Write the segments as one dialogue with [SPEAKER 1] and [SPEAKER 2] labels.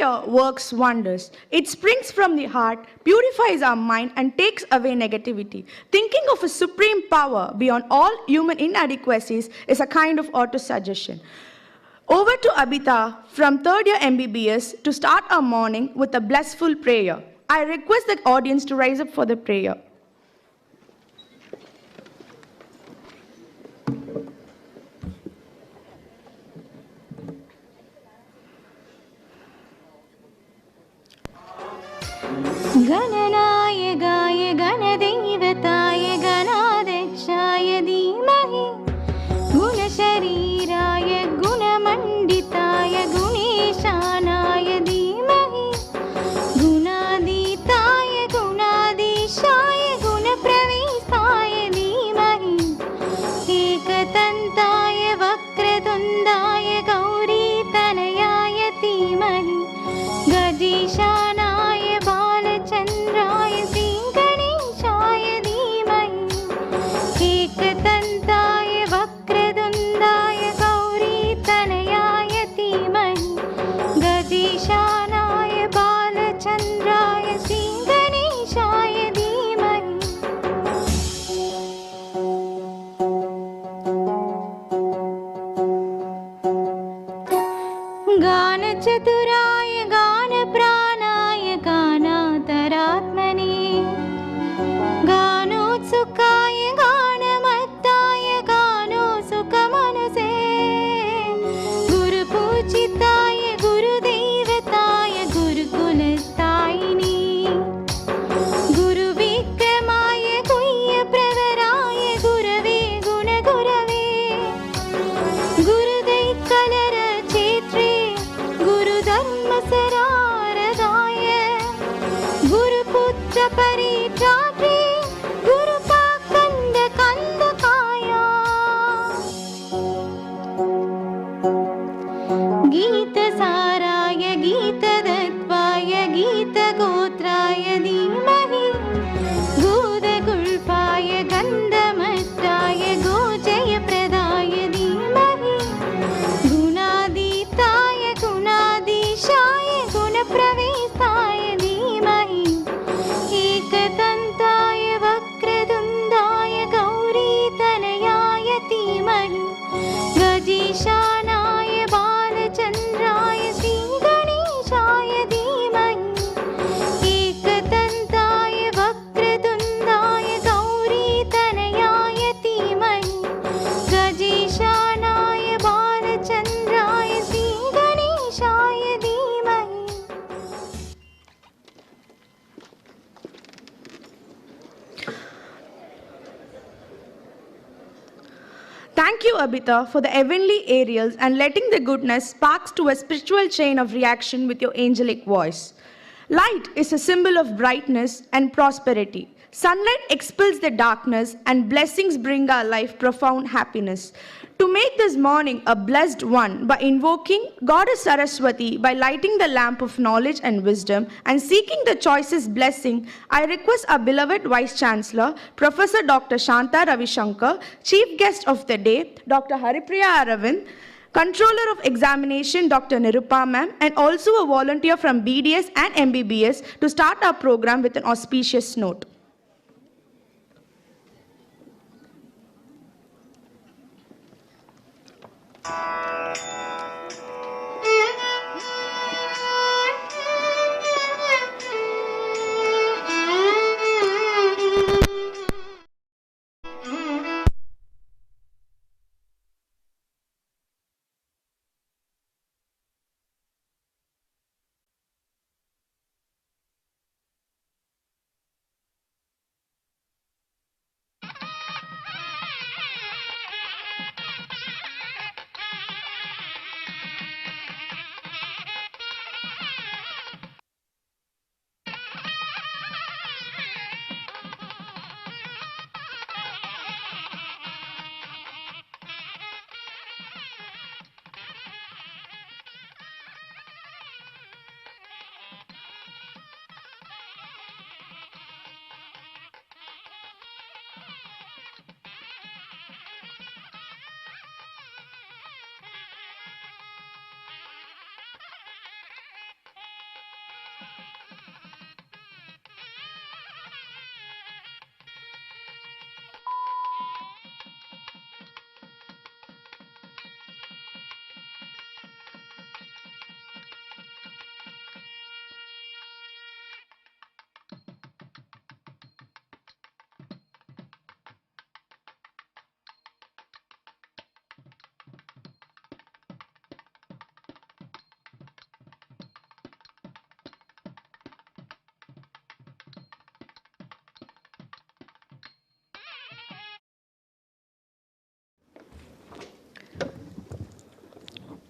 [SPEAKER 1] prayer works wonders. It springs from the heart, purifies our mind, and takes away negativity. Thinking of a supreme power beyond all human inadequacies is a kind of auto-suggestion. Over to Abita from third year MBBS to start our morning with a blissful prayer. I request the audience to rise up for the prayer.
[SPEAKER 2] गणनाय गाय गणदेवताय गणाध्यक्षाय धीमहि गुणशरीराय गुणमण्डिताय गुणेशानाय धीमहि गुणातीताय गुणाधीशाय गुणप्रवेशाय धीमहि एकदन्ताय वक्रतुण्डाय गौरीतनयाय धीमहि गजेशानाय बालचन्द्राय श्रीगणेशाय धीमहि एकदन्ताय वक्रतुण्डाय गौरीतनयाय धीमहि गजेशानाय बालचन्द्राय श्रीगणेशाय धीमहि गानचतुराय गानप्राणाय गानान्तरात्मने गानोत्सुकाय गानमत्ताय गानोत्सुकमनसे गुरुपूजिताय गुरुदेवताय गुरुकुलस्थायिने गुरुविक्रमाय गुह्यप्रवराय गुरवे गुणगुरवे गुरुदैकलरक्षेत्रे गुरुधर्मसरारदाय गुरुपुत्रपरित्रात्रे गुरुपाकन्दकन्दकाय गीतसाराय गीतदत्वाय गीतगोत्राय धीमहि गोदगुल्पाय गन्धमत्राय गोजयप्रदाय धीमहि गुणातीताय गुणाधीशाय गुणप्रवेशाय धीमहि एकदन्ताय वक्रतुण्डाय गौरीतनयाय धीमहि गजेशानाय बालचन्द्राय श्रीगणेशाय धीमहि एकदन्ताय वक्रतुण्डाय गौरीतनयाय धीमहि गजेशानाय बालचन्द्राय श्रीगणेशाय धीमहि
[SPEAKER 1] Thank you, Abita, for the heavenly aerials and letting the goodness sparks to a spiritual chain of reaction with your angelic voice. Light is a symbol of brightness and prosperity. Sunlight expels the darkness and blessings bring our life profound happiness. To make this morning a blessed one by invoking Goddess Saraswati by lighting the lamp of knowledge and wisdom and seeking the choicest blessing, I request our beloved Vice Chancellor, Professor Dr. Shanta Ravishankar, Chief Guest of the Day, Dr. Haripriya Aravind, Controller of Examination, Dr. Nirupa Ma'am, and also a volunteer from BDS and MBBS to start our program with an auspicious note.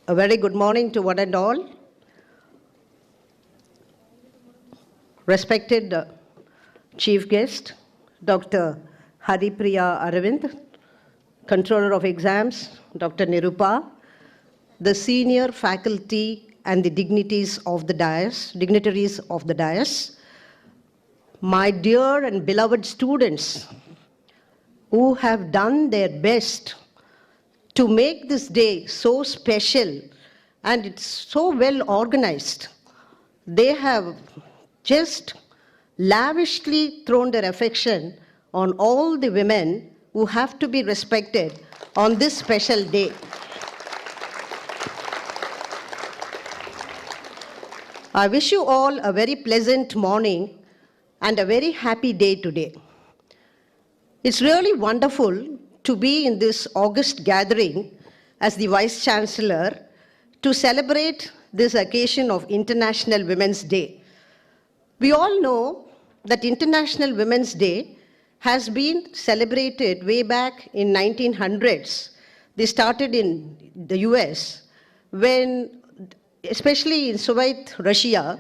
[SPEAKER 3] A very good morning to one and all. Respected Chief Guest, Dr. Haripriya Aravind, Controller of Exams, Dr. Nirupa, the senior faculty and the dignitaries of the dais, my dear and beloved students who have done their best to make this day so special, and it's so well organized. They have just lavishly thrown their affection on all the women who have to be respected on this special day. I wish you all a very pleasant morning and a very happy day today. It's really wonderful to be in this August gathering as the Vice Chancellor to celebrate this occasion of International Women's Day. We all know that International Women's Day has been celebrated way back in 1900s. They started in the US when, especially in Soviet Russia,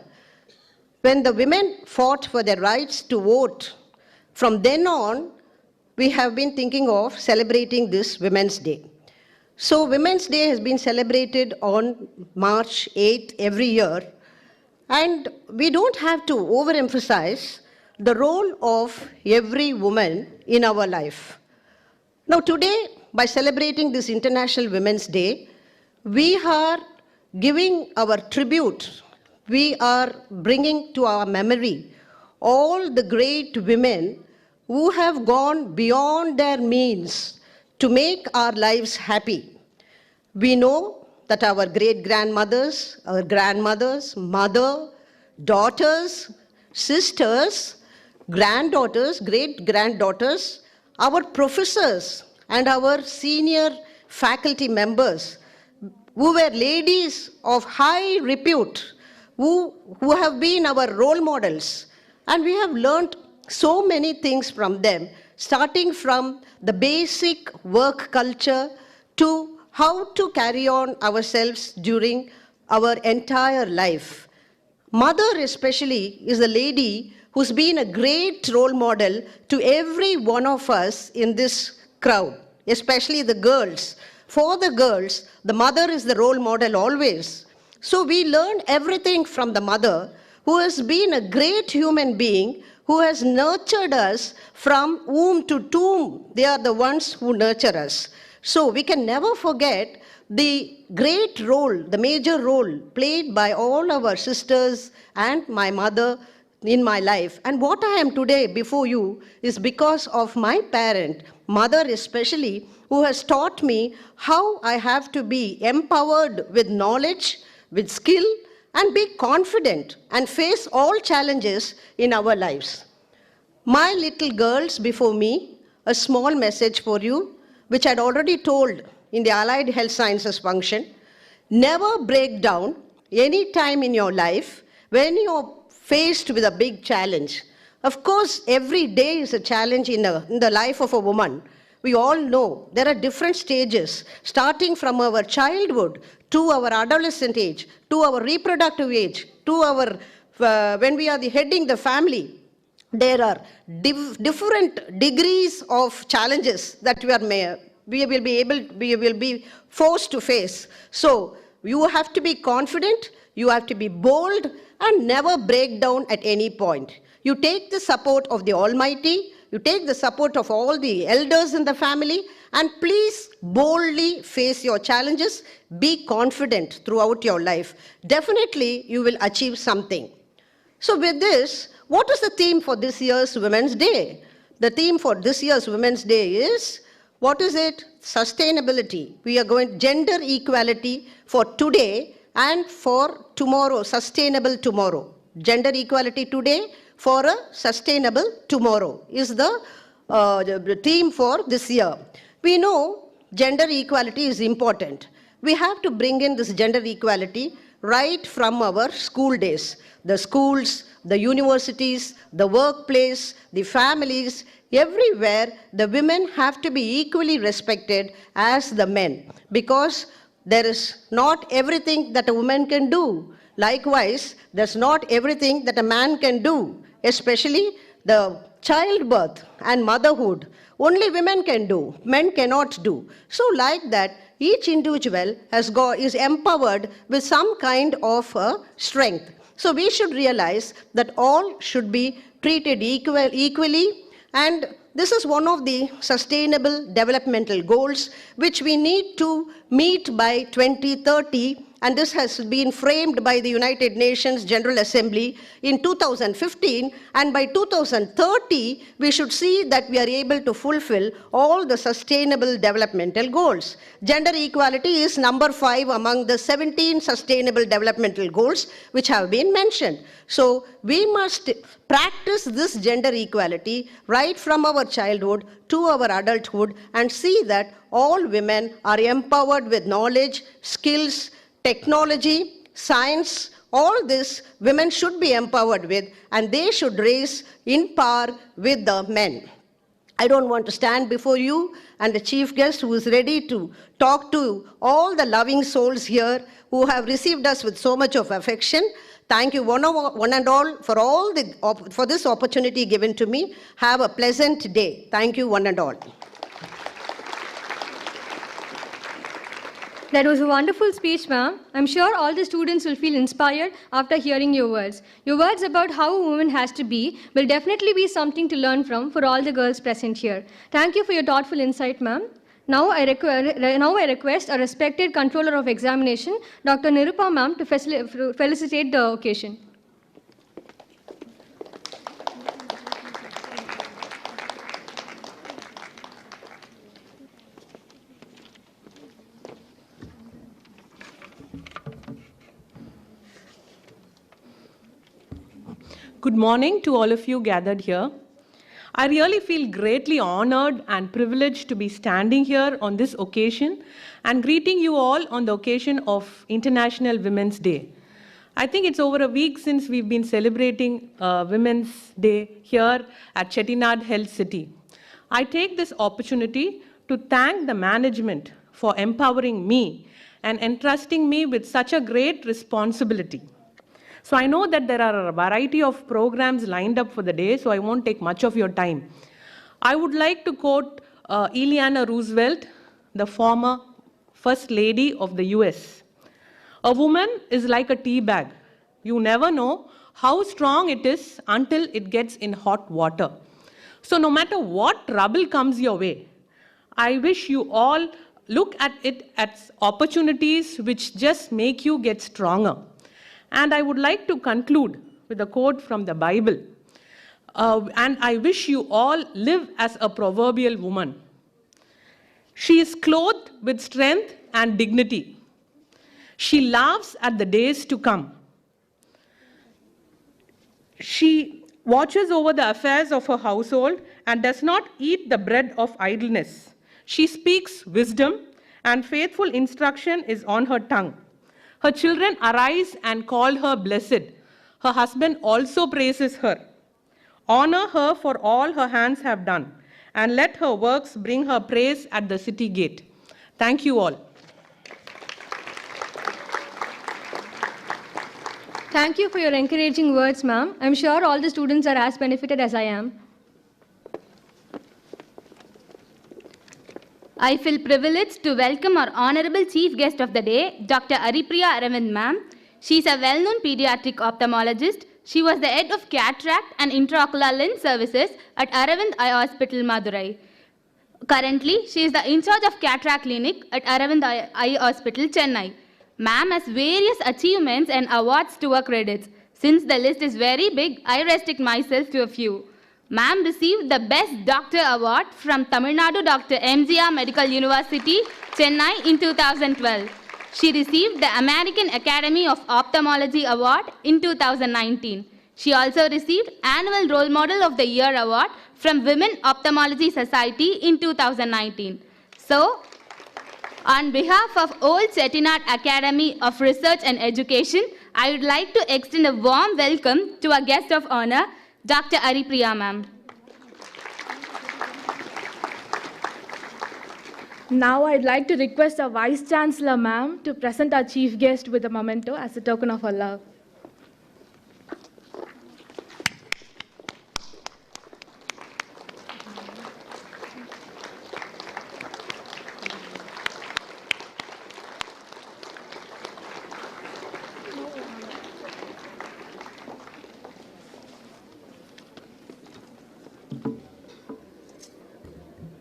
[SPEAKER 3] when the women fought for their rights to vote. From then on, we have been thinking of celebrating this Women's Day. So Women's Day has been celebrated on March 8th every year, and we don't have to overemphasize the role of every woman in our life. Now today, by celebrating this International Women's Day, we are giving our tribute, we are bringing to our memory all the great women who have gone beyond their means to make our lives happy. We know that our great-grandmothers, our grandmothers, mother, daughters, sisters, granddaughters, great-granddaughters, our professors and our senior faculty members who were ladies of high repute, who have been our role models, and we have learned so many things from them, starting from the basic work culture to how to carry on ourselves during our entire life. Mother especially is a lady who's been a great role model to every one of us in this crowd, especially the girls. For the girls, the mother is the role model always. So we learn everything from the mother, who has been a great human being, who has nurtured us from womb to tomb. They are the ones who nurture us. So we can never forget the great role, the major role played by all our sisters and my mother in my life. And what I am today before you is because of my parent, mother especially, who has taught me how I have to be empowered with knowledge, with skill, and be confident and face all challenges in our lives. My little girls before me, a small message for you, which I'd already told in the Allied Health Sciences function. Never break down any time in your life when you're faced with a big challenge. Of course, every day is a challenge in the life of a woman. We all know there are different stages, starting from our childhood to our adolescent age, to our reproductive age, to our when we are heading the family. There are different degrees of challenges that we will be forced to face. So you have to be confident, you have to be bold, and never break down at any point. You take the support of the Almighty, you take the support of all the elders in the family, and please boldly face your challenges. Be confident throughout your life. Definitely, you will achieve something. So with this, what is the theme for this year's Women's Day? The theme for this year's Women's Day is, what is it? Sustainability. We are going gender equality for today and for tomorrow, sustainable tomorrow. Gender equality today for a sustainable tomorrow is the theme for this year. We know gender equality is important. We have to bring in this gender equality right from our school days. The schools, the universities, the workplace, the families, everywhere the women have to be equally respected as the men, because there is not everything that a woman can do. Likewise, there's not everything that a man can do, especially the childbirth and motherhood. Only women can do, men cannot do. So like that, each individual is empowered with some kind of strength. So we should realize that all should be treated equally, and this is one of the sustainable developmental goals which we need to meet by 2030, and this has been framed by the United Nations General Assembly in 2015, and by 2030 we should see that we are able to fulfill all the sustainable developmental goals. Gender equality is number 5 among the 17 sustainable developmental goals which have been mentioned. So we must practice this gender equality right from our childhood to our adulthood and see that all women are empowered with knowledge, skills, technology, science. All this women should be empowered with, and they should raise in par with the men. I don't want to stand before you and the chief guest who is ready to talk to all the loving souls here who have received us with so much of affection. Thank you one and all for this opportunity given to me. Have a pleasant day. Thank you one and all.
[SPEAKER 4] That was a wonderful speech, ma'am. I'm sure all the students will feel inspired after hearing your words. Your words about how a woman has to be will definitely be something to learn from for all the girls present here. Thank you for your thoughtful insight, ma'am. Now I request a respected controller of examination, Dr. Nirupa ma'am, to felicitate the occasion.
[SPEAKER 5] Good morning to all of you gathered here. I really feel greatly honored and privileged to be standing here on this occasion and greeting you all on the occasion of International Women's Day. I think it's over a week since we've been celebrating Women's Day here at Chettinad Health City. I take this opportunity to thank the management for empowering me and entrusting me with such a great responsibility. So I know that there are a variety of programs lined up for the day, so I won't take much of your time. I would like to quote Eleanor Roosevelt, the former First Lady of the US. A woman is like a tea bag. You never know how strong it is until it gets in hot water. So no matter what trouble comes your way, I wish you all look at it as opportunities which just make you get stronger. And I would like to conclude with a quote from the Bible. And I wish you all live as a proverbial woman. She is clothed with strength and dignity. She laughs at the days to come. She watches over the affairs of her household and does not eat the bread of idleness. She speaks wisdom, and faithful instruction is on her tongue. Her children arise and call her blessed. Her husband also praises her. Honor her for all her hands have done, and let her works bring her praise at the city gate. Thank you all.
[SPEAKER 4] Thank you for your encouraging words, ma'am. I'm sure all the students are as benefited as I am.
[SPEAKER 6] I feel privileged to welcome our honorable chief guest of the day, Dr. Haripriya Aravind ma'am. She is a well-known pediatric ophthalmologist. She was the head of cataract and intraocular lens services at Aravind Eye Hospital, Madurai. Currently, she is the in charge of cataract clinic at Aravind Eye Hospital, Chennai. Ma'am has various achievements and awards to her credits. Since the list is very big, I restrict myself to a few. Ma'am received the Best Doctor Award from Tamil Nadu Dr. MGR Medical University, Chennai in 2012. She received the American Academy of Ophthalmology Award in 2019. She also received Annual Role Model of the Year Award from Women Ophthalmology Society in 2019. So, on behalf of Old Chettinad Academy of Research and Education, I would like to extend a warm welcome to our guest of honor, Dr. Haripriya ma'am.
[SPEAKER 7] Now I'd like to request our Vice Chancellor, ma'am, to present our chief guest with a memento as a token of her love.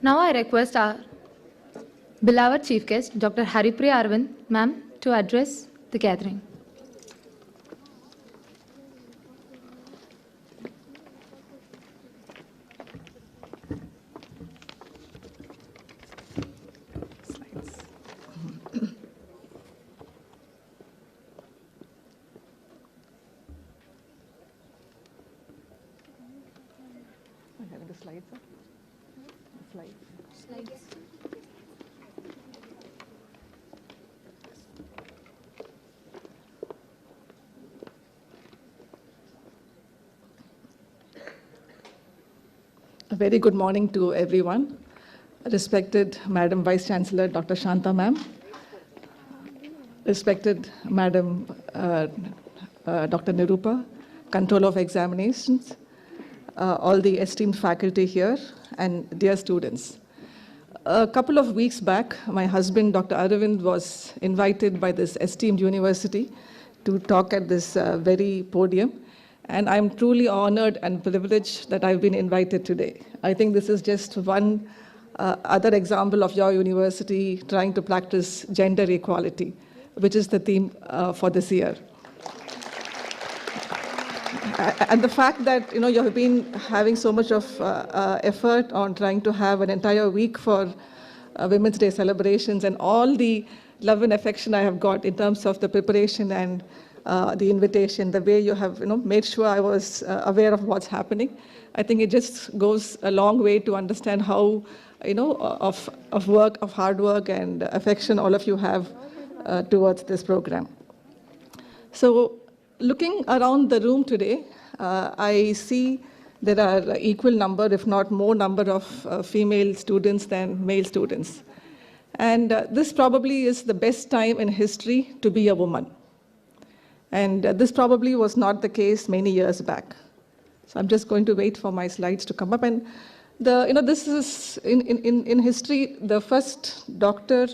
[SPEAKER 8] Now I request our beloved chief guest, Dr. Haripriya Aravind, ma'am, to address the gathering.
[SPEAKER 9] A very good morning to everyone. Respected Madam Vice Chancellor, Dr. Shanta ma'am. Respected Madam Dr. Nirupa, Controller of Examinations, all the esteemed faculty here, and dear students. A couple of weeks back, my husband, Dr. Aravind, was invited by this esteemed university to talk at this very podium. And I'm truly honored and privileged that I've been invited today. I think this is just one other example of your university trying to practice gender equality, which is the theme for this year. And the fact that you have been having so much of effort on trying to have an entire week for Women's Day celebrations, and all the love and affection I have got in terms of the preparation and the invitation, the way you have made sure I was aware of what's happening. I think it just goes a long way to understand how of work, of hard work and affection all of you have towards this program. So looking around the room today, I see there are equal number, if not more number of female students than male students. And this probably is the best time in history to be a woman. And this probably was not the case many years back. So I'm just going to wait for my slides to come up. And this is in history, the first doctor,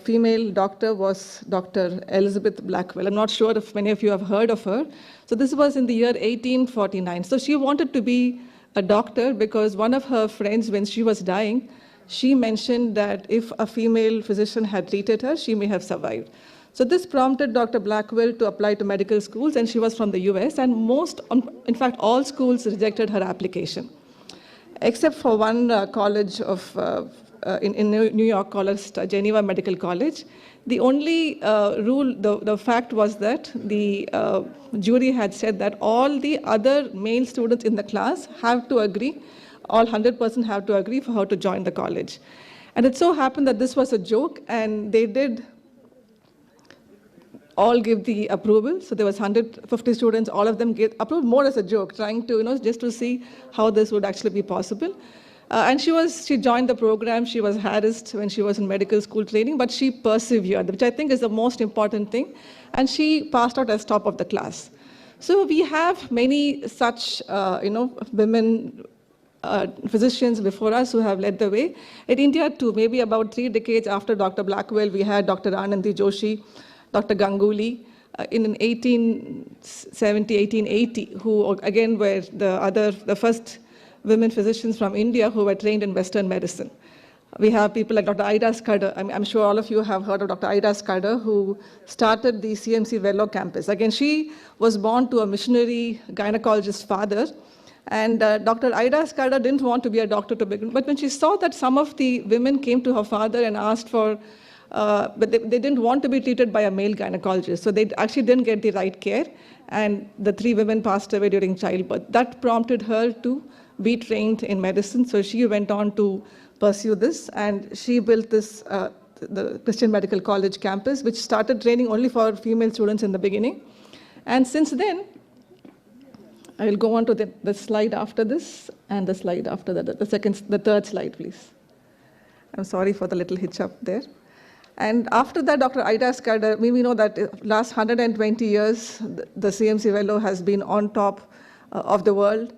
[SPEAKER 9] female doctor was Dr. Elizabeth Blackwell. I'm not sure if many of you have heard of her. So this was in the year 1849. So she wanted to be a doctor because one of her friends, when she was dying, she mentioned that if a female physician had treated her, she may have survived. So this prompted Dr. Blackwell to apply to medical schools, and she was from the US, and in fact, all schools rejected her application, except for one college in New York called Geneva Medical College. The only rule, the fact was that the jury had said that all the other male students in the class have to agree, all 100% have to agree for her to join the college. And it so happened that this was a joke, and they did all give the approval. So there was 150 students, all of them gave approval, more as a joke, trying to, just to see how this would actually be possible. And she joined the program. She was harassed when she was in medical school training, but she persevered, which I think is the most important thing. And she passed out as top of the class. So we have many such, women physicians before us who have led the way. In India too, maybe about 3 decades after Dr. Blackwell, we had Dr. Anandi Joshi, Dr. Ganguly, in 1870, 1880, who again were the first women physicians from India who were trained in Western medicine. We have people like Dr. Ida Scudder. I'm sure all of you have heard of Dr. Ida Scudder, who started the CMC Vellore campus. Again, she was born to a missionary gynecologist father. And Dr. Ida Scudder didn't want to be a doctor to begin, but when she saw that some of the women came to her father and asked for but they didn't want to be treated by a male gynecologist. So they actually didn't get the right care. And the 3 women passed away during childbirth. That prompted her to be trained in medicine. So she went on to pursue this. And she built this, the Christian Medical College campus, which started training only for female students in the beginning. And since then, I will go on to the slide after this and the slide after that, the third slide, please. I'm sorry for the little hitch up there. And after that, Dr. Ida Skadar, we know that last 120 years, the CMC Vellore has been on top of the world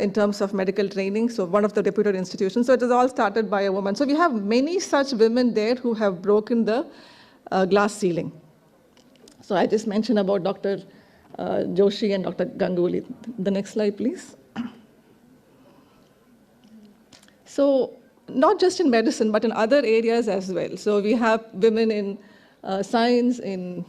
[SPEAKER 9] in terms of medical training, so one of the reputed institutions. So it is all started by a woman. So we have many such women there who have broken the glass ceiling. So I just mentioned about Dr. Joshi and Dr. Ganguly. The next slide, please. So not just in medicine, but in other areas as well. So we have women in science, in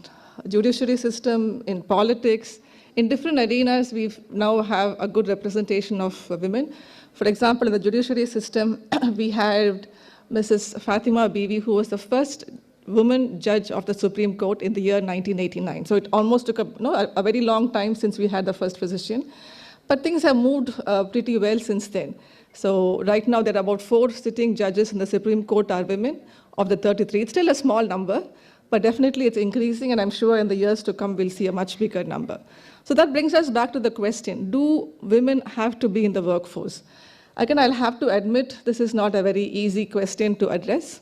[SPEAKER 9] judiciary system, in politics. In different arenas, we now have a good representation of women. For example, in the judiciary system, we had Mrs. Fatima Bibi, who was the first woman judge of the Supreme Court in the year 1989. So it almost took a very long time since we had the first physician. But things have moved pretty well since then. So right now, there are about 4 sitting judges in the Supreme Court are women of the 33. It's still a small number, but definitely it's increasing, and I'm sure in the years to come, we'll see a much bigger number. So that brings us back to the question, do women have to be in the workforce? Again, I'll have to admit, this is not a very easy question to address.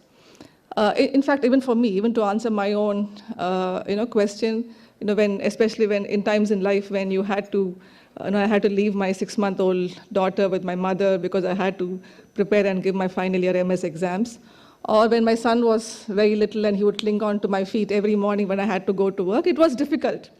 [SPEAKER 9] In fact, even for me, even to answer my own question, especially when in times in life when you had to I had to leave my 6-month-old daughter with my mother because I had to prepare and give my final year MS exams. Or when my son was very little and he would cling on to my feet every morning when I had to go to work, it was difficult.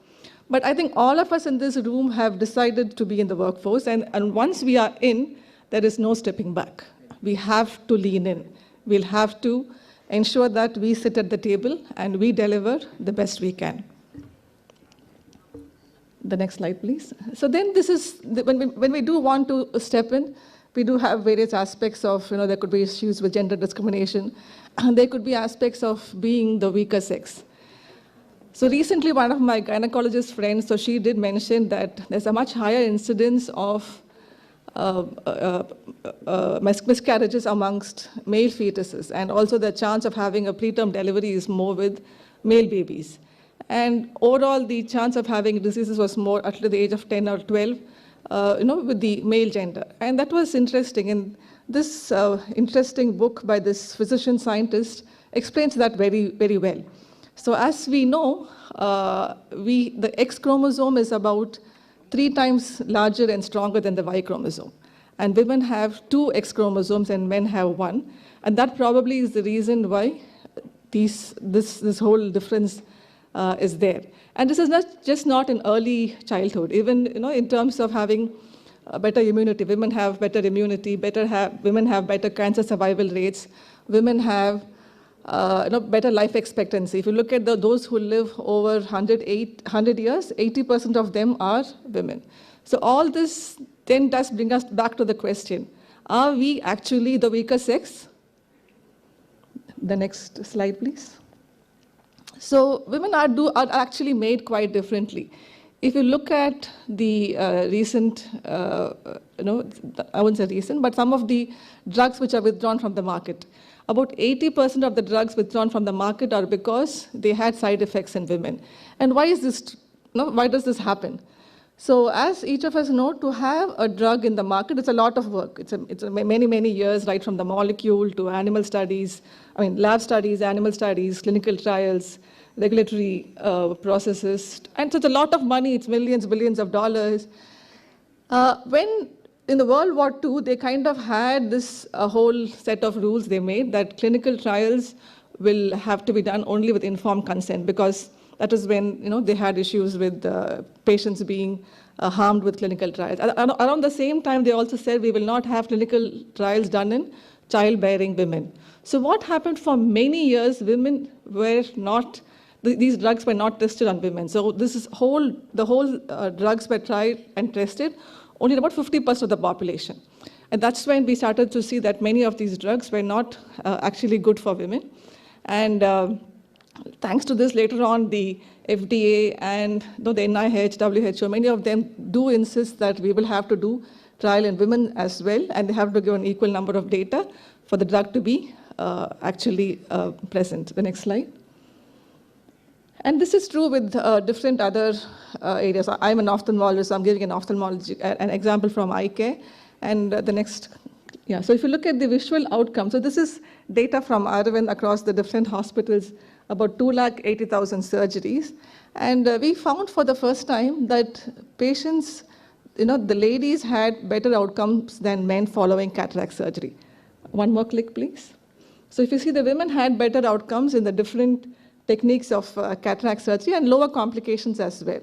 [SPEAKER 9] But I think all of us in this room have decided to be in the workforce, and once we are in, there is no stepping back. We have to lean in. We'll have to ensure that we sit at the table and we deliver the best we can. The next slide, please. So then this is, when we do want to step in, we do have various aspects of, there could be issues with gender discrimination, and there could be aspects of being the weaker sex. So recently, one of my gynecologist friends, so she did mention that there's a much higher incidence of miscarriages amongst male fetuses, and also the chance of having a preterm delivery is more with male babies. And overall, the chance of having diseases was more at the age of 10 or 12, with the male gender. And that was interesting. And this interesting book by this physician scientist explains that very, very well. So as we know, the X chromosome is about 3 times larger and stronger than the Y chromosome. And women have 2 X chromosomes and men have 1. And that probably is the reason why this whole difference is there. And this is not in early childhood. Even in terms of having better immunity, women have better immunity, women have better cancer survival rates, women have better life expectancy. If you look at those who live over 100 years, 80% of them are women. So all this then does bring us back to the question, are we actually the weaker sex? The next slide, please. So women are actually made quite differently. If you look at the recent, I wouldn't say recent, but some of the drugs which are withdrawn from the market, about 80% of the drugs withdrawn from the market are because they had side effects in women. And why is this? Why does this happen? So as each of us know, to have a drug in the market, it's a lot of work. It's many, many years, right from the molecule to animal studies, lab studies, animal studies, clinical trials, regulatory processes. And so it's a lot of money. It's millions, billions of dollars. When in the World War II, they kind of had this whole set of rules they made that clinical trials will have to be done only with informed consent, because that is when they had issues with patients being harmed with clinical trials. Around the same time, they also said we will not have clinical trials done in childbearing women. So what happened for many years, women were not, these drugs were not tested on women. So the whole drugs were tried and tested only in about 50% of the population. And that's when we started to see that many of these drugs were not actually good for women. And thanks to this, later on, the FDA and the NIH, WHO, many of them do insist that we will have to do trial in women as well, and they have to give an equal number of data for the drug to be actually present. The next slide. And this is true with different other areas. I'm an ophthalmologist, so I'm giving an example from eye care. And the next, so if you look at the visual outcome, so this is data from Aravind across the different hospitals, about 280,000 surgeries. And we found for the first time that patients, the ladies had better outcomes than men following cataract surgery. One more click, please. So if you see, the women had better outcomes in the different techniques of cataract surgery and lower complications as well.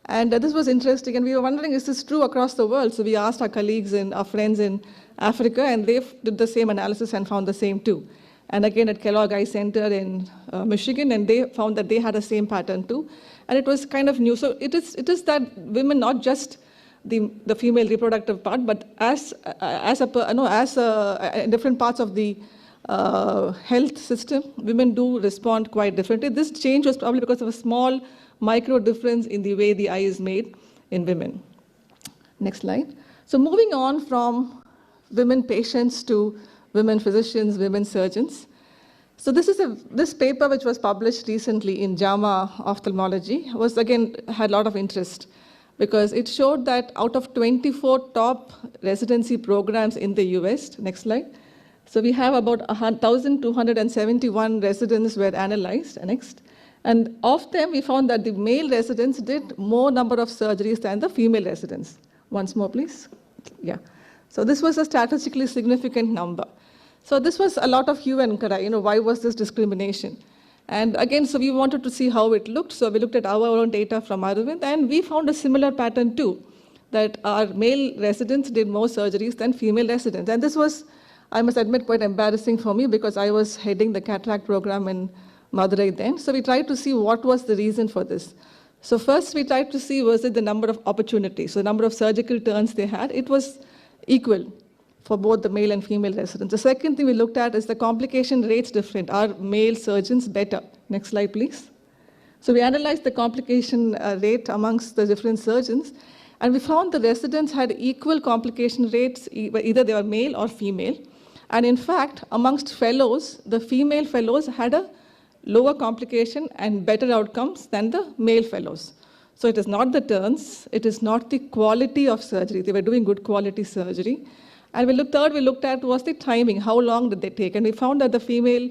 [SPEAKER 9] And this was interesting, and we were wondering, is this true across the world? So we asked our colleagues and our friends in Africa, and they did the same analysis and found the same too. And again at Kellogg Eye Center in Michigan, and they found that they had the same pattern too. And it was kind of new. So it is that women, not just the female reproductive part, but in different parts of the health system, women do respond quite differently. This change was probably because of a small micro difference in the way the eye is made in women. Next slide. So moving on from women patients to women physicians, women surgeons. So this paper, which was published recently in JAMA Ophthalmology, had a lot of interest because it showed that out of 24 top residency programs in the US, next slide. So we have about 1,271 residents were analyzed, next. And of them, we found that the male residents did more number of surgeries than the female residents. Once more, please. Yeah. So this was a statistically significant number. So this was a lot of hue and cry, why was this discrimination? And again, so we wanted to see how it looked. So we looked at our own data from Aravind, and we found a similar pattern too, that our male residents did more surgeries than female residents. And this was, I must admit, quite embarrassing for me because I was heading the cataract program in Madurai then. So we tried to see what was the reason for this. So first we tried to see, was it the number of opportunities, so the number of surgical turns they had. It was equal for both the male and female residents. The second thing we looked at is the complication rates different. Are male surgeons better? Next slide, please. So we analyzed the complication rate amongst the different surgeons, and we found the residents had equal complication rates, either they were male or female. And in fact, amongst fellows, the female fellows had a lower complication and better outcomes than the male fellows. So it is not the turns, it is not the quality of surgery. They were doing good quality surgery. And we looked at was the timing, how long did they take? And we found that the female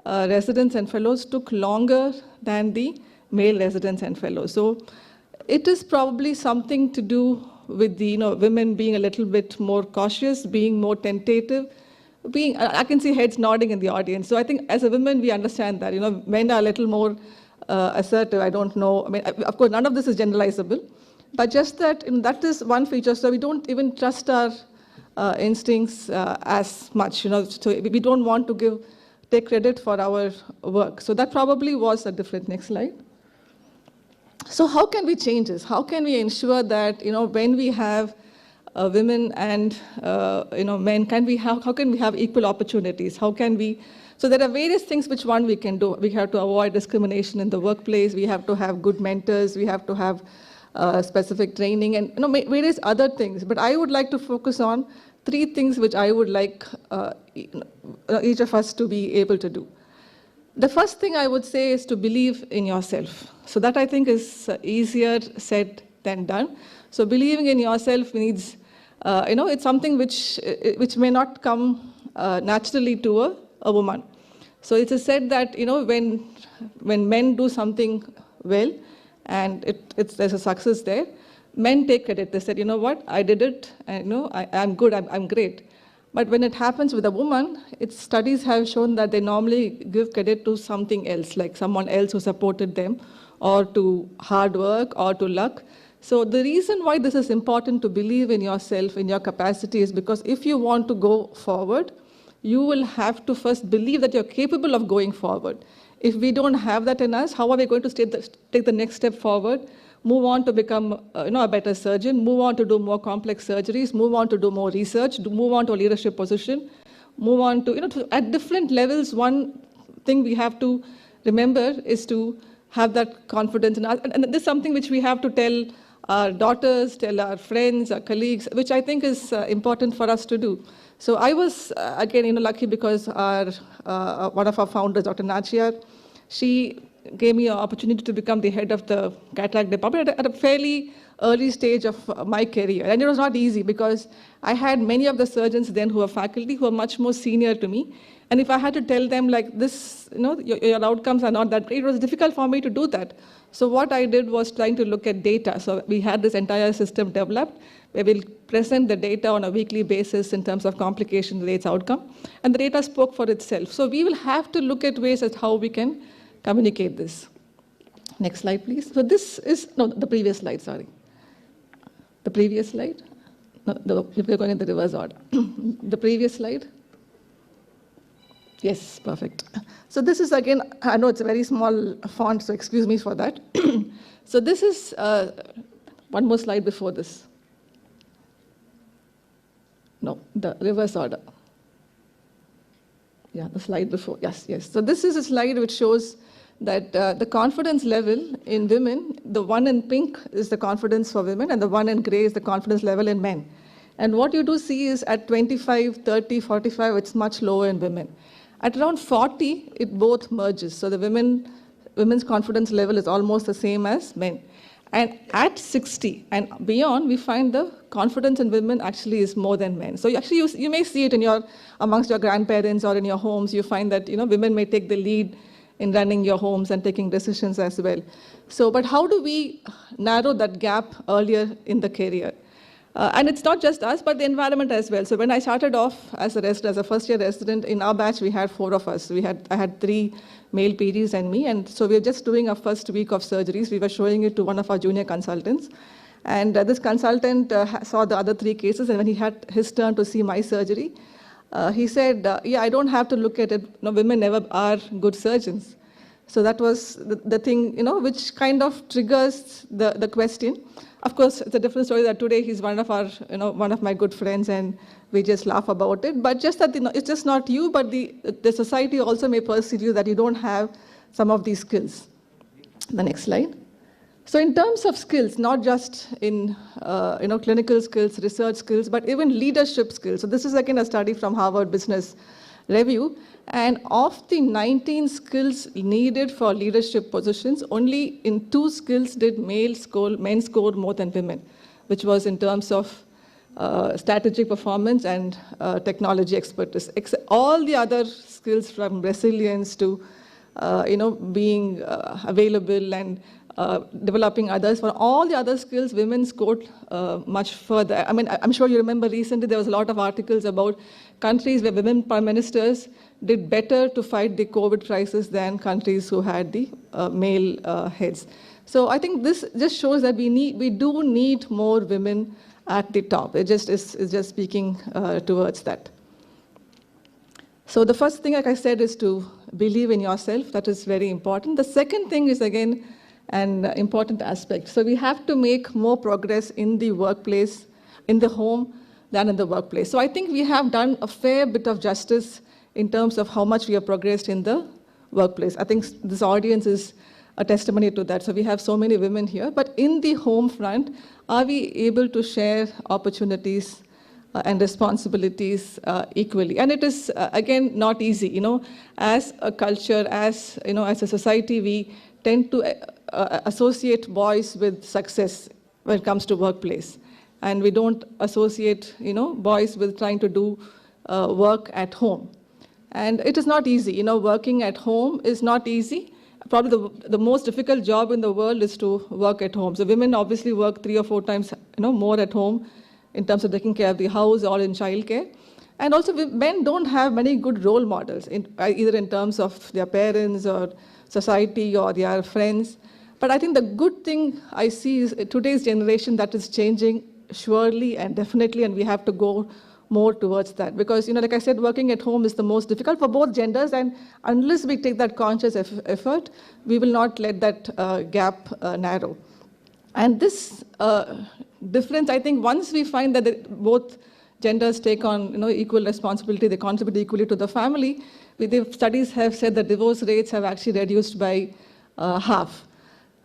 [SPEAKER 9] residents and fellows took longer than the male residents and fellows. So it is probably something to do with the women being a little bit more cautious, being more tentative, I can see heads nodding in the audience. So I think as a woman, we understand that, men are a little more assertive. I don't know. I mean, of course, none of this is generalizable, but just that, that is one feature. So we don't even trust our instincts as much, so we don't want to take credit for our work. So that probably was a different. Next slide. So how can we change this? How can we ensure that, when we have women and men, how can we have equal opportunities? How can we? So there are various things which we can do. We have to avoid discrimination in the workplace. We have to have good mentors. We have to have specific training and various other things. But I would like to focus on 3 things which I would like each of us to be able to do. The first thing I would say is to believe in yourself. So that I think is easier said than done. So believing in yourself means, it's something which may not come naturally to a woman. So it is said that, when men do something well and there's a success there, men take credit. They said, you know what, I did it, and I'm good, I'm great. But when it happens with a woman, studies have shown that they normally give credit to something else, like someone else who supported them, or to hard work, or to luck. So the reason why this is important to believe in yourself, in your capacity, is because if you want to go forward, you will have to first believe that you're capable of going forward. If we don't have that in us, how are we going to take the next step forward, move on to become a better surgeon, move on to do more complex surgeries, move on to do more research, move on to a leadership position, move on to, at different levels. One thing we have to remember is to have that confidence in us. And this is something which we have to tell our daughters, tell our friends, our colleagues, which I think is important for us to do. So I was, again, lucky because one of our founders, Dr. Nachiyar, she gave me an opportunity to become the head of the cataract department at a fairly early stage of my career. And it was not easy because I had many of the surgeons then who were faculty who were much more senior to me. And if I had to tell them like this, your outcomes are not that great, it was difficult for me to do that. So what I did was trying to look at data. So we had this entire system developed where we'll present the data on a weekly basis in terms of complication rates, outcome. And the data spoke for itself. So we will have to look at ways as how we can communicate this. Next slide, please. So this is, no, the previous slide, sorry. The previous slide? No, we're going in the reverse order. The previous slide? Yes, perfect. So this is again, I know it's a very small font, so excuse me for that. So this is, one more slide before this. No, the reverse order. Yeah, the slide before, yes. So this is a slide which shows that the confidence level in women, the one in pink is the confidence for women, and the one in gray is the confidence level in men. And what you do see is at 25, 30, 45, it's much lower in women. At around 40, it both merges. So the women's confidence level is almost the same as men. And at 60 and beyond, we find the confidence in women actually is more than men. So you may see it amongst your grandparents or in your homes. You find that women may take the lead in running your homes and taking decisions as well. So, but how do we narrow that gap earlier in the career? And it's not just us, but the environment as well. So when I started off as a first-year resident, in our batch, we had 4 of us. I had 3 male PDs and me, and so we were just doing our first week of surgeries. We were showing it to one of our junior consultants. And this consultant saw the other 3 cases, and when he had his turn to see my surgery, he said, yeah, I don't have to look at it. Women never are good surgeons. So that was the thing, which kind of triggers the question. Of course, it's a different story that today he's one of my good friends, and we just laugh about it. But just that, it's just not you, but the society also may perceive you that you don't have some of these skills. The next slide. So in terms of skills, not just in clinical skills, research skills, but even leadership skills. So this is again a study from Harvard Business Review. And of the 19 skills needed for leadership positions, only in 2 skills did men score more than women, which was in terms of strategic performance and technology expertise. All the other skills, from resilience to being available and developing others, for all the other skills, women scored much further. I mean, I'm sure you remember recently there was a lot of articles about countries where women prime ministers did better to fight the COVID crisis than countries who had the male heads. So I think this just shows that we do need more women at the top. It just is just speaking towards that. So the first thing, like I said, is to believe in yourself. That is very important. The second thing is, again, an important aspect. So we have to make more progress in the workplace, in the home, than in the workplace. So I think we have done a fair bit of justice in terms of how much we have progressed in the workplace. I think this audience is a testimony to that. So we have so many women here. But in the home front, are we able to share opportunities and responsibilities equally? And it is, again, not easy. As a culture, as a society, we tend to associate boys with success when it comes to workplace. And we don't associate, boys with trying to do work at home. And it is not easy. Working at home is not easy. Probably the most difficult job in the world is to work at home. So women obviously work 3 or 4 times, more at home in terms of taking care of the house or in childcare. And also men don't have many good role models, either in terms of their parents or society or their friends. But I think the good thing I see is today's generation that is changing surely and definitely, and we have to go more towards that. Because, like I said, working at home is the most difficult for both genders, and unless we take that conscious effort, we will not let that gap narrow. And this difference, I think, once we find that both genders take on equal responsibility, they contribute equally to the family, the studies have said that divorce rates have actually reduced by half.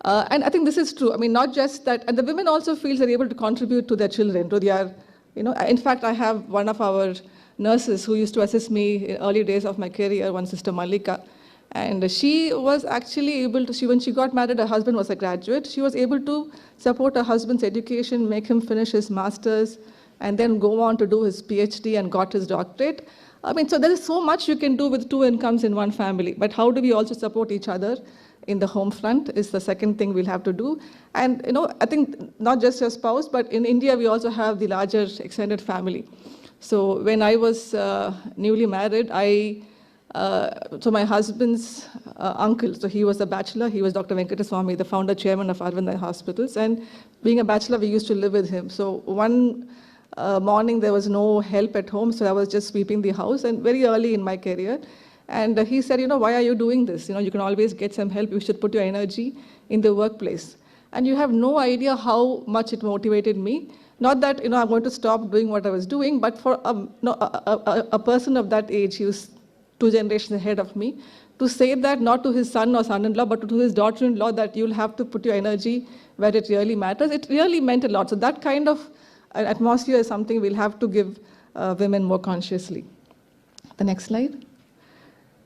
[SPEAKER 9] And I think this is true. I mean, not just that, and the women also feel they're able to contribute to their children, to their, in fact, I have one of our nurses who used to assist me in early days of my career, one Sister Malika, And she was actually able to, when she got married, her husband was a graduate. She was able to support her husband's education, make him finish his master's, and then go on to do his PhD and got his doctorate. I mean, so there is so much you can do with two incomes in one family. But how do we also support each other in the home front is the second thing we'll have to do. And, I think not just your spouse, but in India, we also have the larger extended family. So when I was newly married, so my husband's uncle, so he was a bachelor, he was Dr. Venkataswamy, the founder chairman of Aravind Eye Hospitals, and being a bachelor, we used to live with him. So one morning, there was no help at home, so I was just sweeping the house, and very early in my career, and he said, why are you doing this? You can always get some help, you should put your energy in the workplace. And you have no idea how much it motivated me. Not that, I'm going to stop doing what I was doing, but for a person of that age, he was 2 generations ahead of me, to say that not to his son or son-in-law, but to his daughter-in-law, that you'll have to put your energy where it really matters, it really meant a lot. So that kind of atmosphere is something we'll have to give women more consciously. The next slide.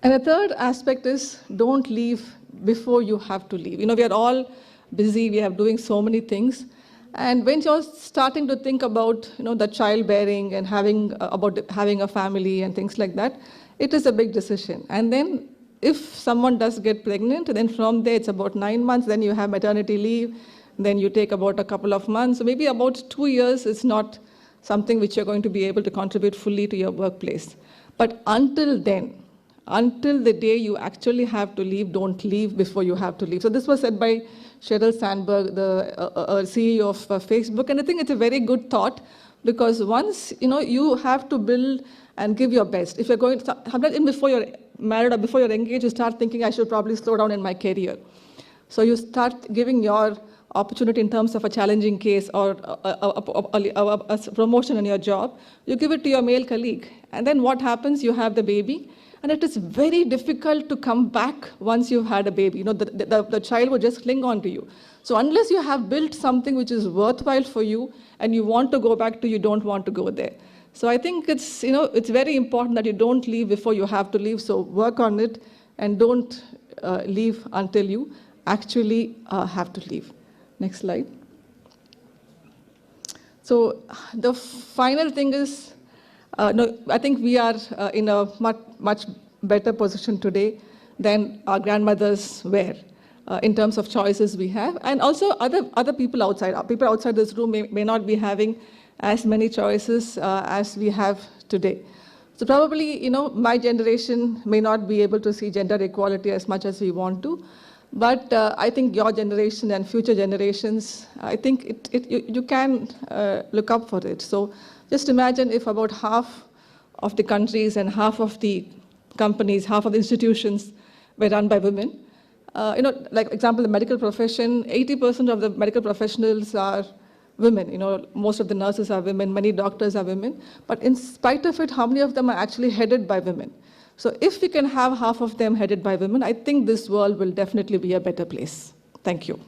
[SPEAKER 9] And the third aspect is don't leave before you have to leave. We are all busy, we are doing so many things. And when you're starting to think about, the childbearing and having a family and things like that, it is a big decision. And then if someone does get pregnant, then from there it's about 9 months, then you have maternity leave, then you take about a couple of months, so maybe about 2 years is not something which you're going to be able to contribute fully to your workplace. But until then, until the day you actually have to leave, don't leave before you have to leave. So this was said by Sheryl Sandberg, the CEO of Facebook, and I think it's a very good thought, because once you have to build and give your best. If you're going to, sometimes even before you're married or before you're engaged, you start thinking, I should probably slow down in my career. So you start giving your opportunity in terms of a challenging case or a promotion in your job, you give it to your male colleague. And then what happens? You have the baby. And it is very difficult to come back once you've had a baby. The child will just cling on to you. So unless you have built something which is worthwhile for you and you want to go back to, you don't want to go there. So I think it's, it's very important that you don't leave before you have to leave. So work on it and don't leave until you actually have to leave. Next slide. So the final thing is, I think we are in a much better position today than our grandmothers were in terms of choices we have. And also other people outside. People outside this room may not be having as many choices as we have today. So probably, my generation may not be able to see gender equality as much as we want to. But I think your generation and future generations, I think you can look up for it. So just imagine if about half of the countries and half of the companies, half of the institutions were run by women. Like example, the medical profession, 80% of the medical professionals are women. Most of the nurses are women, many doctors are women. But in spite of it, how many of them are actually headed by women? So if we can have half of them headed by women, I think this world will definitely be a better place. Thank you.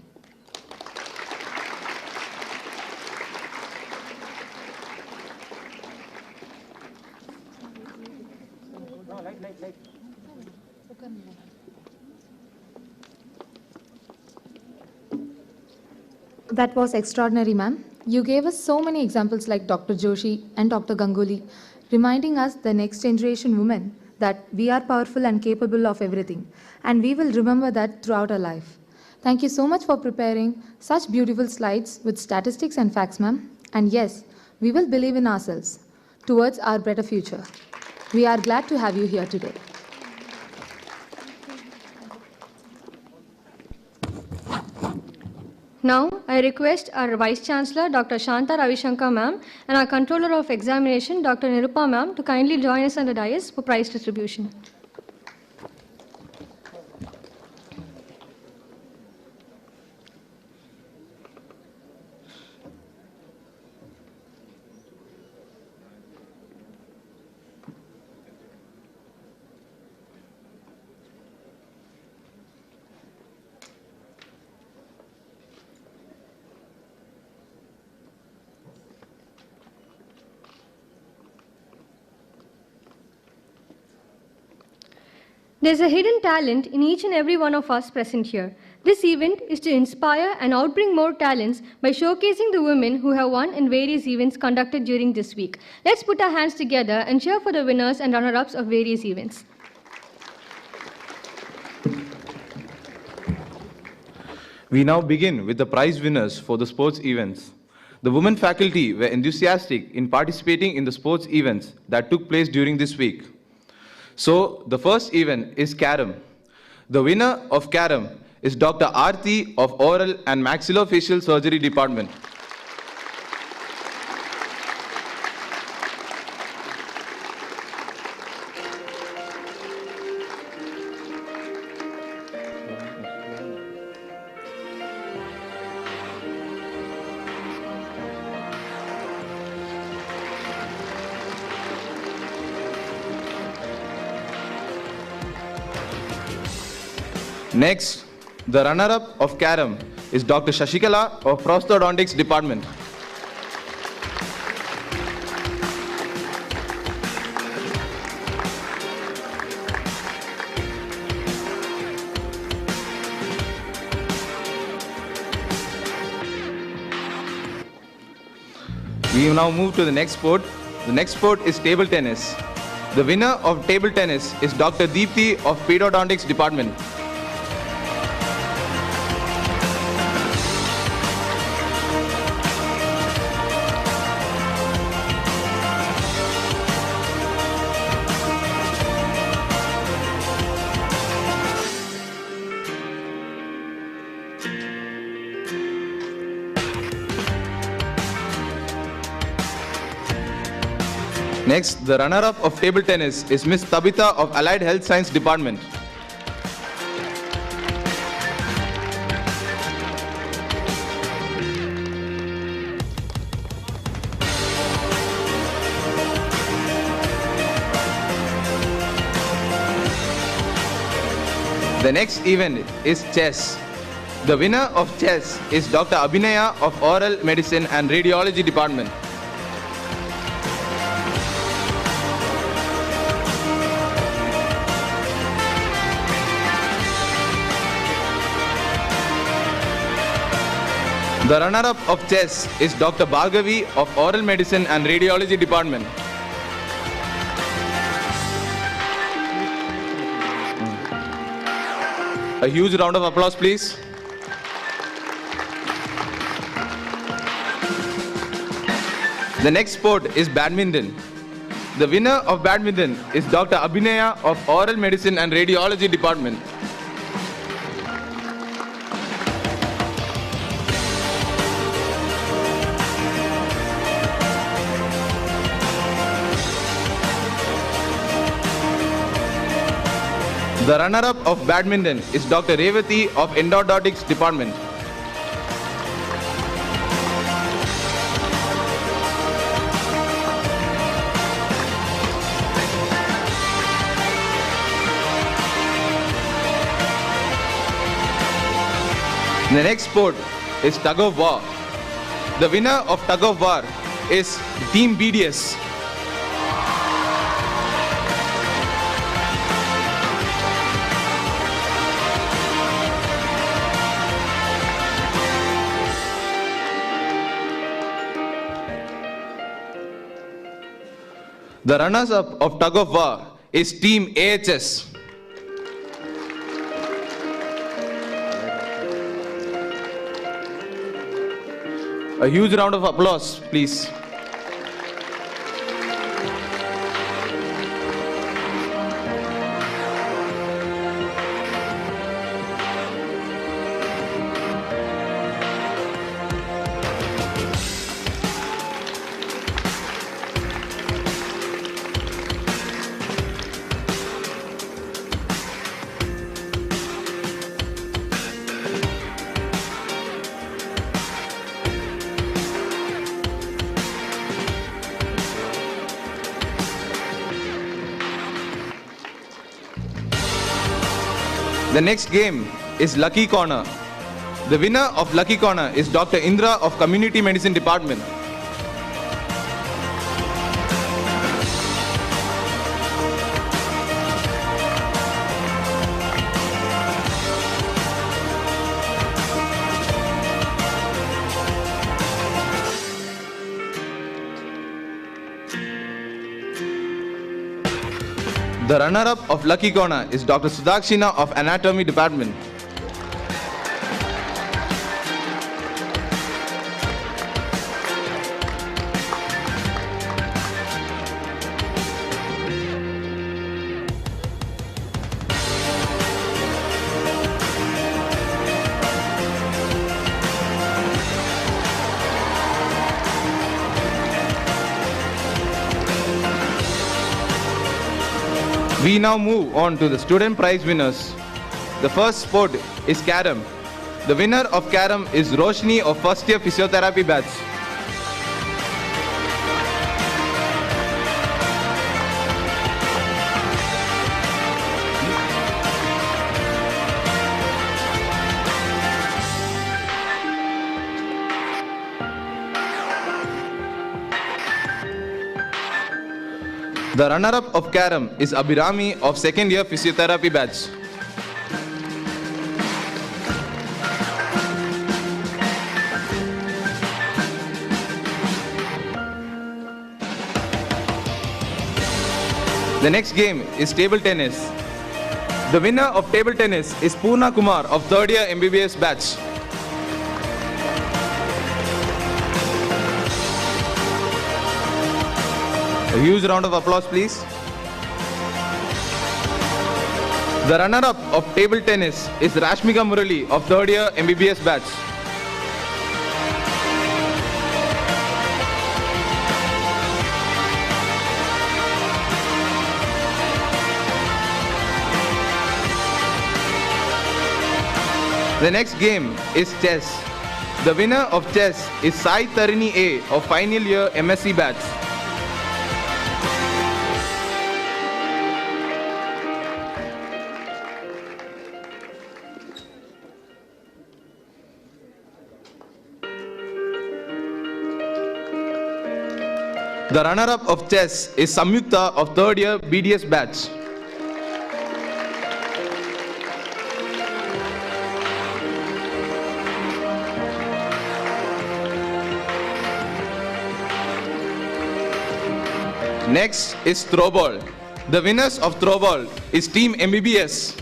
[SPEAKER 8] That was extraordinary, ma'am. You gave us so many examples like Dr. Joshi and Dr. Ganguly, reminding us, the next generation women, that we are powerful and capable of everything. And we will remember that throughout our life. Thank you so much for preparing such beautiful slides with statistics and facts, ma'am. And yes, we will believe in ourselves towards our better future. We are glad to have you here today.
[SPEAKER 4] Now, I request our Vice Chancellor, Dr. Shanta Ravishankar ma'am, and our Controller of Examination, Dr. Nirupa ma'am, to kindly join us on the dais for prize distribution. There's a hidden talent in each and every one of us present here. This event is to inspire and outbring more talents by showcasing the women who have won in various events conducted during this week. Let's put our hands together and cheer for the winners and runner-ups of various events.
[SPEAKER 10] We now begin with the prize winners for the sports events. The women faculty were enthusiastic in participating in the sports events that took place during this week. So, the first event is Carom. The winner of Carom is Dr. Aarti of Oral and Maxillofacial Surgery Department. Next, the runner-up of Carom is Dr. Shashikala of Prosthodontics Department. We now move to the next sport. The next sport is table tennis. The winner of table tennis is Dr. Deepthi of Pedodontics Department. Next, the runner-up of table tennis is Miss Tabitha of Allied Health Science Department. The next event is chess. The winner of chess is Dr. Abhinaya of Oral Medicine and Radiology Department. The runner-up of chess is Dr. Bhargavi of Oral Medicine and Radiology Department. A huge round of applause, please. The next sport is badminton. The winner of badminton is Dr. Abhinaya of Oral Medicine and Radiology Department. The runner-up of badminton is Dr. Revati of Endodontics Department. The next sport is tug of war. The winner of tug of war is Team BDS. The runners-up of tug of war is Team AHS. A huge round of applause, please. The next game is Lucky Corner. The winner of Lucky Corner is Dr. Indra of Community Medicine Department. The runner-up of Lucky Corner is Dr. Sudakshina of Anatomy Department. We now move on to the student prize winners. The first sport is Carom. The winner of Carom is Roshni of first year physiotherapy batch. The runner-up of Carom is Abhirami of second year physiotherapy batch. The next game is table tennis. The winner of table tennis is Purna Kumar of third year MBBS batch. A huge round of applause, please. The runner-up of table tennis is Rashmika Murali of third year MBBS batch. The next game is chess. The winner of chess is Sai Tarini A of final year MSc batch. The runner-up of chess is Samyukta of third year BDS batch. Next is throwball. The winners of throwball is Team MBBS.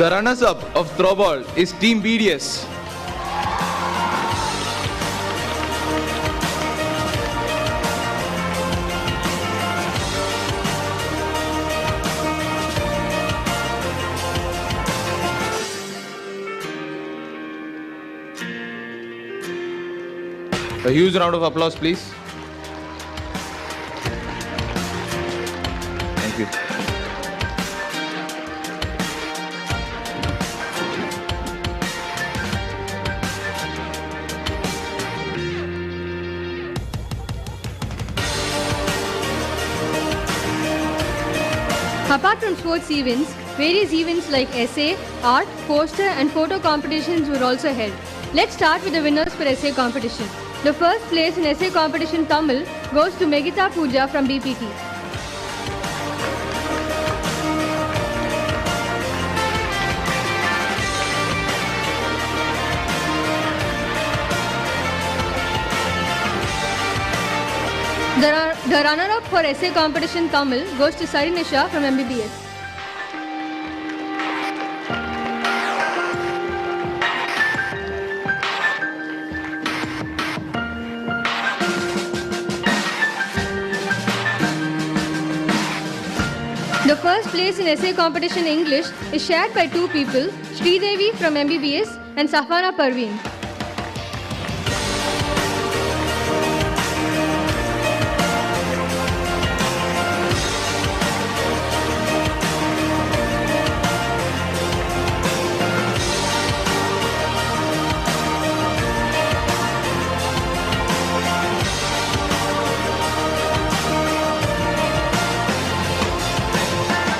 [SPEAKER 10] The runners-up of throwball is Team BDS. A huge round of applause, please. Thank you.
[SPEAKER 4] Apart from sports events, various events like essay, art, poster and photo competitions were also held. Let's start with the winners for essay competition. The first place in essay competition Tamil goes to Megita Pooja from BPT. The runner-up for essay competition Tamil goes to Sarinisha from MBBS. The first place in essay competition English is shared by two people, Sridevi from MBBS and Safana Parveen.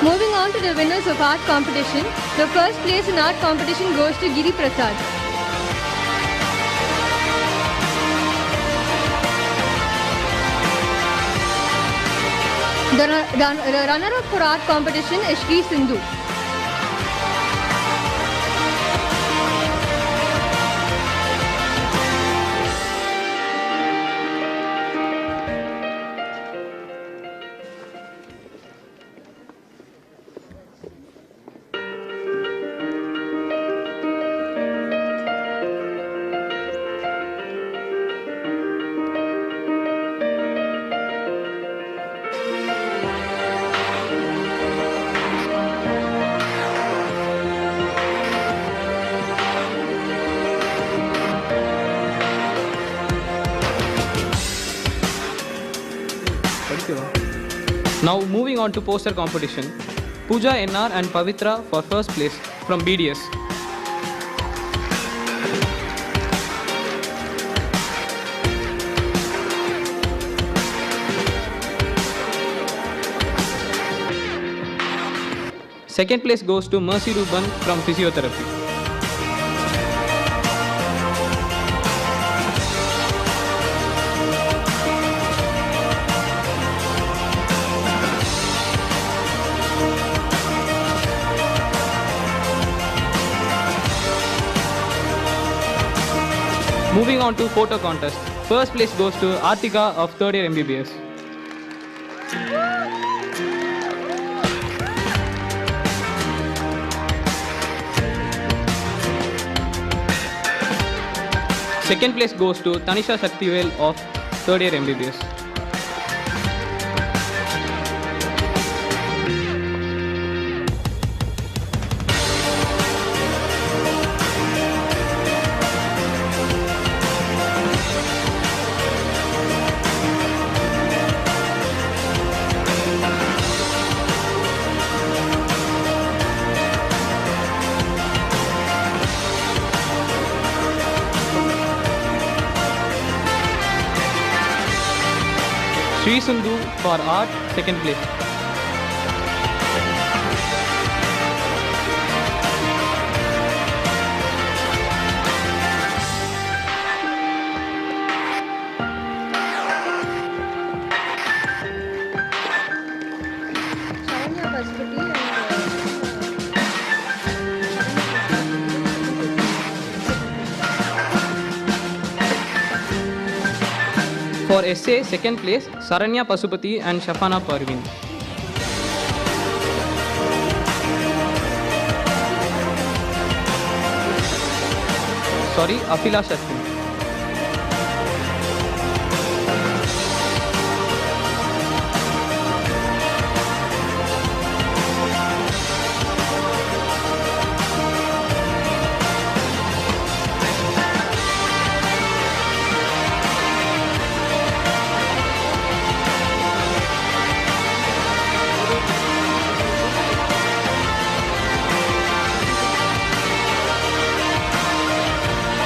[SPEAKER 4] Moving on to the winners of art competition. The first place in art competition goes to Giri Prasad. The runner-up for art competition is Shri Sindhu.
[SPEAKER 11] Now moving on to poster competition. Pooja NR and Pavitra for first place from BDS. Second place goes to Mercy Ruban from physiotherapy. Moving on to photo contest. First place goes to Artika of third year MBBS. Second place goes to Tanisha Shaktivel of third year MBBS. Shri Sindhu for art, second place. For essay, second place, Saranya Pasupati and Shafana Parveen. Sorry, Afila Shashwin.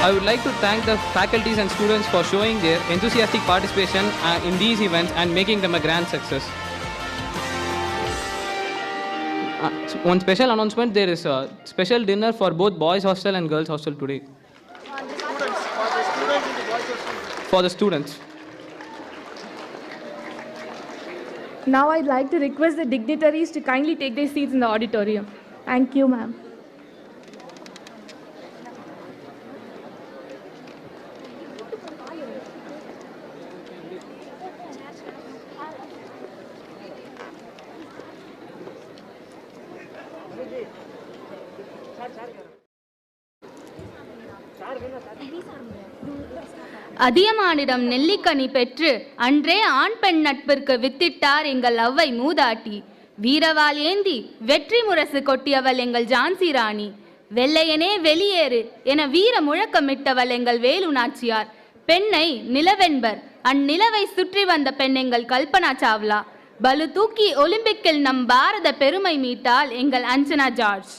[SPEAKER 11] I would like to thank the faculties and students for showing their enthusiastic participation in these events and making them a grand success. So one special announcement, there is a special dinner for both boys hostel and girls hostel today. For the students.
[SPEAKER 7] Now I'd like to request the dignitaries to kindly take their seats in the auditorium. Thank you, ma'am.
[SPEAKER 6] அதியமானிடம் நெல்லிக்கனி பெற்று அன்றே ஆண் பெண் நட்பிற்கு வித்திட்டார் எங்கள் அவ்வை மூதாட்டி. வீரவாள் ஏந்தி வெற்றி முரசு கொட்டியவள் எங்கள் ஜான்சி ராணி. வெள்ளையனே வெளியேறு என வீர முழக்கமிட்டவள் எங்கள் வேலு நாச்சியார். பெண்ணை நிலவென்பர், அந்நிலவை சுற்றி வந்த பெண் எங்கள் கல்பனா சாவ்லா. பலு தூக்கி ஒலிம்பிக்கில் நம் பாரத பெருமை மீட்டால் எங்கள் Anjana George.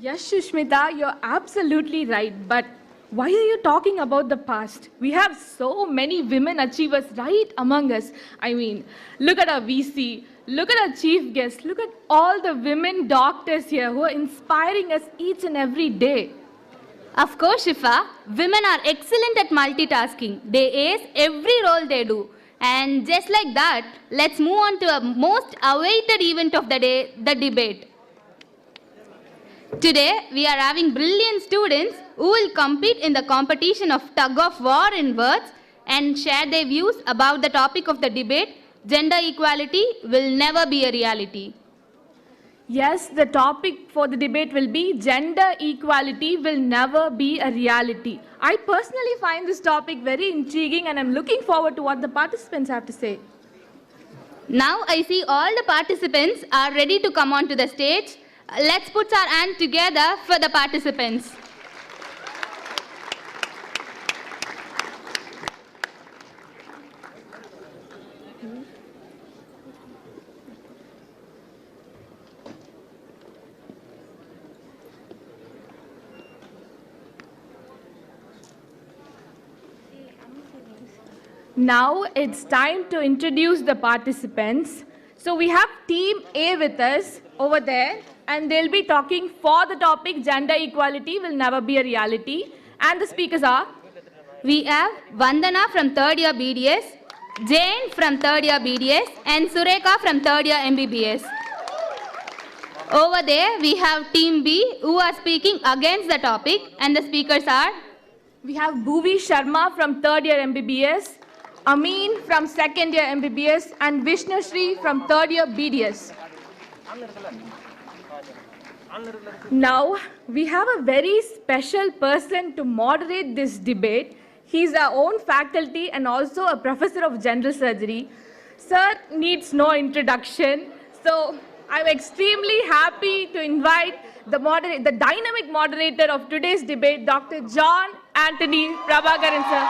[SPEAKER 7] Yes, Shushmita, you're absolutely right. But Why are you talking about the past? We have so many women achievers right among us. I mean, look at our VC, look at our chief guest, look at all the women doctors here who are inspiring us each and every day.
[SPEAKER 6] Of course, Shifa, women are excellent at multitasking. They ace every role they do. And just like that, let's move on to a most awaited event of the day, the debate. Today, we are having brilliant students who will compete in the competition of tug of war in words and share their views about the topic of the debate, gender equality will never be a reality.
[SPEAKER 7] Yes, the topic for the debate will be gender equality will never be a reality. I personally find this topic very intriguing and I'm looking forward to what the participants have to say.
[SPEAKER 6] Now I see all the participants are ready to come on to the stage. Let's put our hands together for the participants.
[SPEAKER 7] Now it's time to introduce the participants. So we have Team A with us over there and they'll be talking for the topic gender equality will never be a reality. And the speakers are?
[SPEAKER 6] We have Vandana from 3rd year BDS, Jane from 3rd year BDS and Sureka from 3rd year MBBS. Over there we have Team B who are speaking against the topic and the speakers are?
[SPEAKER 7] We have Bhuvi Sharma from 3rd year MBBS, Amin from 2nd year MBBS and Vishnu Shri from 3rd year BDS. Now, we have a very special person to moderate this debate. He's our own faculty and also a professor of general surgery. Sir needs no introduction. So, I'm extremely happy to invite the dynamic moderator of today's debate, Dr. John Anthony Prabhakaran, sir.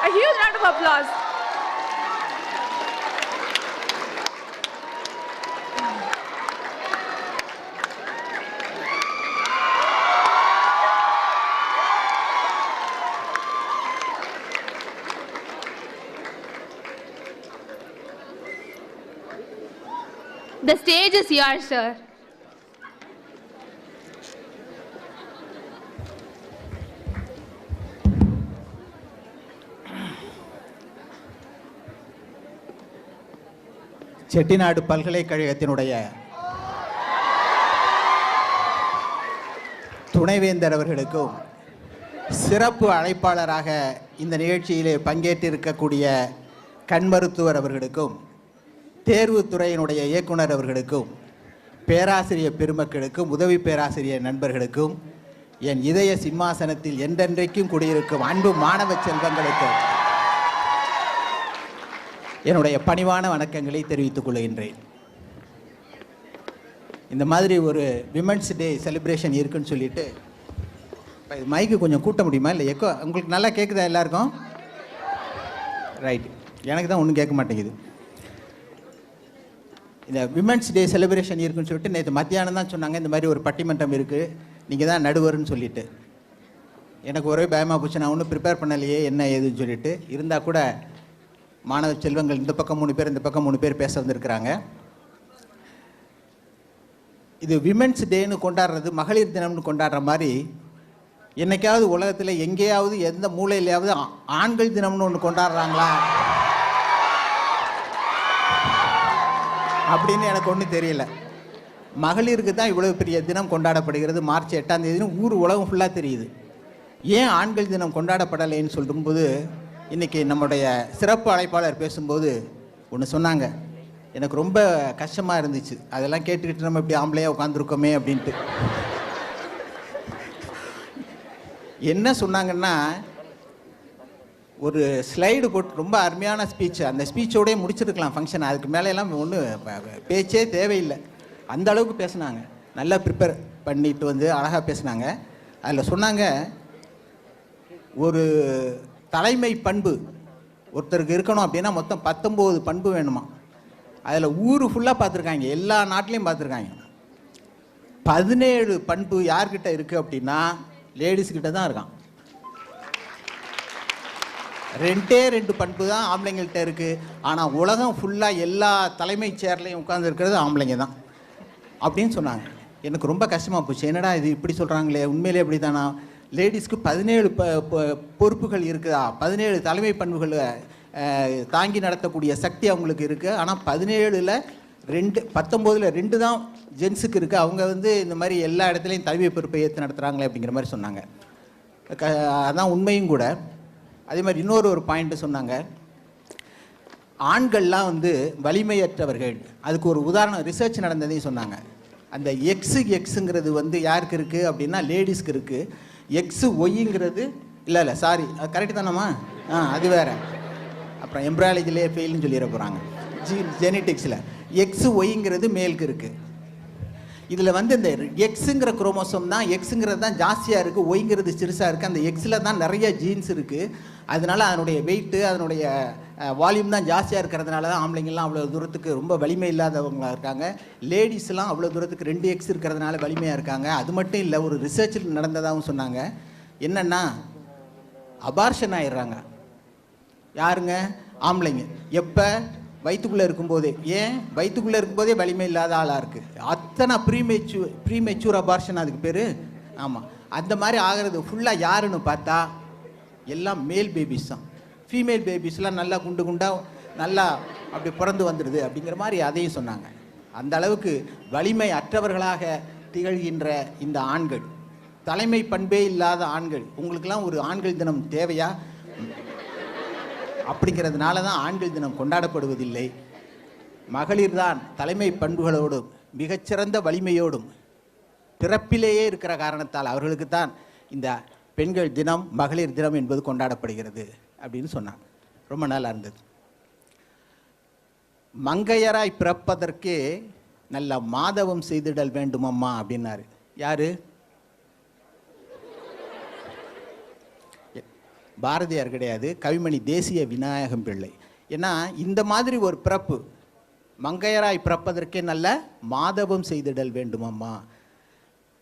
[SPEAKER 7] A huge round of applause.
[SPEAKER 6] The stage is yours, sir.
[SPEAKER 12] Chettinad பல்கலைக்கழகத்தினுடைய துணைவேந்தர் அவர்களுக்கும் சிறப்பு அழைப்பாளராக இந்த நிகழ்ச்சியிலே பங்கேற்றிருக்கக்கூடிய கண் மருத்துவர் அவர்களுக்கும் தேர்வுத்துறையினுடைய இயக்குனர் அவர்களுக்கும் பேராசிரியர் பெருமக்களுக்கும் உதவி பேராசிரியர் நண்பர்களுக்கும் என் இதய சிம்மாசனத்தில் என்றென்றைக்கும் குடியிருக்கும் அன்பு மாணவ செல்வங்களுக்கும் என்னுடைய பணிவான வணக்கங்களை தெரிவித்துக் கொள்கின்றேன். இந்த மாதிரி ஒரு விமென்ஸ் டே செலிப்ரேஷன் இருக்குன்னு சொல்லிட்டு மைக்கு கொஞ்சம் கூட்ட முடியுமா? இல்லை எக்கோ உங்களுக்கு நல்லா கேட்குதா எல்லாருக்கும்? ரைட், எனக்கு தான் ஒன்றும் கேட்க மாட்டேங்குது. இந்த விமென்ஸ் டே செலிப்ரேஷன் இருக்குன்னு சொல்லிட்டு நேற்று மத்தியானம் தான் சொன்னாங்க இந்த மாதிரி ஒரு பட்டிமன்றம் இருக்குது, நீங்கள் தான் நடுவர்னு சொல்லிட்டு. எனக்கு ஒரே பயமாக போச்சு, நான் ஒன்றும் ப்ரிப்பேர் பண்ணலையே என்ன ஏதுன்னு சொல்லிட்டு. இருந்தால் கூட மாணவ செல்வங்கள் இந்த பக்கம் 3 பேர் இந்த பக்கம் 3 பேர் பேச வந்திருக்கிறாங்க. இது விமென்ஸ் டேன்னு கொண்டாடுறது மகளிர் தினம்னு கொண்டாடுற மாதிரி என்னைக்காவது உலகத்தில் எங்கேயாவது எந்த மூலையிலையாவது ஆண்கள் தினம்னு ஒன்று கொண்டாடுறாங்களா அப்படின்னு எனக்கு ஒன்றும் தெரியல. மகளிருக்கு தான் இவ்வளோ பெரிய தினம் கொண்டாடப்படுகிறது. மார்ச் 8ஆம் தேதினு ஊர் உலகம் ஃபுல்லாக தெரியுது. ஏன் ஆண்கள் தினம் கொண்டாடப்படலைன்னு சொல்லும்போது இன்றைக்கி நம்முடைய சிறப்பு அழைப்பாளர் பேசும்போது ஒன்று சொன்னாங்க, எனக்கு ரொம்ப கஷ்டமாக இருந்துச்சு. அதெல்லாம் கேட்டுக்கிட்டு நம்ம இப்படி ஆம்பளையாக உட்காந்துருக்கோமே அப்படின்ட்டு. என்ன சொன்னாங்கன்னா, ஒரு ஸ்லைடு போட்டு ரொம்ப அருமையான ஸ்பீச், அந்த ஸ்பீச்சோடய முடிச்சிருக்கலாம் ஃபங்க்ஷன், அதுக்கு மேலேலாம் ஒன்றும் பேச்சே தேவையில்லை. அந்த அளவுக்கு பேசுனாங்க, நல்லா ப்ரிப்பேர் பண்ணிட்டு வந்து அழகாக பேசுனாங்க. அதில் சொன்னாங்க, ஒரு தலைமை பண்பு ஒருத்தருக்கு இருக்கணும் அப்படின்னா மொத்தம் 19 பண்பு வேணுமா. அதில் ஊர் ஃபுல்லாக பார்த்துருக்காங்க, எல்லா நாட்டிலையும் பார்த்துருக்காங்க. 17 பண்பு யார்கிட்ட இருக்குது அப்படின்னா லேடிஸ்கிட்ட தான் இருக்கான். ரெண்டு பண்பு தான் ஆம்பளைங்கள்ட்ட இருக்குது. ஆனால் உலகம் ஃபுல்லாக எல்லா தலைமைச் சேர்லையும் உட்கார்ந்துருக்கிறது ஆம்பளைங்க தான் அப்படின்னு சொன்னாங்க. எனக்கு ரொம்ப கஷ்டமாக போச்சு. என்னடா இது இப்படி சொல்கிறாங்களே, உண்மையிலே எப்படி தானா? லேடிஸ்க்கு 17 பொறுப்புகள் இருக்குதா, 17 தலைமை பண்புகள் தாங்கி நடத்தக்கூடிய சக்தி அவங்களுக்கு இருக்குது. ஆனால் 17ல் 19 தான் ஜென்ஸுக்கு இருக்குது. அவங்க வந்து இந்த மாதிரி எல்லா இடத்துலையும் தலைமை பொறுப்பை ஏற்று நடத்துகிறாங்களே அப்படிங்கிற மாதிரி சொன்னாங்க. அதான் உண்மையும் கூட. அதே மாதிரி இன்னொரு பாயிண்ட்டு சொன்னாங்க, ஆண்கள்லாம் வந்து வலிமையற்றவர்கள். அதுக்கு ஒரு உதாரணம் ரிசர்ச் நடந்ததையும் சொன்னாங்க. அந்த எக்ஸுங்கிறது வந்து யாருக்கு இருக்குது அப்படின்னா லேடிஸ்க்கு இருக்குது. XY இல்லை சாரி, கரெக்டு தானம்மா? அது வேறு. அப்புறம் எம்ப்ராலஜிலே ஃபெயில்னு சொல்லிட போகிறாங்க. ஜெனட்டிக்ஸில் XY மேலுக்கு இருக்குது. இதில் வந்து இந்த எக்ஸுங்கிற குரோமோசோம் தான், எக்ஸுங்கிறது தான் ஜாஸ்தியாக இருக்குது, ஒய்ங்கிறது சிறுசாக இருக்குது. அந்த எக்ஸில் தான் நிறைய ஜீன்ஸ் இருக்குது. அதனால் அதனுடைய வெயிட்டு, அதனுடைய வால்யூம் தான் ஜாஸ்தியாக இருக்கிறதுனால தான் ஆம்பளைங்கள்லாம் அவ்வளோ தூரத்துக்கு ரொம்ப வலிமை இல்லாதவங்களாக இருக்காங்க. லேடிஸ்லாம் அவ்வளோ தூரத்துக்கு 2X இருக்கிறதுனால வலிமையாக இருக்காங்க. அது மட்டும் இல்லை, ஒரு ரிசர்ச்சில் நடந்ததாகவும் சொன்னாங்க. என்னென்னா அபார்ஷன் ஆயிடுறாங்க. யாருங்க? ஆம்பளைங்க. எப்போ? வயிற்றுக்குள்ளே இருக்கும்போதே. ஏன்? வயிற்றுக்குள்ளே இருக்கும்போதே வலிமை இல்லாத ஆளாக இருக்குது. அத்தனை ப்ரீமெச்சூர் அபார்ஷன் அதுக்கு பேர். ஆமாம், அந்த மாதிரி ஆகிறது ஃபுல்லாக யாருன்னு பார்த்தா எல்லாம் மேல் பேபிஸ் தான். ஃபீமேல் பேபிஸ்லாம் நல்லா குண்டாக நல்லா அப்படி பிறந்து வந்துடுது அப்படிங்கிற மாதிரி அதையும் சொன்னாங்க. அந்த அளவுக்கு வலிமை அற்றவர்களாக திகழ்கின்ற இந்த ஆண்கள், தலைமை பண்பே இல்லாத ஆண்கள், உங்களுக்கெல்லாம் ஒரு ஆண்கள் தினம் தேவையா? அப்படிங்கிறதுனால தான் ஆண்கள் தினம் கொண்டாடப்படுவதில்லை. மகளிர் தான் தலைமை பண்புகளோடும் மிகச்சிறந்த வலிமையோடும் பிறப்பிலேயே இருக்கிற காரணத்தால் அவர்களுக்கு தான் இந்த பெண்கள் தினம், மகளிர் தினம் என்பது கொண்டாடப்படுகிறது அப்படின்னு சொன்னாங்க. ரொம்ப நல்லா இருந்தது. மங்கையராய் பிறப்பதற்கே நல்ல மாதவம் செய்திடல் வேண்டுமம்மா அப்படின்னாரு. யாரு? பாரதியார் கிடையாது, கவிமணி தேசிய விநாயகம் பிள்ளை. ஏன்னா இந்த மாதிரி ஒரு பிறப்பு, மங்கையராய் பிறப்பதற்கே நல்ல மாதவம் செய்திடல் வேண்டுமம்மா.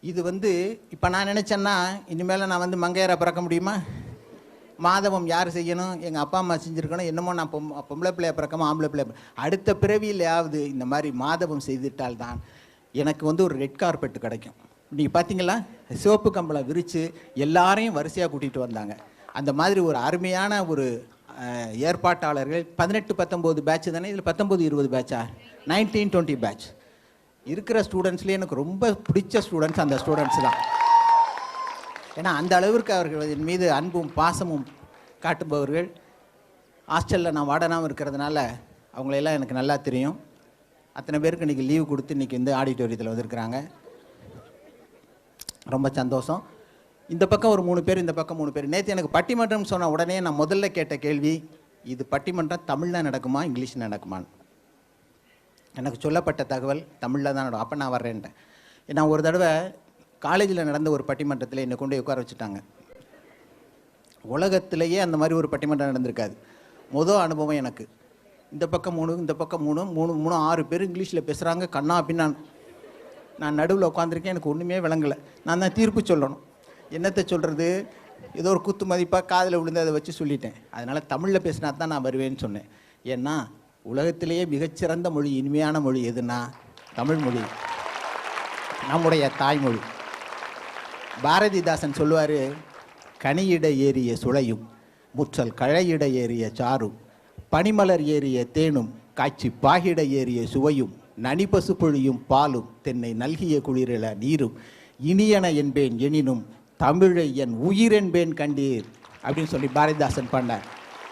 [SPEAKER 12] இது வந்து இப்போ நான் நினச்சேன்னா இனிமேல் நான் வந்து மங்கையராக பிறக்க முடியுமா? மாதவம் யார் செய்யணும்? எங்கள் அப்பா அம்மா செஞ்சுருக்கணும். என்னமோ நான் பொம்பளை பிள்ளைய பிறக்காம ஆம்பளை பிள்ளைய அடுத்த பிறவியிலையாவது இந்த மாதிரி மாதவம் செய்துட்டால் தான் எனக்கு வந்து ஒரு ரெட் கார்பெட் கிடைக்கும். நீங்கள் பார்த்தீங்களா, சிவப்பு கம்பளம் விரித்து எல்லாரையும் வரிசையாக கூட்டிகிட்டு வந்தாங்க. அந்த மாதிரி ஒரு அருமையான ஒரு ஏற்பாட்டாளர்கள். 18-19 பேட்ச் தானே, இதில் 19-20 பேட்சா? 19-20 பேட்ச் இருக்கிற ஸ்டூடெண்ட்ஸ்லேயே எனக்கு ரொம்ப பிடிச்ச ஸ்டூடெண்ட்ஸ் அந்த ஸ்டூடெண்ட்ஸ் தான். ஏன்னா அந்த அளவிற்கு அவர்கள் என் மீது அன்பும் பாசமும் காட்டுபவர்கள். ஹாஸ்டலில் நான் வார்டனாகவும் இருக்கிறதுனால அவங்களெல்லாம் எனக்கு நல்லா தெரியும். அத்தனை பேருக்கு இன்றைக்கி லீவு கொடுத்து இன்றைக்கி வந்து ஆடிட்டோரியத்தில் வந்திருக்கிறாங்க. ரொம்ப சந்தோஷம். இந்த பக்கம் ஒரு 3 பேர், இந்த பக்கம் 3 பேர். நேற்று எனக்கு பட்டிமன்றம் சொன்ன உடனே நான் முதல்ல கேட்ட கேள்வி, இது பட்டிமன்றம் தமிழில் நடக்குமா இங்கிலீஷில் நடக்குமான்னு. எனக்கு சொல்லப்பட்ட தகவல் தமிழில் தான் நடக்கும். அப்போ நான் வர்றேன்ட்டேன். நான் ஒரு தடவை காலேஜில் நடந்த ஒரு பட்டிமன்றத்தில் என்னை கொண்டு உட்கார வச்சுட்டாங்க. உலகத்திலேயே அந்த மாதிரி ஒரு பட்டிமன்றம் நடந்திருக்காது. அனுபவம் எனக்கு. இந்த பக்கம் 3, இந்த பக்கம் 3, 6 பேர் இங்கிலீஷில் பேசுகிறாங்க. கண்ணா பின்னா நான் நடுவில் உட்காந்துருக்கேன். எனக்கு ஒன்றுமே விளங்கலை. நான் தான் தீர்ப்பு சொல்லணும். என்னத்தை சொல்கிறது, ஏதோ ஒரு குத்து மதிப்பாக காதில் விழுந்து அதை வச்சு சொல்லிட்டேன். அதனால் தமிழில் பேசினா தான் நான் வருவேன்னு சொன்னேன். ஏன்னா உலகத்திலேயே மிகச்சிறந்த மொழி, இனிமையான மொழி எதுனா தமிழ் மொழி, நம்முடைய தாய்மொழி. பாரதிதாசன் சொல்லுவார், கனியிட ஏறிய சுளையும் முற்றல் கழையிட ஏறிய சாரும் பனிமலர் ஏறிய தேனும் காய்ச்சி பாகிட ஏறிய சுவையும் நனிபசு பொழியும் பாலும் தென்னை நல்கிய குளிரில நீரும் இனியன என்பேன் எனினும் தமிழை என் உயிரென்பேன் கண்டீர் அப்படின்னு சொல்லி பாரதிதாசன் பண்ணார்.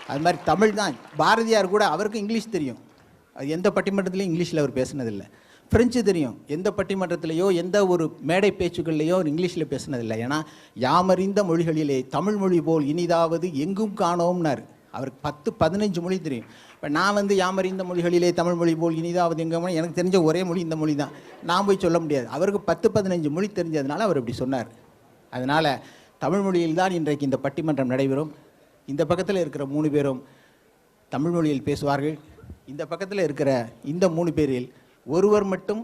[SPEAKER 12] அது மாதிரி தமிழ் தான். பாரதியார் கூட அவருக்கு இங்கிலீஷ் தெரியும். அது எந்த பட்டிமன்றத்துலையும் இங்கிலீஷில் அவர் பேசினதில்லை. ஃப்ரெஞ்சு தெரியும். எந்த பட்டிமன்றத்திலையோ எந்த ஒரு மேடை பேச்சுக்கள்லையோ இங்கிலீஷில் பேசினதில்லை. ஏன்னா யாமறிந்த மொழிகளிலே தமிழ் மொழி போல் இனிதாவது எங்கும் காணோம்னார். அவருக்கு 10-15 மொழி தெரியும். இப்போ நான் வந்து யாமறிந்த மொழிகளிலே தமிழ் மொழி போல் இனிதாவது எங்கே, எனக்கு தெரிஞ்ச ஒரே மொழி இந்த மொழி தான். நான் போய் சொல்ல முடியாது. அவருக்கு 10-15 மொழி தெரிஞ்சதுனால அவர் இப்படி சொன்னார். அதனால் தமிழ் மொழியில் தான் இன்றைக்கு இந்த பட்டிமன்றம் நடைபெறும். இந்த பக்கத்தில் இருக்கிற 3 பேரும் தமிழ் மொழியில் பேசுவார்கள். இந்த பக்கத்தில் இருக்கிற இந்த 3 பேரில் ஒருவர் மட்டும்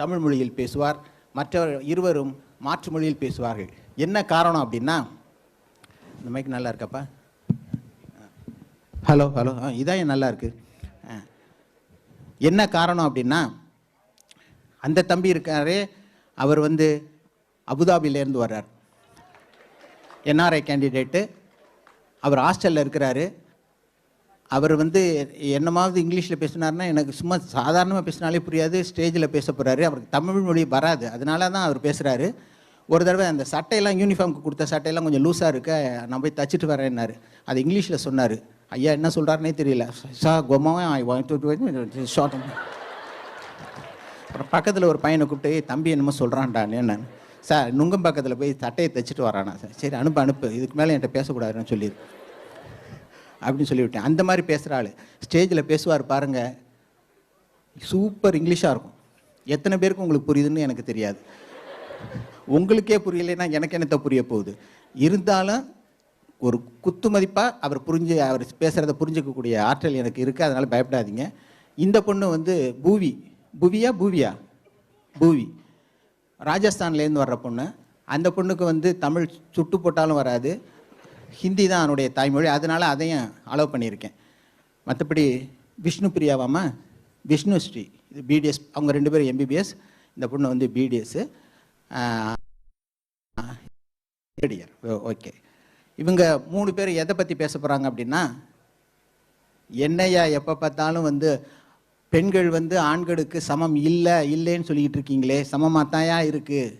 [SPEAKER 12] தமிழ் மொழியில் பேசுவார், மற்றவர் இருவரும் மாற்று மொழியில் பேசுவார்கள். என்ன காரணம் அப்படின்னா, இந்த மைக் நல்லா இருக்கப்பா, ஹலோ ஹலோ இதான் நல்லா இருக்கு. என்ன காரணம் அப்படின்னா, அந்த தம்பி இருக்காரே, அவர் வந்து அபுதாபிலேருந்து வர்றார். NRI candidate. அவர் ஹாஸ்டலில் இருக்கிறாரு. அவர் வந்து என்னமாவது இங்கிலீஷில் பேசினார்னா எனக்கு சும்மா சாதாரணமாக பேசினாலே புரியாது. ஸ்டேஜில் பேச போகிறாரு. அவருக்கு தமிழ் மொழி வராது. அதனால தான் அவர் பேசுகிறாரு. ஒரு தடவை அந்த சட்டையெல்லாம் யூனிஃபார்முக்கு கொடுத்த சட்டையெல்லாம் கொஞ்சம் லூஸாக இருக்க, நான் போய் தச்சுட்டு வரேன்னாரு. அது இங்கிலீஷில் சொன்னார். ஐயா என்ன சொல்கிறாருனே தெரியல. ஷார்ட். அப்புறம் பக்கத்தில் ஒரு பையனை கூப்பிட்டு, தம்பி என்னமோ சொல்கிறான்டான்னு. நான் சார் நுங்கம் பக்கத்தில் போய் சட்டையை தைச்சிட்டு வரானா சார். சரி அனுப்பு, இதுக்கு மேலே என்கிட்ட பேசக்கூடாதுன்னு சொல்லிடு அப்படின்னு சொல்லிவிட்டேன். அந்த மாதிரி பேசுகிற ஆள் ஸ்டேஜில் பேசுவார் பாருங்கள், சூப்பர் இங்கிலீஷாக இருக்கும். எத்தனை பேருக்கு உங்களுக்கு புரியுதுன்னு எனக்கு தெரியாது. உங்களுக்கே புரியலைன்னா எனக்கு என்னத்தை புரிய போகுது. இருந்தாலும் ஒரு குத்து மதிப்பாக அவர் பேசுகிறத புரிஞ்சிக்கக்கூடிய ஆற்றல் எனக்கு இருக்குது. அதனால் பயப்படாதீங்க. இந்த பொண்ணு வந்து பூவி ராஜஸ்தான்லேருந்து வர்ற பொண்ணு. அந்த பொண்ணுக்கு வந்து தமிழ் சுட்டு போட்டாலும் வராது. ஹிந்தி தான் அவனுடைய தாய்மொழி. அதனால் அதையும் அலோவ் பண்ணியிருக்கேன். மற்றபடி விஷ்ணு பிரியாவாம்மா, விஷ்ணுஸ்ரீ, இது பிடிஎஸ். அவங்க 2 பேரும் எம்பிபிஎஸ். இந்த பொண்ணு வந்து பிடிஎஸ்ஸு. ஓகே. இவங்க 3 பேர் எதை பற்றி பேச போகிறாங்க அப்படின்னா, என்னையா எப்போ பார்த்தாலும் வந்து பெண்கள் வந்து ஆண்களுக்கு சமம் இல்லைன்னு சொல்லிக்கிட்டு இருக்கீங்களே, சமமாக தான்யா இருக்குது.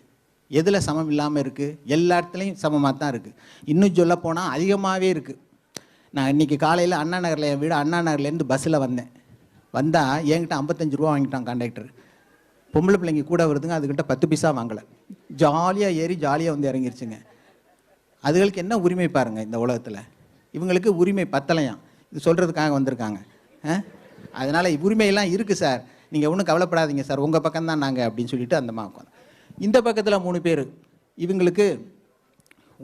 [SPEAKER 12] எதில் சமம் இல்லாமல் இருக்குது? எல்லா இடத்துலையும் சமமாக தான் இருக்குது. இன்னும் சொல்ல போனால் அதிகமாகவே இருக்குது. நான் இன்றைக்கி காலையில் அண்ணா நகரில், என் வீடு அண்ணா நகர்லேருந்து பஸ்ஸில் வந்தால் என்கிட்ட 55 ரூபா வாங்கிட்டான் கண்டக்டர். பொம்பளை பிள்ளைங்க கூட வருதுங்க, அதுக்கிட்ட 10 பைசா வாங்கலை. ஜாலியாக ஏறி ஜாலியாக வந்து இறங்கிருச்சுங்க. அதுகளுக்கு என்ன உரிமை பாருங்கள் இந்த உலகத்தில். இவங்களுக்கு உரிமை பத்தலையாம். இது சொல்கிறதுக்காக வந்திருக்காங்க. அதனால் உரிமையெல்லாம் இருக்குது சார், நீங்கள் ஒன்றும் கவலைப்படாதீங்க சார், உங்கள் பக்கம்தான் நாங்கள் அப்படின்னு சொல்லிட்டு அந்த உட்காந்து. இந்த பக்கத்தில் 3 பேர், இவங்களுக்கு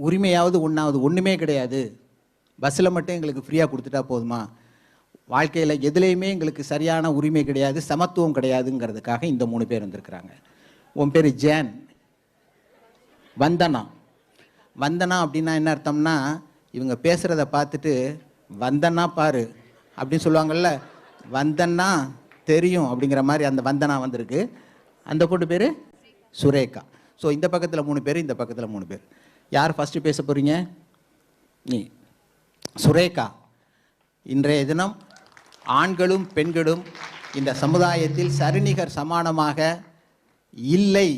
[SPEAKER 12] உரிமையாவது ஒன்றுமே கிடையாது. பஸ்ஸில் மட்டும் எங்களுக்கு ஃப்ரீயாக கொடுத்துட்டா போதுமா, வாழ்க்கையில் எதுலேயுமே எங்களுக்கு சரியான உரிமை கிடையாது, சமத்துவம் கிடையாதுங்கிறதுக்காக இந்த 3 பேர் வந்திருக்கிறாங்க. உன் பேர் ஜேன். வந்தனா அப்படின்னா என்ன அர்த்தம்னா, இவங்க பேசுகிறத பார்த்துட்டு வந்தனா பாரு அப்படின்னு சொல்லுவாங்கள்ல, வந்தன்னா தெரியும் அப்படிங்கிற மாதிரி அந்த வந்தனா வந்திருக்கு. அந்த பொண்ணு பேர் சுரேகா. ஸோ இந்த பக்கத்தில் 3 பேர், இந்த பக்கத்தில் 3 பேர். யார் ஃபஸ்ட்டு பேச போகிறீங்க? நீ சுரேகா. இன்றைய தினம் ஆண்களும் பெண்களும் இந்த சமுதாயத்தில் சரிநிகர் சமானமாக இல்லை,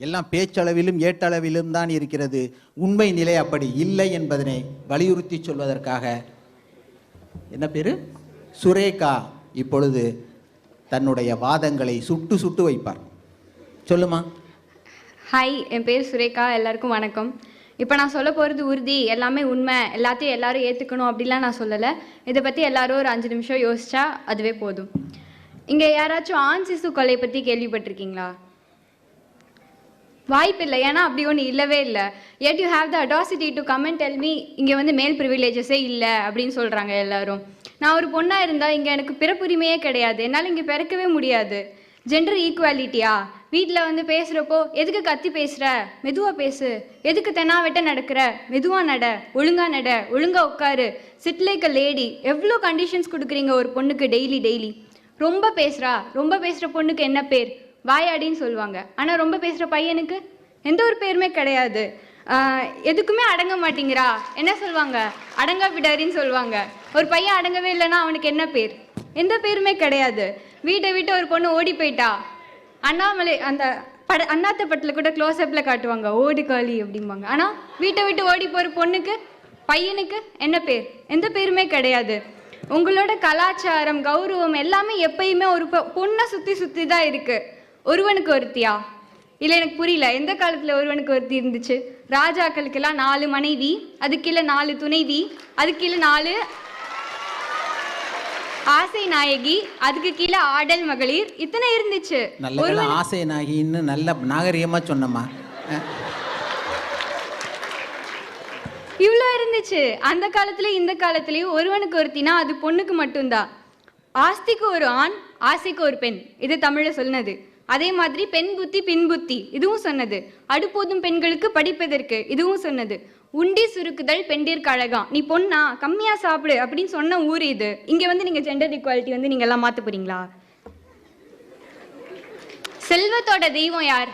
[SPEAKER 12] எல்லாம் பேச்சளவிலும் ஏட்டளவிலும் தான் இருக்கிறது. உண்மை நிலை அப்படி இல்லை என்பதனை வலியுறுத்தி சொல்வதற்காக என்ன பேர்? சுரேகா இப்பொழுது தன்னுடைய வாதங்களை சுட்டு வைப்பார். சொல்லுமா.
[SPEAKER 13] ஹாய், என் பேர் சுரேகா. எல்லாருக்கும் வணக்கம். இப்போ நான் சொல்ல போகிறது உறுதி, எல்லாமே உண்மை, எல்லாத்தையும் எல்லாரும் ஏற்றுக்கணும் அப்படிலாம் நான் சொல்லலை. இதை பற்றி எல்லாரும் ஒரு 5 நிமிஷம் யோசிச்சா அதுவே போதும். இங்கே யாராச்சும் ஆண் சிசு கொலை பற்றி கேள்விப்பட்டிருக்கீங்களா? வாய்ப்பில்லை, ஏன்னா அப்படி ஒன்று இல்லவே இல்லை. yet you have the audacity to come and tell me இங்கே வந்து மேல் ப்ரிவிலேஜஸே இல்லை அப்படின்னு சொல்கிறாங்க எல்லாரும். நான் ஒரு பொண்ணாக இருந்தால் இங்கே எனக்கு பிறப்புரிமையே கிடையாது, என்னால் இங்கே பிறக்கவே முடியாது. ஜெண்டர் ஈக்குவாலிட்டியா? வீட்டில் வந்து பேசுகிறப்போ எதுக்கு கத்தி பேசுகிற, மெதுவாக பேசு, எதுக்கு தென்னாவெட்ட நடக்கிற, மெதுவாக நட, ஒழுங்காக உட்காரு, சிட் லைக் அ லேடி. எவ்வளோ கண்டிஷன்ஸ் கொடுக்குறீங்க ஒரு பொண்ணுக்கு டெய்லி. ரொம்ப பேசுகிற பொண்ணுக்கு என்ன பேர்? வாயாடின்னு சொல்லுவாங்க. ஆனால் ரொம்ப பேசுகிற பையனுக்கு எந்த ஒரு பேருமே கிடையாது. எதுக்குமே அடங்க மாட்டேங்கிறா, என்ன சொல்லுவாங்க? அடங்கா விடாரின்னு சொல்லுவாங்க. ஒரு பையன் அடங்கவே இல்லைன்னா அவனுக்கு என்ன பேர்? எந்த பேருமே கிடையாது. வீட்டை விட்டு ஒரு பொண்ணு ஓடி போயிட்டா, அண்ணாமலை அந்த அண்ணாத்த படத்தில் கூட க்ளோஸ்அப்பில் காட்டுவாங்க, ஓடி காளி அப்படிம்பாங்க. ஆனால் வீட்டை விட்டு ஓடி போகிற பொண்ணுக்கு, பையனுக்கு என்ன பேர்? எந்த பேருமே கிடையாது. உங்களோட கலாச்சாரம், கௌரவம் எல்லாமே எப்பயுமே ஒரு பொண்ணை சுற்றி தான் இருக்குது. ஒருவனுக்கு ஒருத்தியா? இல்லை, எனக்கு புரியல. எந்த காலத்தில் ஒருவனுக்கு ஒருத்தி இருந்துச்சு? ராஜாக்களுக்கெல்லாம் 4 மனைவி, அதுக்கு கீழே 4 துணைவி, அதுக்கு கீழே 4 ஆசை நாயகி, அதுக்கு கீழே ஆடல் மகளிர், இத்தனை இருந்துச்சு.
[SPEAKER 12] நல்ல ஆசை நாயகின்னு நல்ல நாகரிகமா சொன்னமா.
[SPEAKER 13] இவ்வளோ இருந்துச்சு அந்த காலத்துலயும் இந்த காலத்துலயும். ஒருவனுக்கு ஒருத்தினா அது பொண்ணுக்கு மட்டும்தான். ஆஸ்திக்கு ஒரு ஆண், ஆசைக்கு ஒரு பெண், இது தமிழ்ல சொன்னது. அதே மாதிரி பெண் புத்தி பின் புத்தி, இதுவும் சொன்னது. அடுப்போதும் பெண்களுக்கு படிப்பதற்கு, இதுவும் சொன்னது. உண்டி சுருக்குதல் பெண்டிற்கு அழகாம். நீ பொண்ணா கம்மியாக சாப்பிடு அப்படின்னு சொன்ன ஊர் இது. இங்கே வந்து நீங்கள் ஜெண்டர் ஈக்குவாலிட்டி வந்து நீங்கள் எல்லாம் மாற்ற போறீங்களா? செல்வத்தோட தெய்வம் யார்?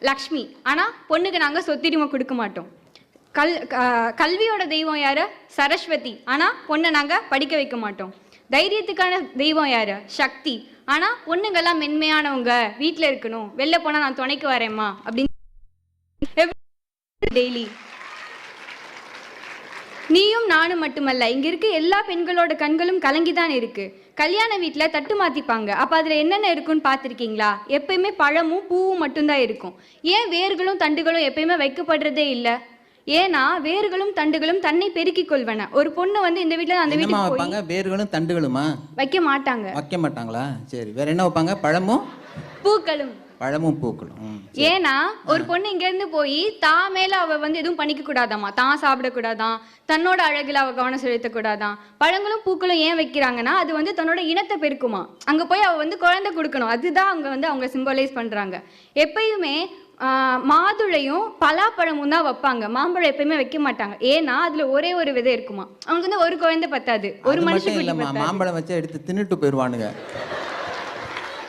[SPEAKER 13] லக்ஷ்மி. ஆனால் பொண்ணுக்கு நாங்கள் சொத்துரிமை கொடுக்க மாட்டோம். கல்வியோட தெய்வம் யார்? சரஸ்வதி. ஆனால் பொண்ணை நாங்கள் படிக்க வைக்க மாட்டோம். தைரியத்துக்கான தெய்வம் யார்? சக்தி. ஆனால் பொண்ணுங்கெல்லாம் மென்மையானவங்க, வீட்டில் இருக்கணும், வெளில போனால் நான் துணைக்கு வரேம்மா அப்படின்னு டெய்லி. நீயும் நானும் மட்டுமல்ல, இங்கே இருக்க எல்லா பெண்களோட கண்களும் கலங்கி தான் இருக்கு. கல்யாண வீட்டில் தட்டு மாற்றிப்பாங்க. அப்போ அதில் என்னென்ன இருக்குன்னு பார்த்துருக்கீங்களா? எப்பயுமே பழமும் பூவும் மட்டும்தான் இருக்கும். ஏன் வேர்களும் தண்டுகளும் எப்பயுமே வைக்கப்படுறதே இல்லை? ஏன்னா வேர்களும் தண்டுகளும் தன்னை பெருக்கிக் கொள்வன. ஒரு பொண்ணு வந்து இந்த வீட்டில் அந்த வீட்டுக்கு
[SPEAKER 12] வைப்பாங்க. வேர்களும் தண்டுகளுமா
[SPEAKER 13] வைக்க மாட்டாங்க.
[SPEAKER 12] வைக்க மாட்டாங்களா? சரி, வேற என்ன வைப்பாங்க? பழமும்
[SPEAKER 13] பூக்களும்.
[SPEAKER 12] பழமும் பூக்களும்.
[SPEAKER 13] ஏன்னா ஒரு பொண்ணு இங்க இருந்து போய் தான் மேல அவ வந்து எதுவும் பண்ணிக்க கூடாதாமா, தான் சாப்பிடக்கூடாதான், தன்னோட அழகுல அவ கவனம் செலுத்தக்கூடாதான். பழங்களும் பூக்களும் ஏன் வைக்கிறாங்கன்னா அது வந்து தன்னோட இனத்தை பெருக்குமா. அங்க போய் அவ வந்து குழந்தை கொடுக்கணும். அதுதான் அங்க வந்து அவங்க சிம்பலைஸ் பண்றாங்க. எப்பயுமே மாதுளையும் பலாப்பழமும் தான் வைப்பாங்க. மாம்பழம் எப்பயுமே வைக்க மாட்டாங்க. ஏன்னா அதுல ஒரே ஒரு விதை இருக்குமா. அவங்களுக்கு வந்து ஒரு குழந்தை பத்தாது, ஒரு மனுஷன்.
[SPEAKER 12] மாம்பழம் வச்சா எடுத்து தின்னுட்டு போயிடுவானுங்க.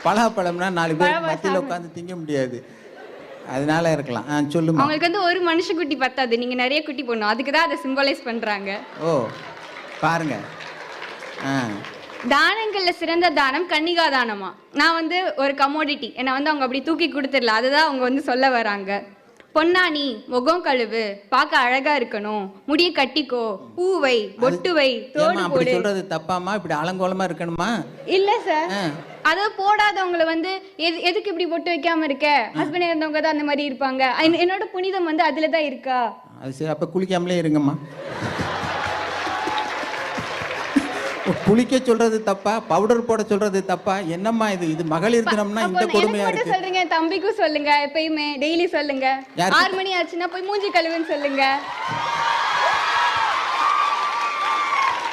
[SPEAKER 12] பலாப்பழம்னா 4 பேர் மத்தியில் உட்காந்து திங்க முடியாது. அதனால இருக்கலாம். சொல்லுமா.
[SPEAKER 13] அவங்களுக்கு வந்து ஒரு மனுஷக்குட்டி பத்தாது, நீங்க நிறைய குட்டி போடணும். அதுக்கு தான் அதை சிம்பலைஸ் பண்றாங்க.
[SPEAKER 12] ஓ பாருங்க.
[SPEAKER 13] தானங்கள்ல சிறந்த தானம் கன்னிகா தானமா. நான் வந்து ஒரு கமோடிட்டி, என்னை வந்து அவங்க அப்படி தூக்கி கொடுத்துடல. அதுதான் அவங்க வந்து சொல்ல வராங்க. பொன்னானி முகம் கழுவு, பார்க்க அழகா இருக்கணும், முடிய கட்டிக்கோ, பூவை பொட்டுவை, தோடு போடு.
[SPEAKER 12] சொல்றது தப்பாமா? இப்படி அலங்கோலமா இருக்கணுமா?
[SPEAKER 13] இல்ல சார், அதை போடாதவங்களை வந்து எதுக்கு இப்படி பொட்டு வைக்காம இருக்க? ஹஸ்பண்ட் இருந்தவங்க தான் அந்த மாதிரி இருப்பாங்க. என்னோட புனிதம் வந்து அதுலதான் இருக்கா?
[SPEAKER 12] அது சரி, அப்ப குளிக்காமலே இருங்கம்மா. குளிக்க சொல்றது தப்பா? பவுடர் போட சொல்றது தப்பா? என்னம்மா இது? இது மகளிர் தினம்னா இந்த கொடுமையா இருக்கு.
[SPEAKER 13] சொல்றீங்க, தம்பிக்கும் சொல்லுங்க, எப்பயுமே டெய்லி சொல்லுங்க. 6 மணி ஆச்சுன்னா போய் மூஞ்சி கழுவுன்னு சொல்லுங்க.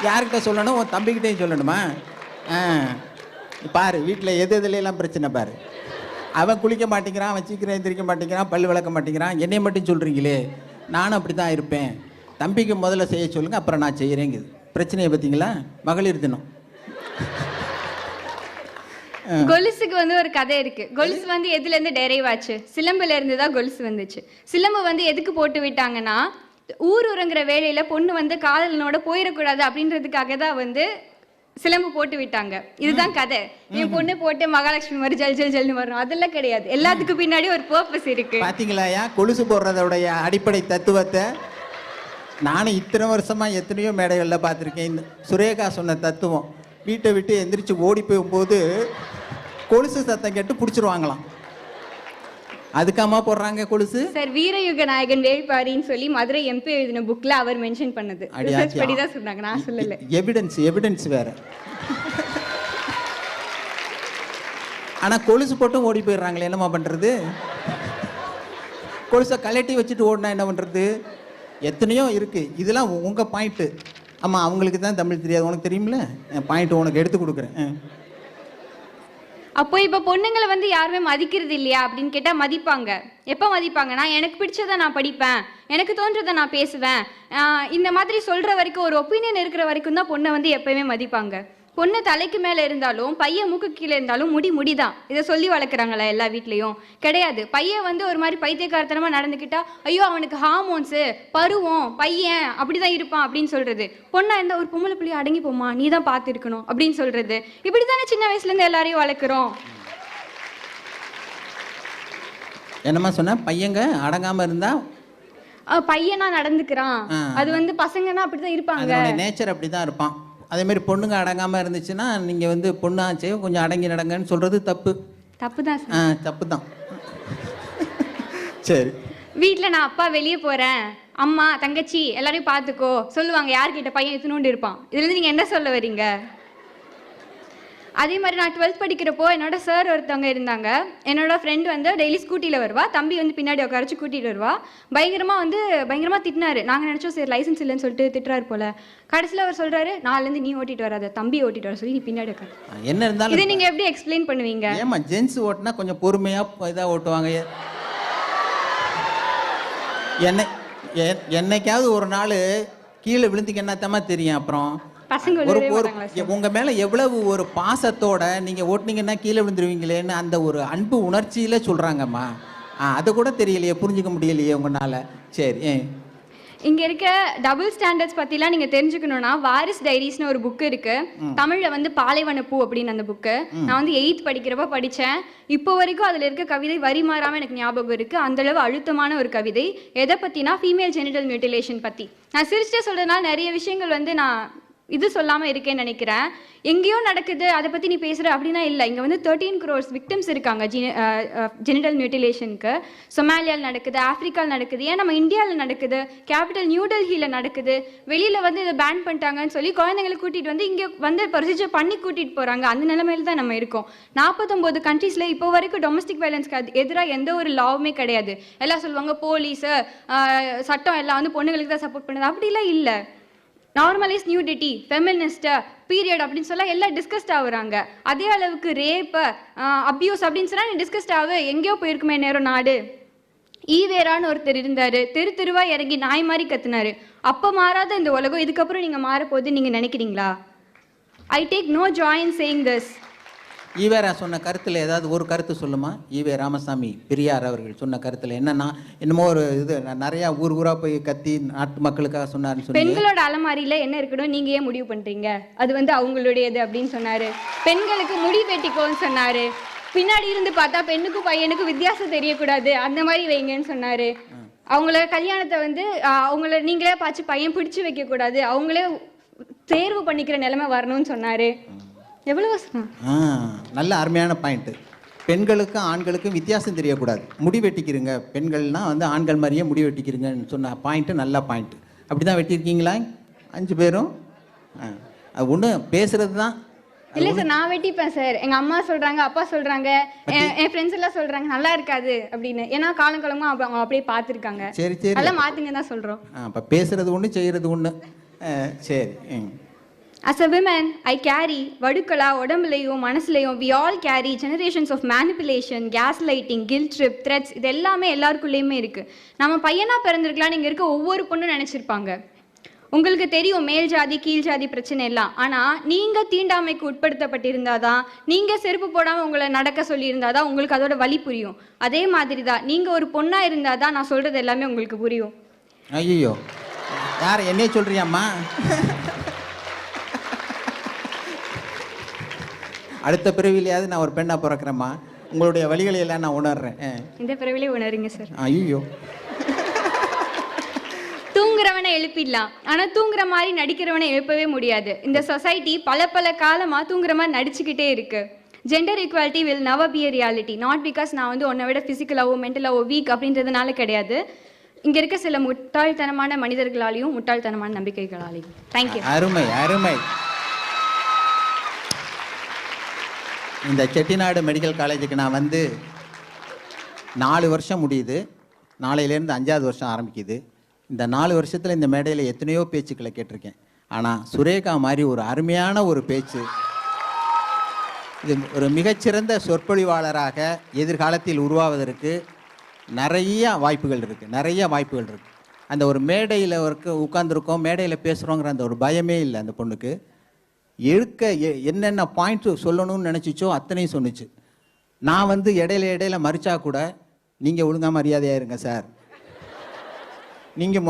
[SPEAKER 12] யார்கிட்ட சொல்லணும்? உன் தம்பிக்கிட்டையும் சொல்லணுமா? பாரு, வீட்டில் எதுலாம் பிரச்சனை பாரு. அவன் குளிக்க மாட்டேங்கிறான், அவன் சீக்கிரம் எந்திரிக்க மாட்டேங்கிறான், பல் விளக்க மாட்டேங்கிறான். என்னை மட்டும் சொல்றீங்களே, நானும் அப்படி தான் இருப்பேன். தம்பிக்கு முதல்ல செய்ய சொல்லுங்க, அப்புறம் நான் செய்கிறேங்குது. பிரச்சனையை பார்த்தீங்களா? மகளிர் தினம்.
[SPEAKER 13] கொலுசுக்கு வந்து ஒரு கதை இருக்கு. கொலுசு வந்து எதுல இருந்து டெரைவ் ஆச்சு? சிலம்புல இருந்து தான் கொலுசு வந்துச்சு. சிலம்பு வந்து எதுக்கு போட்டு விட்டாங்கன்னா, ஊர் உறங்குற வேலையில பொண்ணு வந்து காதலனோட போயிடக்கூடாது அப்படின்றதுக்காக தான் வந்து சிலம்பு போட்டு விட்டாங்க. இதுதான் கதை. என் பொண்ணு போட்டு மகாலட்சுமி மாதிரி ஜல் ஜல் ஜல்னு வரும், அதெல்லாம் கிடையாது. எல்லாத்துக்கும் பின்னாடி ஒரு பர்பஸ் இருக்கு.
[SPEAKER 12] பாத்தீங்களா கொலுசு போடுறதோடைய அடிப்படை தத்துவத்தை? நானும் இத்தனை வருஷமா எத்தனையோ மேடைகளில் பார்த்துருக்கேன். இந்த சுரேகா சொன்ன தத்துவம். வீட்டை விட்டு எந்திரிச்சு ஓடி போகும்போது கொலுசு சத்தம் கேட்டு பிடிச்சிருவாங்களாம். அதுக்காமா போடுறாங்க கொலுசு?
[SPEAKER 13] சார், வீரயுக நாயகன் வேள்பாரின்னு சொல்லி மதுரை எம்பி எழுதின புக்ல அவர் மென்ஷன் பண்ணது. ரிசர்ச் படி தான் சொன்னாங்க, நான் சொல்லல.
[SPEAKER 12] எவிடன்ஸ் வேற. ஆனா கொலுசு போட்டும் ஓடி போயிடுறாங்களே, என்னமா பண்றது? கொலுசை கலட்டி வச்சுட்டு ஓடினா என்ன பண்றது? எத்தனையோ இருக்கு. இதெல்லாம் உங்க பாயிண்ட். ஆமா, அவங்களுக்கு தான் தமிழ் தெரியாது, உனக்கு தெரியுமில்ல. பாயிண்ட் உனக்கு எடுத்து கொடுக்குறேன்.
[SPEAKER 13] அப்போ இப்போ பொண்ணுங்களை வந்து யாருமே மதிக்கிறது இல்லையா அப்படின்னு கேட்டால் மதிப்பாங்க. எப்போ மதிப்பாங்கன்னா, எனக்கு பிடிச்சதை நான் படிப்பேன், எனக்கு தோன்றதை நான் பேசுவேன், இந்த மாதிரி சொல்கிற வரைக்கும், ஒரு ஒப்பீனியன் இருக்கிற வரைக்கும் தான் பொண்ணை வந்து எப்பயுமே மதிப்பாங்க. பொண்ணு தலைக்கு மேலே இருந்தாலும் பையன் மூக்கு கீழே இருந்தாலும் முடிதான். இதை சொல்லி வளர்க்குறாங்களா எல்லா வீட்லேயும்? கிடையாது. பையன் வந்து ஒரு மாதிரி பைத்தியக்காரத்தனமாக நடந்துக்கிட்டா, ஐயோ அவனுக்கு ஹார்மோன்ஸு, பருவம், பையன் அப்படி தான் இருப்பான் அப்படின்னு சொல்கிறது. பொண்ணா இருந்தால் ஒரு பொம்பளை பிள்ளைய அடங்கி போமா, நீ தான் பார்த்துருக்கணும் அப்படின்னு சொல்கிறது. இப்படி தானே சின்ன வயசுலேருந்து எல்லாரையும் வளர்க்குறோம்.
[SPEAKER 12] என்னம்மா சொன்ன? பையங்க அடங்காமல் இருந்தா
[SPEAKER 13] பையனா நடந்துக்கிறான். அது வந்து பசங்கன்னா அப்படிதான் இருப்பாங்க,
[SPEAKER 12] நேச்சர் அப்படிதான் இருப்பான். அதே மாதிரி பொண்ணுங்க அடங்காமல் இருந்துச்சுன்னா நீங்கள் வந்து பொண்ணாச்சே கொஞ்சம் அடங்கி நடங்கன்னு சொல்கிறது தப்பு. தப்பு தான். சரி,
[SPEAKER 13] வீட்டில் நான் அப்பா வெளியே போகிறேன், அம்மா தங்கச்சி எல்லாரையும் பார்த்துக்கோ சொல்லுவாங்க. யார்கிட்ட? பையன் இத்தினோண்டு இருப்பான். இதுலேருந்து நீங்கள் என்ன சொல்ல வரீங்க? அதே மாதிரி நான் 12th படிக்கிறப்போ என்னோட சார் ஒருத்தவங்க இருந்தாங்க. என்னோட ஃப்ரெண்ட் வந்து டெய்லி ஸ்கூட்டியில் வருவா, தம்பி வந்து பின்னாடி உட்காரச்சு கூட்டிகிட்டு வருவா. பயங்கரமாக திட்டினாரு. நாங்கள் நினச்சோம் சரி லைசன்ஸ் இல்லைன்னு சொல்லிட்டு திட்டுறாரு போல. கடைசியில் அவர் சொல்கிறாரு, நாலுலேருந்து நீ ஓட்டிட்டு வராத, தம்பி ஓட்டிட்டு வர சொல்லி நீ பின்னாடி உட்காரு.
[SPEAKER 12] என்ன இருந்தாலும்
[SPEAKER 13] இதை நீங்கள் எப்படி எக்ஸ்பிளைன் பண்ணுவீங்க?
[SPEAKER 12] ஏமா ஜென்ஸ் ஓட்டினா கொஞ்சம் பொறுமையாக இதாக ஓட்டுவாங்க. என்னைக்காவது ஒரு நாள் கீழே விழுந்தீங்கன்னா தான் தெரியும். அப்புறம்
[SPEAKER 13] பசங்க
[SPEAKER 12] ஒரு
[SPEAKER 13] விழுகவே
[SPEAKER 12] ஒரு
[SPEAKER 13] மாட்டாங்களா சார்?
[SPEAKER 12] உங்க மேல எவ்வளவு ஒரு பாசத்தோட நீங்க ஓட்டுனீங்கன்னா கீழே விழுந்துருவீங்களேன்னு அந்த ஒரு அன்பு உணர்ச்சியில சொல்றாங்கம்மா. அதை கூட தெரியலையே, புரிஞ்சுக்க முடியலையே உங்களால. சரி.
[SPEAKER 13] இங்க இருக்க டபுள் ஸ்டாண்டர்ட்ஸ் பத்திலாம் நீங்க தெரிஞ்சுக்கணும்னா வாரிஸ் டைரிஸ்னு ஒரு புக் இருக்கு. தமிழ்ல வந்து பாலைவனப்பூ அப்படின்னு அந்த புக்கு நான் வந்து 8th படிக்கிறப்ப படிச்சேன். இப்போ வரைக்கும் அதுல இருக்க கவிதை வரி மாறாம எனக்கு ஞாபகம் இருக்கு. அந்த அளவு அழுத்தமான ஒரு கவிதை. எதை பத்தினா ஃபீமேல் ஜெனிட்டல் மியூட்டிலேஷன் பத்தி. நான் சிரிச்சுட்டே சொல்றதுனால நிறைய விஷயங்கள் வந்து நான் இது சொல்லாமல் இருக்கேன்னு நினைக்கிறேன். எங்கேயோ நடக்குது அதை பற்றி நீ பேசுகிற அப்படின்னா இல்லை. இங்கே வந்து 13 crores விக்டிம்ஸ் இருக்காங்க ஜெனிட்டல் மியூட்டிலேஷனுக்கு. சொமாலியாவில் நடக்குது, ஆஃப்ரிக்காவில் நடக்குது, ஏன் நம்ம இந்தியாவில் நடக்குது, கேபிட்டல் நியூ டெல்லியில் நடக்குது. வெளியில் வந்து இதை பேன் பண்ணிட்டாங்கன்னு சொல்லி குழந்தைங்களை கூட்டிகிட்டு வந்து இங்கே வந்து ப்ரொசீஜர் பண்ணி கூட்டிகிட்டு போகிறாங்க. அந்த நிலைமையில் தான் நம்ம இருக்கோம். 49 கண்ட்ரீஸில் இப்போ வரைக்கும் டொமஸ்டிக் வயலன்ஸ்க்கு எதிராக எந்த ஒரு லாவுமே கிடையாது. எல்லாம் சொல்லுவாங்க போலீஸு சட்டம் எல்லாம் வந்து பொண்ணுங்களுக்கு தான் சப்போர்ட் பண்ணுது. அப்படிலாம் இல்லை. நார்மலைஸ் நியூடிட்டி, ஃபெமினிஸ்ட்டு, பீரியட் அப்படின்னு சொல்ல எல்லாம் டிஸ்கஸ்ட் ஆகுறாங்க. அதே அளவுக்கு ரேப்பு, அப்யூஸ் அப்படின்னு சொன்னால் நீ டிஸ்கஸ்ட் ஆகு. எங்கேயோ போயிருக்குமே நேரம் நாடு. ஈவேரான்னு ஒருத்தர் இருந்தார். தெருவா இறங்கி நாய் மாதிரி கத்துனாரு. அப்போ மாறாத இந்த உலகம் இதுக்கப்புறம் நீங்கள் மாறப்போகுது நீங்கள் நினைக்கிறீங்களா? I take no joy in saying this.
[SPEAKER 12] EVR சொன்ன கருத்தில் ஏதாவது ஒரு கருத்து சொல்லுமா? ஈவே ராமசாமி பெரியார் அவர்கள் சொன்ன கருத்தில் என்னன்னா, என்னமோ ஒரு இது நிறையா ஊராக போய் கத்தி நாட்டு மக்களுக்காக சொன்னார்னு சொல்லி,
[SPEAKER 13] பெண்களோட அலமாரியில் என்ன இருக்கணும் நீங்கள் ஏன் முடிவு பண்ணுறீங்க, அது வந்து அவங்களுடையது அப்படின்னு சொன்னார். பெண்களுக்கு முடி வெட்டிக்கோன்னு சொன்னார். பின்னாடி இருந்து பார்த்தா பெண்ணுக்கும் பையனுக்கும் வித்தியாசம் தெரியக்கூடாது, அந்த மாதிரி வைங்கன்னு சொன்னார். அவங்கள கல்யாணத்தை வந்து அவங்கள நீங்களே பார்த்து பையன் பிடிச்சி வைக்கக்கூடாது, அவங்களே தேர்வு பண்ணிக்கிற நிலைமை வரணும்னு சொன்னார். எவ்வளவு
[SPEAKER 12] நல்ல அருமையான பாயிண்ட்டு. பெண்களுக்கும் ஆண்களுக்கும் வித்தியாசம் தெரியக்கூடாது, முடி வெட்டிக்கிறீங்க, பெண்கள்னால் வந்து ஆண்கள் மாதிரியே முடி வெட்டிக்கிறீங்கன்னு சொன்ன பாயிண்ட்டு நல்ல பாயிண்ட்டு. அப்படி தான் வெட்டியிருக்கீங்களா 5 பேரும்? அது ஒன்று பேசுகிறது தான்
[SPEAKER 13] இல்லை சார், நான் வெட்டிப்பேன் சார். எங்கள் அம்மா சொல்கிறாங்க, அப்பா சொல்கிறாங்க, என் ஃப்ரெண்ட்ஸ் எல்லாம் சொல்கிறாங்க நல்லா இருக்காது அப்படின்னு. ஏன்னா காலங்காலமாக அவங்க அப்படியே பார்த்துருக்காங்க.
[SPEAKER 12] சரி சரி,
[SPEAKER 13] நல்லா மாற்றுங்க தான் சொல்கிறோம்.
[SPEAKER 12] அப்போ பேசுகிறது ஒன்று செய்கிறது ஒன்று. சரி.
[SPEAKER 13] As a woman, I carry வடுக்களா உடம்புலையும் மனசுலையும் we all carry generations of manipulation, gaslighting, guilt trip, threats. இது எல்லாமே எல்லாருக்குள்ளேயுமே இருக்குது. நம்ம பையனாக பிறந்திருக்கலாம் நீங்கள் இருக்க ஒவ்வொரு பொண்ணும் நினச்சிருப்பாங்க. உங்களுக்கு தெரியும் மேல் ஜாதி கீழ் ஜாதி பிரச்சனை எல்லாம். ஆனால் நீங்கள் தீண்டாமைக்கு உட்படுத்தப்பட்டிருந்தாதான், நீங்கள் செருப்பு போடாமல் உங்களை நடக்க சொல்லியிருந்தாதான் உங்களுக்கு அதோட வலி புரியும். அதே மாதிரி தான் நீங்கள் ஒரு பொண்ணாக இருந்தால் தான் நான் சொல்கிறது எல்லாமே உங்களுக்கு புரியும்.
[SPEAKER 12] ஐயோ, யார் என்னையே சொல்கிறியாம்மா? அடுத்த பிறவிலையாவது நான் ஒரு பெண்ணாக பிறக்கிறேம்மா. உங்களுடைய வழிகளை எல்லாம் நான் உணர்றேன்.
[SPEAKER 13] இந்த பிறவிலே உணருங்க சார்.
[SPEAKER 12] ஐயோ,
[SPEAKER 13] தூங்குறவனை எழுப்பிடலாம், ஆனால் தூங்குற மாதிரி நடிக்கிறவனை எழுப்பவே முடியாது. இந்த சொசைட்டி பல காலமாக தூங்குற மாதிரி நடிச்சுக்கிட்டே இருக்கு. Gender equality will never be a reality. Not because நான் வந்து உன்னை விட ஃபிசிக்கலாவோ மென்டலாவோ வீக் அப்படின்றதுனால கிடையாது. இங்கே இருக்க சில முட்டாள்தனமான மனிதர்களாலையும் முட்டாள்தனமான நம்பிக்கைகளாலையும். தேங்க்யூ.
[SPEAKER 12] அருமை அருமை. இந்த செட்டிநாடு மெடிக்கல் காலேஜுக்கு நான் வந்து 4 வருஷம் முடியுது. நாளையிலேருந்து 5வது வருஷம் ஆரம்பிக்குது. இந்த 4 வருஷத்தில் இந்த மேடையில் எத்தனையோ பேச்சுக்களை கேட்டிருக்கேன். ஆனால் சுரேகா மாதிரி ஒரு அருமையான ஒரு பேச்சு, இது ஒரு மிகச்சிறந்த சொற்பொழிவாளராக எதிர்காலத்தில் உருவாவதற்கு நிறைய வாய்ப்புகள் இருக்குது. அந்த ஒரு மேடையில் உட்காந்துருக்கோம், மேடையில் பேசுகிறோங்கிற அந்த ஒரு பயமே இல்லை அந்த பொண்ணுக்கு. என்னென்ன பாயிண்ட்ஸு சொல்லணும்னு நினச்சிச்சோ அத்தனையும் சொன்னிச்சு. நான் வந்து இடையில மறிச்சா கூட நீங்கள் ஒழுங்காக மரியாதையாக இருங்க சார், நீங்கள்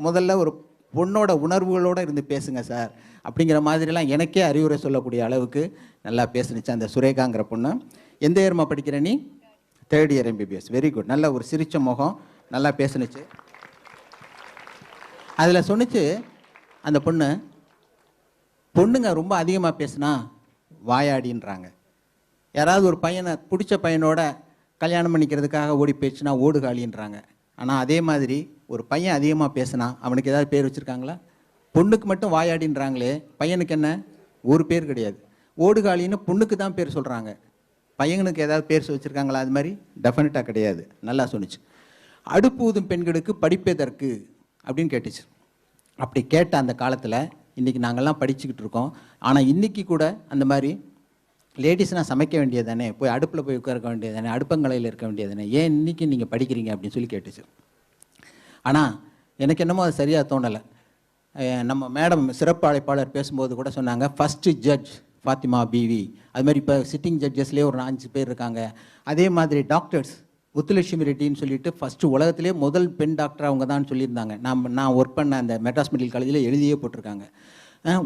[SPEAKER 12] முதல்ல ஒரு பொண்ணோட உணர்வுகளோடு இருந்து பேசுங்க சார் அப்படிங்கிற மாதிரிலாம் எனக்கே அறிவுரை சொல்லக்கூடிய அளவுக்கு நல்லா பேசுனுச்சு அந்த சுரேகாங்கிற பொண்ணு. எந்த இயர்மா படிக்கிற நீ? 3rd year MBBS. Very good. நல்ல ஒரு சிரிச்ச முகம், நல்லா பேசுனுச்சு. அதில் சொன்னிச்சு அந்த பொண்ணுங்க ரொம்ப அதிகமாக பேசுனா வாயாடின்றாங்க. யாராவது ஒரு பையனை பிடிச்ச பையனோட கல்யாணம் பண்ணிக்கிறதுக்காக ஓடி போயிடுச்சுன்னா ஓடுகாலின்றாங்க. ஆனால் அதே மாதிரி ஒரு பையன் அதிகமாக பேசுனா அவனுக்கு ஏதாவது பேர் வச்சுருக்காங்களா? பொண்ணுக்கு மட்டும் வாயாடின்றாங்களே, பையனுக்கு என்ன ஒரு பேர் கிடையாது. ஓடுகாலின்னு பொண்ணுக்கு தான் பேர் சொல்கிறாங்க, பையனுக்கு ஏதாவது பேர் வச்சுருக்காங்களா? அது மாதிரி டெஃபினட்டாக கிடையாது. நல்லா சொன்னிச்சு. அடுப்பு ஊதும் பெண்களுக்கு படிப்பதற்கு அப்படின்னு கேட்டுச்சு. அப்படி கேட்ட அந்த காலத்தில் இன்றைக்கி நாங்கள்லாம் படிச்சுக்கிட்டு இருக்கோம். ஆனால் இன்றைக்கி கூட அந்த மாதிரி லேடிஸ்னால் சமைக்க வேண்டியது தானே, போய் அடுப்பில் போய் உட்கார வேண்டியது தானே, அடுப்பங்கலையில் இருக்க வேண்டியது தானே, ஏன் இன்றைக்கி நீங்கள் படிக்கிறீங்க அப்படின்னு சொல்லி கேட்டுச்சு. ஆனால் எனக்கு என்னமோ அது சரியாக தோணலை. நம்ம மேடம் சிறப்பு அழைப்பாளர் பேசும்போது கூட சொன்னாங்க, ஃபஸ்ட்டு ஜட்ஜ் ஃபாத்திமா பிவி. அது மாதிரி இப்போ சிட்டிங் ஜட்ஜஸ்லேயே ஒரு 5 பேர் இருக்காங்க. அதே மாதிரி டாக்டர்ஸ் முத்துலட்சுமி ரெட்டின்னு சொல்லிட்டு ஃபஸ்ட்டு உலகத்திலே முதல் பெண் டாக்டர் அவங்க தான் சொல்லியிருந்தாங்க. நான் ஒர்க் பண்ண அந்த மெட்ராஸ் மெடிக்கல் காலேஜில் எழுதியே போட்டிருக்காங்க.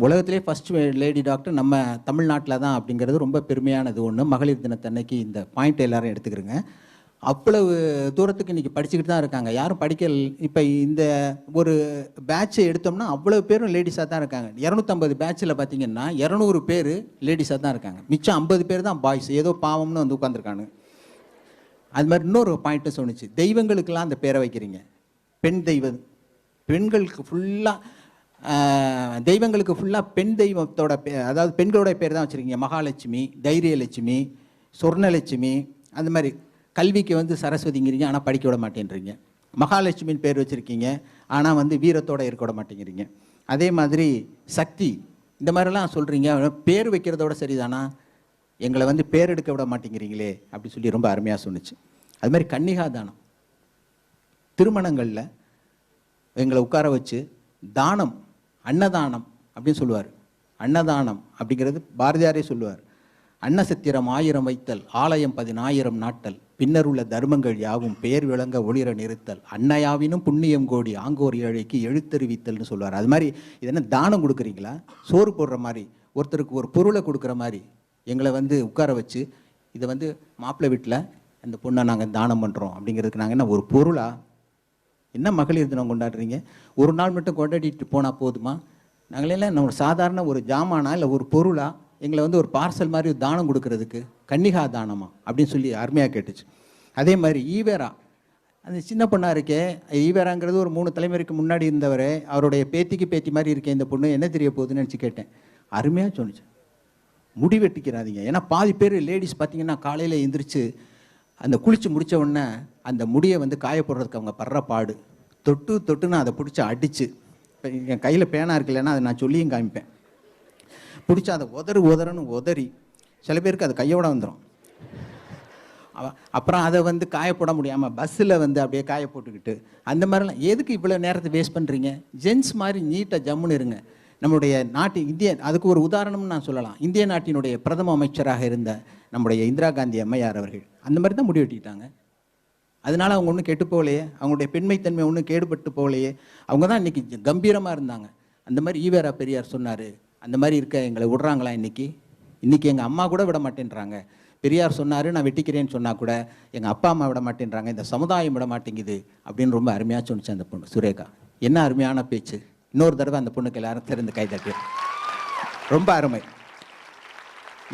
[SPEAKER 12] உலகத்திலே ஃபஸ்ட்டு லேடி டாக்டர் நம்ம தமிழ்நாட்டில் தான் அப்படிங்கிறது ரொம்ப பெருமையானது ஒன்று. மகளிர் தினத்தன்னைக்கு இந்த பாயிண்ட் எல்லாரும் எடுத்துக்கிறேங்க. அவ்வளவு தூரத்துக்கு இன்றைக்கி படிச்சுக்கிட்டு தான் இருக்காங்க. யாரும் படிக்கல். இப்போ இந்த ஒரு பேட்சை எடுத்தோம்னா அவ்வளோ பேரும் லேடிஸாக தான் இருக்காங்க. 250 பேட்சில் பார்த்தீங்கன்னா 200 பேர் லேடிஸாக தான் இருக்காங்க. மிச்சம் 50 பேர் தான் பாய்ஸ். ஏதோ பாவம்னு வந்து உட்காந்துருக்கானு. அது மாதிரி இன்னொரு பாயிண்ட்டு சொன்னிச்சு, தெய்வங்களுக்கெல்லாம் அந்த பேரை வைக்கிறீங்க. பெண் தெய்வம், பெண்களுக்கு ஃபுல்லாக தெய்வங்களுக்கு ஃபுல்லாக பெண் தெய்வத்தோட அதாவது பெண்களோட பேர் தான் வச்சுருக்கீங்க. மகாலட்சுமி, தைரியலட்சுமி, சொர்ணலட்சுமி. அந்த மாதிரி கல்விக்கு வந்து சரஸ்வதிங்கிறீங்க, ஆனால் படிக்க விட மாட்டேன்றீங்க. மகாலட்சுமின்னு பேர் வச்சுருக்கீங்க, ஆனால் வந்து வீரத்தோடு இருக்க விட மாட்டேங்கிறீங்க. அதே மாதிரி சக்தி, இந்த மாதிரிலாம் சொல்கிறீங்க. பேர் வைக்கிறதோட சரிதானா, எங்களை வந்து பேர் எடுக்க விட மாட்டேங்கிறீங்களே அப்படி சொல்லி ரொம்ப அருமையாக சொன்னிச்சு. அது மாதிரி கன்னிகாதானம், திருமணங்களில் எங்களை உட்கார வச்சு தானம், அன்னதானம் அப்படின்னு சொல்லுவார். அன்னதானம் அப்படிங்கிறது பாரதியாரே சொல்லுவார். அன்னசத்திரம் 1000 வைத்தல், ஆலயம் 10,000 நாட்டல், பின்னர் உள்ள தர்மங்கள் யாவும் பேர் விளங்க ஒளிர நிறுத்தல், அன்னையாவினும் புண்ணியம் கோடி ஆங்கோர் ஏழைக்கு எழுத்தறிவித்தல்னு சொல்லுவார். அது மாதிரி இது என்ன தானம் கொடுக்குறீங்களா? சோறு போடுற மாதிரி, ஒருத்தருக்கு ஒரு பொருளை கொடுக்குற மாதிரி எங்களை வந்து உட்கார வச்சு இதை வந்து மாப்பிள்ளை வீட்டில் அந்த பொண்ணை நாங்கள் தானம் பண்ணுறோம் அப்படிங்கிறதுக்கு நாங்கள் என்ன ஒரு பொருளா? என்ன மகளிர் தினம் கொண்டாடுறீங்க? ஒரு நாள் மட்டும் கொண்டாடிட்டு போனால் போதுமா? நாங்களெல்லாம் நம்ம சாதாரண ஒரு ஜாமானா இல்லை ஒரு பொருளா? எங்களை வந்து ஒரு பார்சல் மாதிரி தானம் கொடுக்கறதுக்கு கன்னிகா தானமா அப்படின்னு சொல்லி அருமையாக கேட்டுச்சு. அதே மாதிரி ஈவேரா, அந்த சின்ன பொண்ணாக இருக்கே, ஈவேராங்கிறது ஒரு 3 தலைமுறைக்கு முன்னாடி இருந்தவர். அவருடைய பேத்தி மாதிரி இருக்கேன் இந்த பொண்ணு, என்ன தெரிய போகுதுன்னு நினச்சி கேட்டேன். அருமையாக சொன்னிச்சு, முடி வெட்டிக்கிறாதீங்க. ஏன்னா பாதி பேர் லேடிஸ் பார்த்தீங்கன்னா காலையில் எழுந்திரிச்சு அந்த குளித்து முடித்த உடனே அந்த முடியை வந்து காயப்படுறதுக்கு அவங்க படுற பாடு, தொட்டுன்னு அதை பிடிச்சி அடித்து, இப்போ என் கையில் பேனா இருக்குல்லன்னா அதை நான் சொல்லியும் காமிப்பேன், பிடிச்சி அதை உதறுன்னு உதறி சில பேருக்கு அது கையோட வந்துடும். அப்புறம் அதை வந்து காயப்போட முடியாமல் பஸ்ஸில் வந்து அப்படியே காய போட்டுக்கிட்டு அந்த மாதிரிலாம் எதுக்கு இவ்வளோ நேரத்தை வேஸ்ட் பண்ணுறீங்க? ஜென்ஸ் மாதிரி நீட்டாக ஜம்முன்னு இருங்க. நம்முடைய இந்திய அதுக்கு ஒரு உதாரணம்னு நான் சொல்லலாம். இந்திய நாட்டினுடைய பிரதம அமைச்சராக இருந்த நம்முடைய இந்திரா காந்தி அம்மையார் அவர்கள் அந்த மாதிரி தான் முடி வெட்டிட்டாங்க. அதனால் அவங்க ஒன்றும் கெட்டு போகலையே, அவங்களுடைய பெண்மைத்தன்மை ஒன்றும் கேடுபட்டு போகலையே. அவங்க தான் இன்றைக்கி கம்பீரமாக இருந்தாங்க. அந்த மாதிரி ஈவேரா பெரியார் சொன்னார், அந்த மாதிரி இருக்க எங்களை விடுறாங்களா? இன்றைக்கி எங்கள் அம்மா கூட விட மாட்டேன்றாங்க. பெரியார் சொன்னார் நான் வெட்டிக்கிறேன்னு சொன்னால் கூட எங்கள் அப்பா அம்மா விட மாட்டேன்றாங்க, இந்த சமுதாயம் விட மாட்டேங்குது அப்படின்னு ரொம்ப அருமையாக சொன்னிச்சு அந்த பொண்ணு சுரேகா. என்ன அருமையான பேச்சு. இன்னொரு தடவை அந்த பொண்ணுக்கு எல்லாரும் திறந்து கை தட்டி, ரொம்ப அருமை.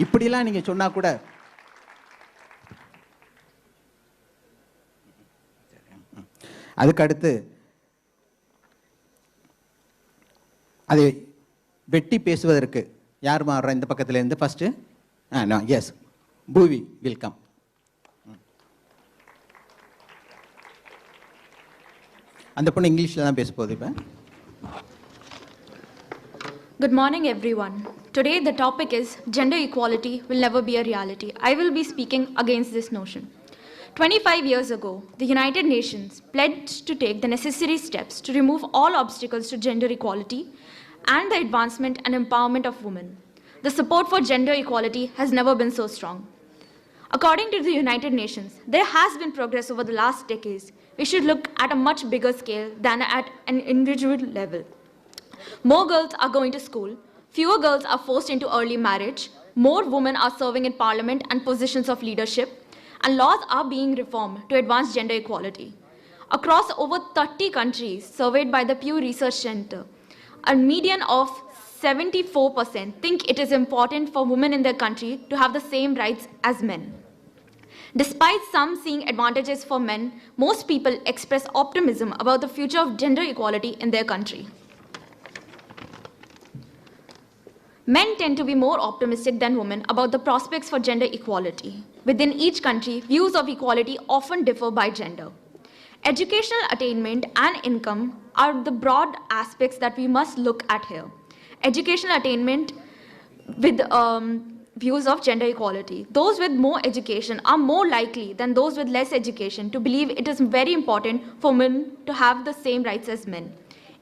[SPEAKER 12] இப்படிலாம் நீங்கள் சொன்னால் கூட அதுக்கு அடுத்து அதை வெட்டி பேசுவதற்கு யார் மாறுறா இந்த பக்கத்துலேருந்து? First yes Poovi welcome. அந்த பொண்ணு இங்கிலீஷில் தான் பேச போகுது இப்போ.
[SPEAKER 14] Good morning, everyone. Today, the topic is gender equality will never be a reality. I will be speaking against this notion. 25 years ago, the United Nations pledged to take the necessary steps to remove all obstacles to gender equality and the advancement and empowerment of women. The support for gender equality has never been so strong. According to the United Nations, there has been progress over the last decades. We should look at a much bigger scale than at an individual level. More girls are going to school, fewer girls are forced into early marriage, more women are serving in parliament and positions of leadership, and laws are being reformed to advance gender equality. Across over 30 countries surveyed by the Pew Research Center, a median of 74% think it is important for women in their country to have the same rights as men. Despite some seeing advantages for men, most people express optimism about the future of gender equality in their country. Men tend to be more optimistic than women about the prospects for gender equality. Within each country, views of equality often differ by gender. Educational attainment and income are the broad aspects that we must look at here. Educational attainment with views of gender equality. Those with more education are more likely than those with less education to believe it is very important for women to have the same rights as men.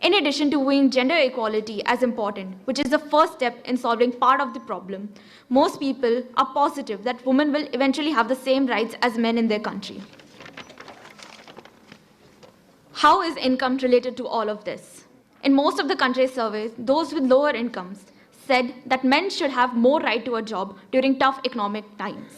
[SPEAKER 14] In addition to viewing gender equality as important, which is the first step in solving part of the problem, most people are positive that women will eventually have the same rights as men in their country. How is income related to all of this? In most of the country's surveys, those with lower incomes said that men should have more right to a job during tough economic times.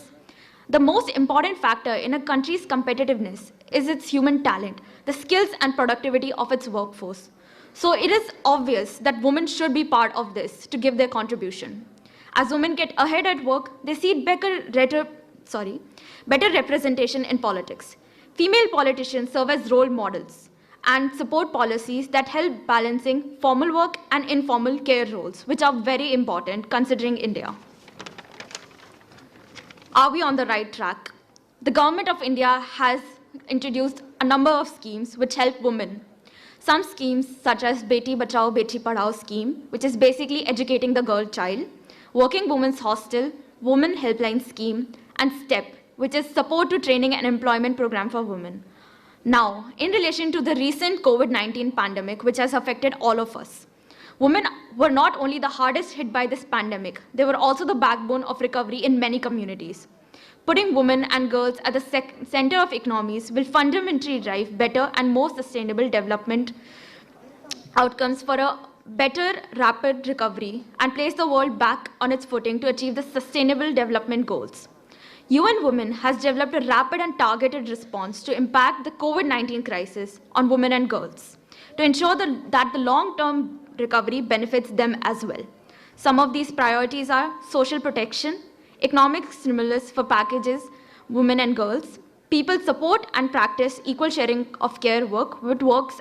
[SPEAKER 14] The most important factor in a country's competitiveness is its human talent, the skills and productivity of its workforce. So it is obvious that women should be part of this to give their contribution. As women get ahead at work, they see better representation in politics. Female politicians serve as role models and support policies that help balancing formal work and informal care roles, which are very important considering India. Are we on the right track? The government of India has introduced a number of schemes which help women. Some schemes such as Beti Bachao Beti Padhao scheme, which is basically educating the girl child, Working Women's Hostel, Women Helpline scheme, and STEP, which is support to training and employment program for women. Now, in relation to the recent COVID-19 pandemic, which has affected all of us, women were not only the hardest hit by this pandemic, they were also the backbone of recovery in many communities. Putting women and girls at the center of economies will fundamentally drive better and more sustainable development outcomes for a better, rapid recovery and place the world back on its footing to achieve the sustainable development goals. UN Women has developed a rapid and targeted response to impact the COVID-19 crisis on women and girls to ensure that the long-term recovery benefits them as well. Some of these priorities are social protection, economic stimulus for packages, women and girls, people support and practice equal sharing of care work, which works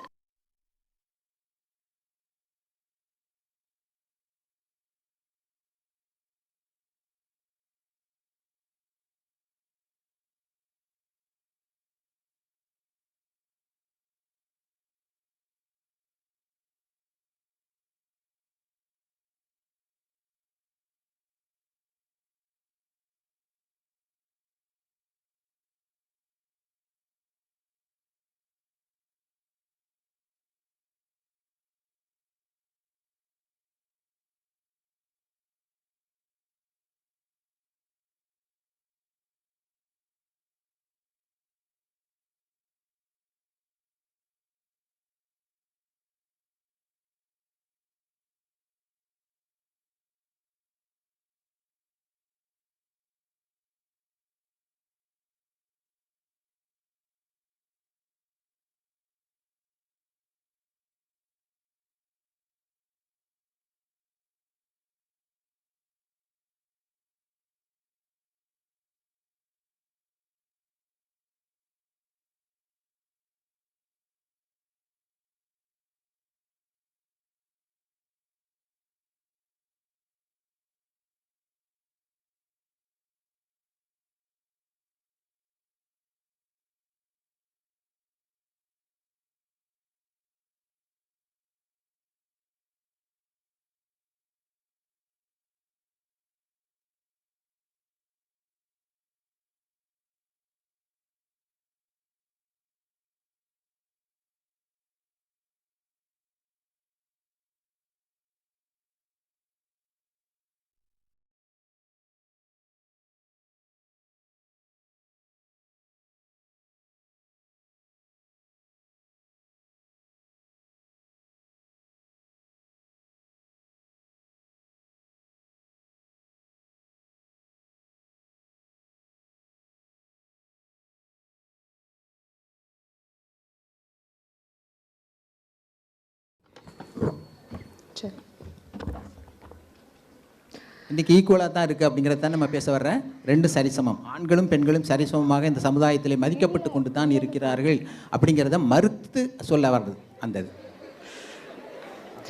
[SPEAKER 12] இன்றைக்கி ஈக்குவலாக தான் இருக்குது அப்படிங்கிறத தான் நம்ம பேச வர்றேன். ரெண்டும் சரிசமம், ஆண்களும் பெண்களும் சரிசமமாக இந்த சமுதாயத்தில் மதிக்கப்பட்டு கொண்டு தான் இருக்கிறார்கள் அப்படிங்கிறத மறுத்து சொல்ல வர்றது. அந்த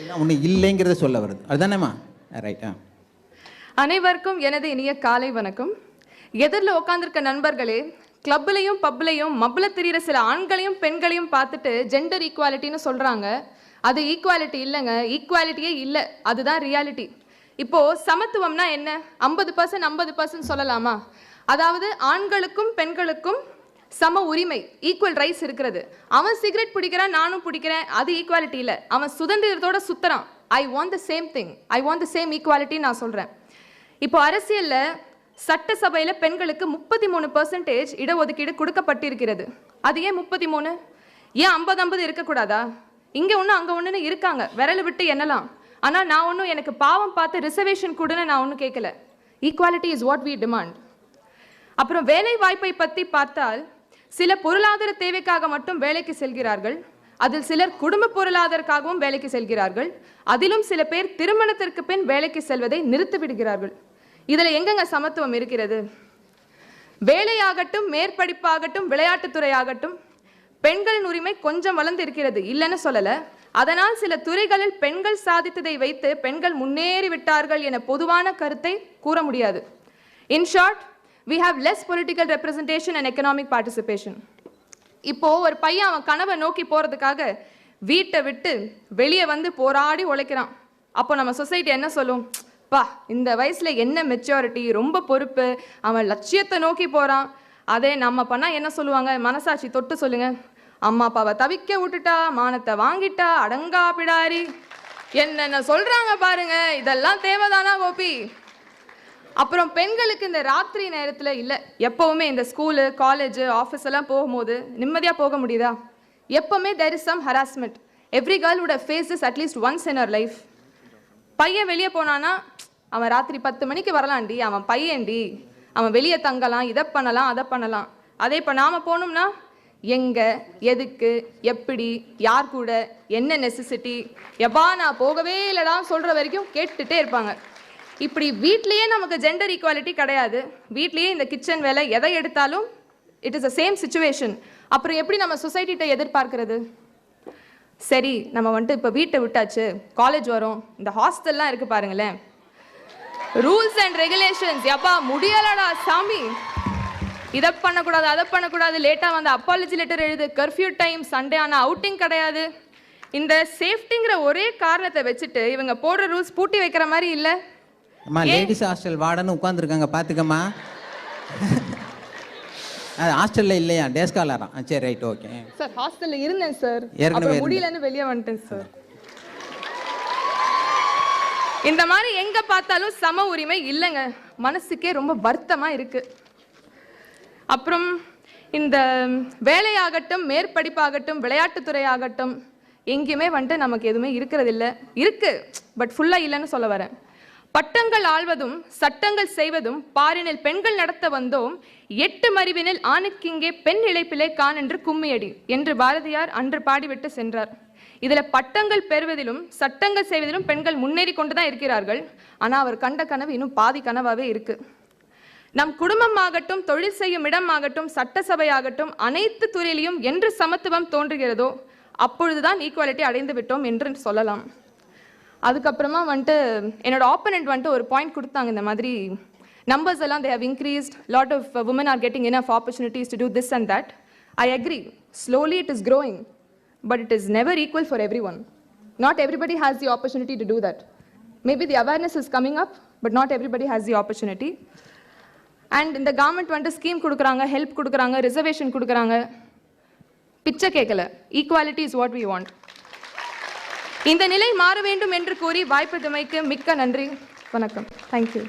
[SPEAKER 12] இது ஒன்று இல்லைங்கிறத சொல்ல வருது. அதுதானேம்மா? ரைட்டா.
[SPEAKER 15] அனைவருக்கும் எனது இனிய காலை வணக்கம். எதிரில் உட்காந்துருக்க நண்பர்களே, கிளப்லையும் பப்லையும் மப்பில் தெரிகிற சில ஆண்களையும் பெண்களையும் பார்த்துட்டு ஜெண்டர் ஈக்குவாலிட்டின்னு சொல்கிறாங்க. அது ஈக்குவாலிட்டி இல்லைங்க, ஈக்குவாலிட்டியே இல்லை, அதுதான் ரியாலிட்டி. இப்போ சமத்துவம்னா என்ன? 50% 50% சொல்லலாமா? அதாவது ஆண்களுக்கும் பெண்களுக்கும் சம உரிமை, ஈக்குவல் ரைட்ஸ் இருக்கிறது. அவன் சிகரெட் பிடிக்கிறான், நானும் பிடிக்கிறேன், அது ஈக்குவாலிட்டி இல்லை. அவன் சுதந்திரத்தோட சுத்துறான். I want the same thing, I want the same equality நான் சொல்றேன். இப்போ அரசியல்ல சட்டசபையில பெண்களுக்கு 33% இடஒதுக்கீடு கொடுக்கப்பட்டிருக்கிறது. அது ஏன் 33? ஏன் 50-50 இருக்கக்கூடாதா? இங்க ஒன்று அங்க ஒன்றுன்னு இருக்காங்க, விரல் விட்டு எண்ணலாம். ஆனால் நான் ஒன்றும் எனக்கு பாவம் பார்த்து ரிசர்வேஷன் கூடன்னு நான் ஒன்றும் கேட்கல. Equality is what we demand. அப்புறம் வேலை வாய்ப்பை பற்றி பார்த்தால் சில பொருளாதார தேவைக்காக மட்டும் வேலைக்கு செல்கிறார்கள், அதில் சிலர் குடும்ப பொருளாதாரக்காகவும் வேலைக்கு செல்கிறார்கள், அதிலும் சில பேர் திருமணத்திற்கு பின் வேலைக்கு செல்வதை நிறுத்திவிடுகிறார்கள். இதில் எங்கெங்க சமத்துவம் இருக்கிறது? வேலையாகட்டும், மேற்படிப்பாகட்டும், விளையாட்டுத்துறை ஆகட்டும், பெண்களின் உரிமை கொஞ்சம் வளர்ந்து இருக்கிறது, இல்லைன்னு சொல்லலை. அதனால் சில துறைகளில் பெண்கள் சாதித்ததை வைத்து பெண்கள் முன்னேறி விட்டார்கள் என பொதுவான கருத்தை கூற முடியாது. In short, we have less political representation and economic participation. இப்போ ஒரு பையன் அவன் கனவை நோக்கி போறதுக்காக வீட்டை விட்டு வெளியே வந்து போராடி உழைக்கிறான். அப்போ நம்ம சொசைட்டி என்ன சொல்லும்? பா, இந்த வயசுல என்ன மெச்சூரிட்டி, ரொம்ப பொறுப்பு, அவன் லட்சியத்தை நோக்கி போறான். அதே நம்ம பண்ணா என்ன சொல்லுவாங்க? மனசாட்சி தொட்டு சொல்லுங்க. அம்மா அப்பாவை தவிக்க விட்டுட்டா, மானத்தை வாங்கிட்டா, அடங்கா பிடாரி, என்னென்ன சொல்றாங்க பாருங்க. இதெல்லாம் தேவைதானா கோபி? அப்புறம் பெண்களுக்கு இந்த ராத்திரி நேரத்தில் இல்லை, எப்போவுமே இந்த ஸ்கூலு, காலேஜு, ஆஃபீஸ் எல்லாம் போகும்போது நிம்மதியாக போக முடியுதா? எப்போவுமே there is some harassment. Every girl would have faced this at least once in her life. பையன் வெளியே போனான்னா, அவன் ராத்திரி 10 மணிக்கு வரலாண்டி, அவன் பையன்டி, அவன் வெளியே தங்கலாம், இதை பண்ணலாம், அதை பண்ணலாம். அதே இப்போ நாம் போகணும்னா எங்கே, எதுக்கு, எப்படி, யார் கூட, என்ன நெசசிட்டி, எப்பா நான் போகவே இல்லைடா சொல்கிற வரைக்கும் கேட்டுகிட்டே இருப்பாங்க. இப்படி வீட்லேயே நமக்கு ஜெண்டர் ஈக்குவாலிட்டி கிடையாது. வீட்லேயே இந்த கிச்சன் வேலை எதை எடுத்தாலும் it is a same situation. அப்புறம் எப்படி நம்ம சொசைட்டிகிட்ட எதிர்பார்க்கிறது? சரி, நம்ம வந்துட்டு இப்போ வீட்டை விட்டாச்சு, காலேஜ் வரும், இந்த ஹாஸ்டல்லாம் இருக்குது பாருங்களேன், ரூல்ஸ் அண்ட் ரெகுலேஷன்ஸ், எப்பா முடியலடா சாமி, இதை பண்ணக்கூடாது, அதை பண்ணக்கூடாது, லேட்டாக வந்து அப்பாலஜி லெட்டர் எழுது, கர்ஃப்யூ டைம், சண்டே ஆனால் அவுட்டிங் கிடையாது. இந்த சேஃப்டிங்கிற ஒரே காரணத்தை வச்சுட்டு இவங்க போடுற ரூல்ஸ் பூட்டி வைக்கிற மாதிரி இல்லை.
[SPEAKER 12] அம்மா, லேடிஸ் ஹாஸ்டல் வார்டன் உட்காந்துருக்காங்க பார்த்துக்கம்மா. அது ஹாஸ்டலில் இல்லையா, டே ஸ்காலரா? சரி, ரைட், ஓகே
[SPEAKER 15] சார். ஹாஸ்டலில் இருந்தேன் சார்,
[SPEAKER 12] ஏற்கனவே
[SPEAKER 15] முடியலன்னு வெளியே வந்துட்டேன் சார். இந்த மாதிரி எங்கே பார்த்தாலும் சம உரிமை இல்லைங்க, மனசுக்கே ரொம்ப வருத்தமாக இருக்கு. அப்புறம் இந்த வேலையாகட்டும், மேற்படிப்பாகட்டும், விளையாட்டுத்துறை ஆகட்டும், எங்கேயுமே வந்துட்டு நமக்கு எதுவுமே இருக்கிறது இல்லை. இருக்கு, பட் ஃபுல்லாக இல்லைன்னு சொல்ல வரேன். பட்டங்கள் ஆள்வதும் சட்டங்கள் செய்வதும் பாரினில் பெண்கள் நடத்த வந்தோம், 8 மறிவினில் ஆணுக்கிங்கே பெண் இழைப்பிலே கான் என்று கும்மியடி என்று பாரதியார் அன்று பாடிவிட்டு சென்றார். இதில் பட்டங்கள் பெறுவதிலும் சட்டங்கள் செய்வதிலும் பெண்கள் முன்னேறி கொண்டு தான் இருக்கிறார்கள். ஆனால் அவர் கண்ட கனவு இன்னும் பாதி கனவாகவே இருக்கு. நம் குடும்பமாகட்டும், தொழில் செய்யும் இடமாகட்டும், சட்டசபையாகட்டும், அனைத்து துறையிலையும் என்று சமத்துவம் தோன்றுகிறதோ அப்பொழுதுதான் ஈக்குவாலிட்டி அடைந்து விட்டோம் என்று சொல்லலாம். அதுக்கப்புறமா வந்துட்டு என்னோட ஆப்பனண்ட் வந்துட்டு ஒரு பாயிண்ட் கொடுத்தாங்க, இந்த மாதிரி நம்பர்ஸ் எல்லாம் they have increased, lot of women are getting enough opportunities to do this and that. I agree, slowly it is growing, but it is never equal for everyone. Not everybody has the opportunity to do that. Maybe the awareness is coming up, but not everybody has the opportunity. And இந்த government வந்துட்டு scheme கொடுக்குறாங்க, help கொடுக்குறாங்க, reservation கொடுக்குறாங்க, பிச்சை கேட்கல. Equality is what we want. இந்த நிலை மாற வேண்டும் என்று கூறி வாய்ப்பதமைக்கு மிக்க நன்றி, வணக்கம், தேங்க்யூ.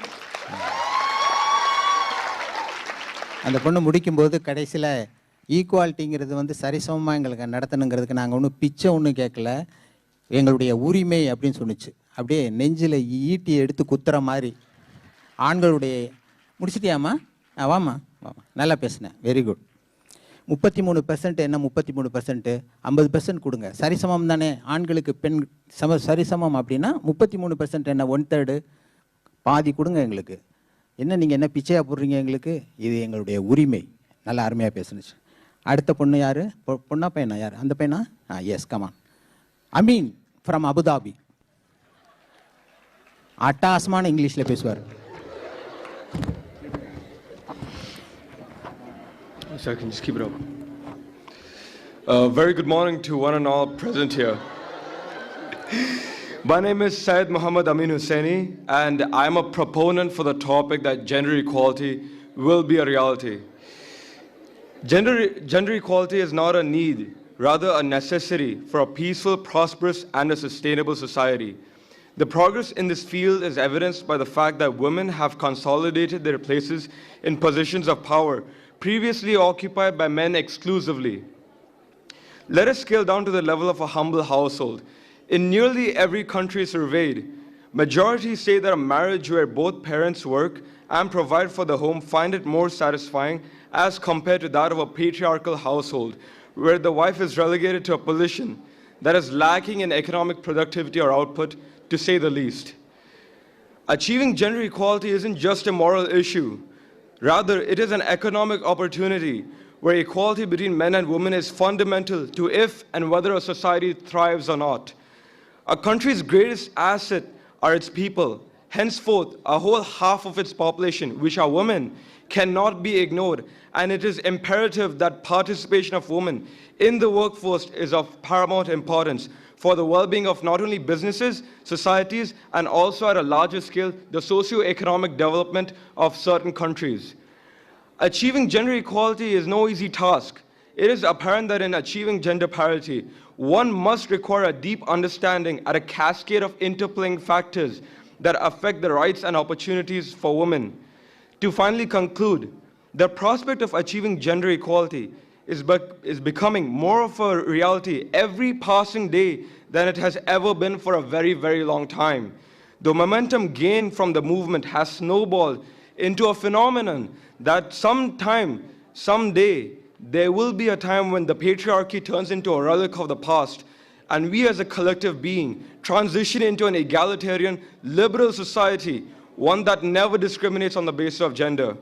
[SPEAKER 12] அந்த பொண்ணு முடிக்கும்போது கடைசியில் ஈக்குவாலிட்டிங்கிறது வந்து சரிசமமாக எங்களுக்கு நடத்தணுங்கிறதுக்கு நாங்கள் ஒன்றும் பிச்சை ஒன்றும் கேட்கல, எங்களுடைய உரிமை அப்படின்னு சொன்னிச்சு. அப்படியே நெஞ்சில் ஈட்டி எடுத்து குத்துற மாதிரி. ஆண்களுடைய முடிச்சிட்டியாம்மா? வாம்மா வாம்மா, நல்லா பேசினேன், வெரி குட். 33% என்ன 33%, 50% கொடுங்க, சரிசமம் தானே. ஆண்களுக்கு பெண் சரிசமம் அப்படின்னா 33% என்ன 1/3, பாதி கொடுங்க எங்களுக்கு. என்ன நீங்கள் என்ன பிச்சையாக போடுறீங்க எங்களுக்கு? இது எங்களுடைய உரிமை. நல்லா அருமையாக பேசுனுச்சு. அடுத்த பொண்ணு யார்? பொண்ணா பையனா? யார் அந்த பையனா? Yes, come on. Ameen from Abu Dhabi. அட்டாசமான இங்கிலீஷில் பேசுவார்.
[SPEAKER 16] So I can just keep it up. Very good morning to one and all present here. My name is Syed Muhammad Amin Hussaini, and I'm a proponent for the topic that gender equality will be a reality. Gender equality is not a need, rather a necessity for a peaceful, prosperous, and a sustainable society. The progress in this field is evidenced by the fact that women have consolidated their places in positions of power previously occupied by men exclusively. Let us scale down to the level of a humble household. In nearly every country surveyed, majorities say that a marriage where both parents work and provide for the home find it more satisfying as compared to that of a patriarchal household, where the wife is relegated to a position that is lacking in economic productivity or output, to say the least. Achieving gender equality isn't just a moral issue. Rather, it is an economic opportunity where equality between men and women is fundamental to if and whether a society thrives or not. A country's greatest asset are its people. Henceforth, a whole half of its population, which are women, cannot be ignored, and it is imperative that participation of women in the workforce is of paramount importance for the well-being of not only businesses, societies, and also at a larger scale, the socio-economic development of certain countries. Achieving gender equality is no easy task. It is apparent that in achieving gender parity, one must require a deep understanding at a cascade of interplaying factors that affect the rights and opportunities for women. To finally conclude, the prospect of achieving gender equality is becoming more of a reality every passing day than it has ever been for a very, very long time. The momentum gained from the movement has snowballed into a phenomenon that someday, there will be a time when the patriarchy turns into a relic of the past, and we as a collective being transition into an egalitarian, liberal society, one that never discriminates on the basis of gender.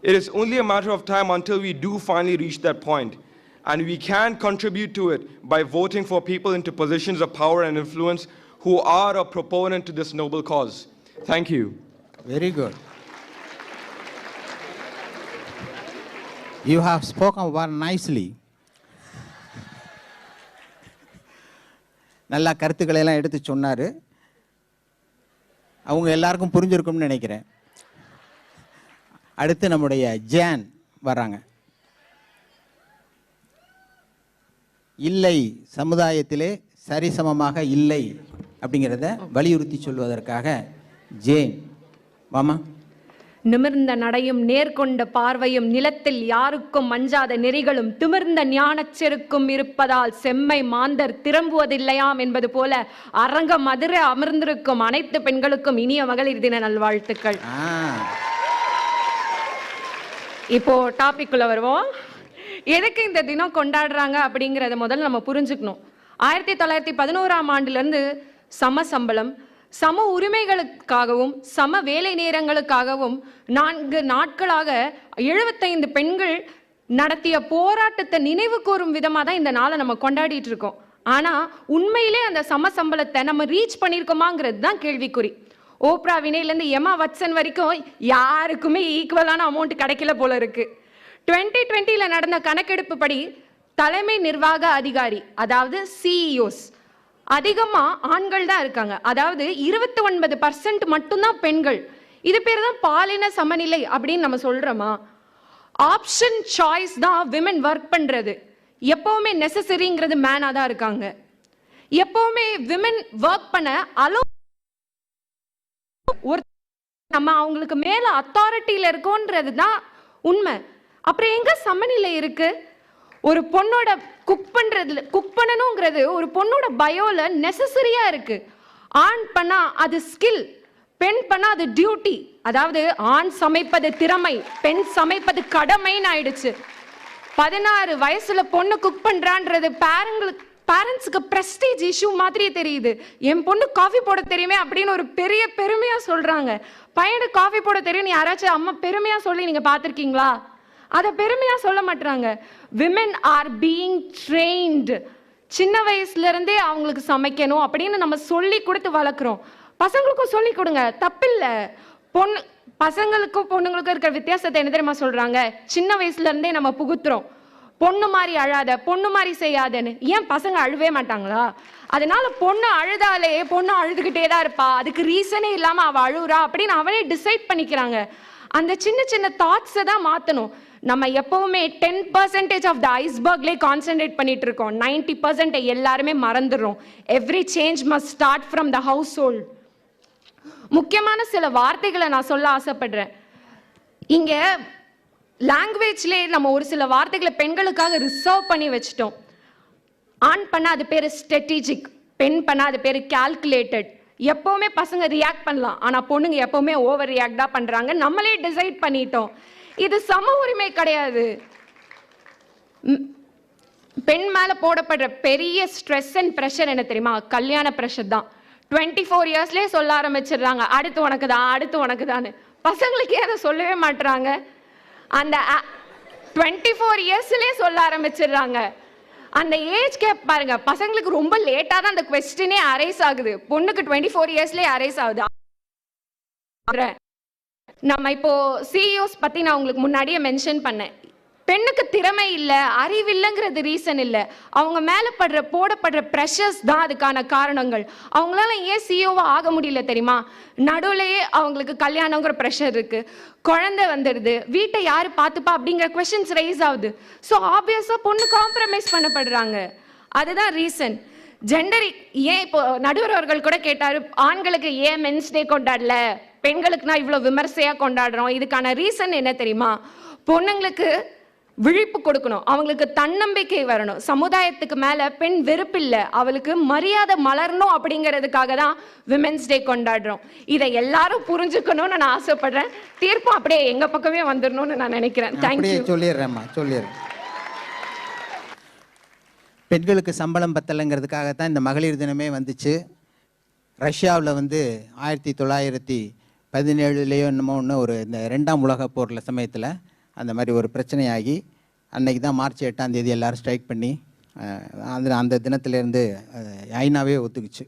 [SPEAKER 16] It is only a matter of time until we do finally reach that point, and we can contribute to it by voting for people into positions of power and influence who are a proponent to this noble cause. Thank you.
[SPEAKER 12] Very good. You have spoken very nicely. நல்ல கருத்துக்களை எல்லாம் எடுத்து சொன்னாரு. அவங்க எல்லாருக்கும் புரிஞ்சிருக்கும்னு நினைக்கிறேன். அடுத்து நம்முடைய ஜான் வராங்க. இல்லை, சமுதாயத்திலே சரிசமமாக இல்லை அப்படிங்கிறத வலியுறுத்தி சொல்வதற்காக ஜேன் வாமா.
[SPEAKER 17] நிமிர்ந்த நடையும் நேர்கொண்ட பார்வையும் நிலத்தில் யாருக்கும் மஞ்சாத நெறிகளும் திமிர்ந்த ஞானச் செருக்கும் இருப்பதால் செம்மை மாந்தர் திரும்புவதில்லையாம் என்பது போல அரங்கம் அதிர அமர்ந்திருக்கும் அனைத்து பெண்களுக்கும் இனிய மகளிர் தின நல்வாழ்த்துக்கள். இப்போ டாபிக் குள்ள வருவோம். எதுக்கு இந்த தினம் கொண்டாடுறாங்க அப்படிங்கறத முதல்ல நம்ம புரிஞ்சுக்கணும். 1911ஆம் ஆண்டிலிருந்து சம சம்பளம், சம உரிமைகளுக்காகவும் சம வேலை நேரங்களுக்காகவும் 4 நாட்களாக 75 பெண்கள் நடத்திய போராட்டத்தை நினைவு கூறும் விதமாக தான் இந்த நாளை நம்ம கொண்டாடிட்டு இருக்கோம். ஆனால் உண்மையிலே அந்த சம சம்பளத்தை நம்ம ரீச் பண்ணியிருக்கோமாங்கிறது தான் கேள்விக்குறி. ஓப்ரா வினய்லேருந்து எமா வட்சன் வரைக்கும் யாருக்குமே ஈக்குவலான அமௌண்ட் கிடைக்கல போல இருக்கு. 2020 நடந்த கணக்கெடுப்பு படி தலைமை நிர்வாக அதிகாரி, அதாவது சிஇஓஸ், அதிகமாக ஆண்கள் தான் இருக்காங்க. அதாவது 29% மட்டும்தான் பெண்கள். இது பேர் தான் பாலின சமநிலை அப்படின்னு நம்ம சொல்கிறோமா? ஆப்ஷன் சாய்ஸ் தான் விமன் ஒர்க் பண்ணுறது. எப்போவுமே நெசசரிங்கிறது மேனாக தான் இருக்காங்க. எப்போவுமே விமன் ஒர்க் பண்ண ஒரு நம்ம அவங்களுக்கு மேலே அத்தாரிட்டியில் இருக்கோன்றது தான் உண்மை. அப்புறம் எங்கே சமநிலை இருக்குது? ஒரு பொண்ணோட குக் பண்ணணுங்கிறது ஒரு பொண்ணோட பயோல நெசசரியா இருக்கு. ஆண் பண்ணா அது ஸ்கில், பெண் பண்ணா அது டியூட்டி. அதாவது ஆண் சமைப்பது திறமை, பெண் சமைப்பது கடமைன்னு ஆயிடுச்சு. 16 வயசுல பொண்ணு குக் பண்றான்றது பேரண்ட்ஸுக்கு பிரஸ்டீஜ் இஷ்யூ மாதிரி தெரியுது. என் பொண்ணு காஃபி போட தெரியுமே அப்படின்னு ஒரு பெரிய பெருமையா சொல்றாங்க. பையனுக்கு காஃபி போட தெரியும் யாராச்சும் அம்மா பெருமையா சொல்லி நீங்க பார்த்துருக்கீங்களா? அதை பெருமையா சொல்ல மாட்டாங்க. Women are being trained. சின்ன வயசுல இருந்தே அவங்களுக்கு சமைக்கணும் அப்படின்னு நம்ம சொல்லி கொடுத்து வளர்க்குறோம். பசங்களுக்கும் சொல்லி கொடுங்க, தப்பில்லை. பசங்களுக்கும் பொண்ணுங்களுக்கும் இருக்கிற வித்தியாசத்தை என்ன தெரியுமா சொல்றாங்க? சின்ன வயசுல இருந்தே நம்ம புகுத்துறோம். பொண்ணு மாதிரி அழாத, பொண்ணு மாதிரி செய்யாதன்னு. ஏன் பசங்க அழுவே மாட்டாங்களா? அதனால பொண்ணு அழுதாலே பொண்ணு அழுதுகிட்டே தான் இருப்பா, அதுக்கு ரீசனே இல்லாம அவ அழுகுறா அப்படின்னு அவனே டிசைட் பண்ணிக்கிறாங்க. அந்த சின்ன சின்ன தாட்ஸை தான் மாற்றணும். நம்ம எப்பவுமே 10% ஆஃப் த ஐஸ்பர்க்லேயே கான்சென்ட்ரேட் பண்ணிட்டு இருக்கோம், 90% எல்லாருமே மறந்துடுறோம். Every change must start from the household. முக்கியமான சில வார்த்தைகளை நான் சொல்ல ஆசைப்படுறேன். இங்க லாங்குவேஜ்லேயே நம்ம ஒரு சில வார்த்தைகளை பெண்களுக்காக ரிசர்வ் பண்ணி வச்சுட்டோம். ஆண் பண்ண அது பேர் ஸ்ட்ராட்டஜிக், பெண் பண்ண அது பேர் கால்குலேட்டட். எப்பவுமே பசங்க ரியாக்ட் பண்ணலாம், ஆனால் பொண்ணுங்க எப்பவுமே ஓவர் ரியாக்ட் தான் பண்ணுறாங்க. நம்மளே டிசைட் பண்ணிட்டோம். இது சம உரிமை கிடையாது. பெண் மேலே போடப்படுற பெரிய ஸ்ட்ரெஸ் அண்ட் ப்ரெஷர் என்ன தெரியுமா? கல்யாண ப்ரெஷர் தான். 24 இயர்ஸ்லேயே சொல்ல ஆரம்பிச்சிடுறாங்க, அடுத்து உனக்கு தான், அடுத்து உனக்கு தான். பசங்களுக்கே அதை சொல்லவே மாட்டுறாங்க. அந்த 24 இயர்ஸ்லேயே சொல்ல ஆரம்பிச்சிடுறாங்க. அந்த ஏஜ் கேப் பாருங்க, பசங்களுக்கு ரொம்ப லேட்டாக தான் அந்த கொஸ்டினே அரைஸ் ஆகுது, பொண்ணுக்கு 24 இயர்ஸ்லேயே அரைஸ் ஆகுது. நம்ம இப்போ சிஇஓஸ் பற்றி நான் உங்களுக்கு முன்னாடியே மென்ஷன் பண்ணேன். பெண்ணுக்கு திறமை இல்லை, அறிவில்லைங்கிறது ரீசன் இல்லை, அவங்க மேலே போடப்படுற ப்ரெஷர்ஸ் தான் அதுக்கான காரணங்கள். அவங்களால ஏன் சிஇஓவாக ஆக முடியல தெரியுமா? நடுவுலையே அவங்களுக்கு கல்யாணங்கிற ப்ரெஷர் இருக்குது, குழந்தை வந்துடுது, வீட்டை யார் பார்த்துப்பா அப்படிங்கிற கொஷின்ஸ் ரைஸ் ஆகுது. ஸோ ஆப்வியஸாக பொண்ணு காம்ப்ரமைஸ் பண்ணப்படுறாங்க. அதுதான் ரீசன். ஜெண்டர் ஏன் இப்போ நடுவர் அவர்கள் கூட கேட்டார், ஆண்களுக்கு ஏன் மென்ஸ் டே கொண்டாடல, பெண்களுக்குனா இவ்வளோ விமர்சையாக கொண்டாடுறோம். இதுக்கான ரீசன் என்ன தெரியுமா? பொண்ணுங்களுக்கு விழிப்பு கொடுக்கணும், அவங்களுக்கு தன்னம்பிக்கை வரணும். சமுதாயத்துக்கு மேலே பெண் வெறுப்பு இல்லை, அவளுக்கு மரியாதை மலரணும் அப்படிங்கிறதுக்காக தான் விமென்ஸ் டே கொண்டாடுறோம். இதை எல்லாரும் புரிஞ்சுக்கணும்னு நான் ஆசைப்படுறேன். தீர்ப்பு அப்படியே எங்கள் பக்கமே வந்துடணும்னு நான் நினைக்கிறேன். தேங்க்யூ.
[SPEAKER 12] சொல்லிடுறேம்மா, சொல்லிடுறேன். பெண்களுக்கு சம்பளம் பத்தலைங்கிறதுக்காக தான் இந்த மகளிர் தினமே வந்துச்சு. ரஷ்யாவில் 1917 என்னமோ ஒரு இந்த 2ஆம் உலகப் போரில் சமயத்தில் அந்த மாதிரி ஒரு பிரச்சனையாகி அன்னைக்கு தான் மார்ச் 8ஆம் தேதி எல்லோரும் ஸ்ட்ரைக் பண்ணி அந்த தினத்திலேருந்து ஐநாவே ஒத்துக்குச்சு.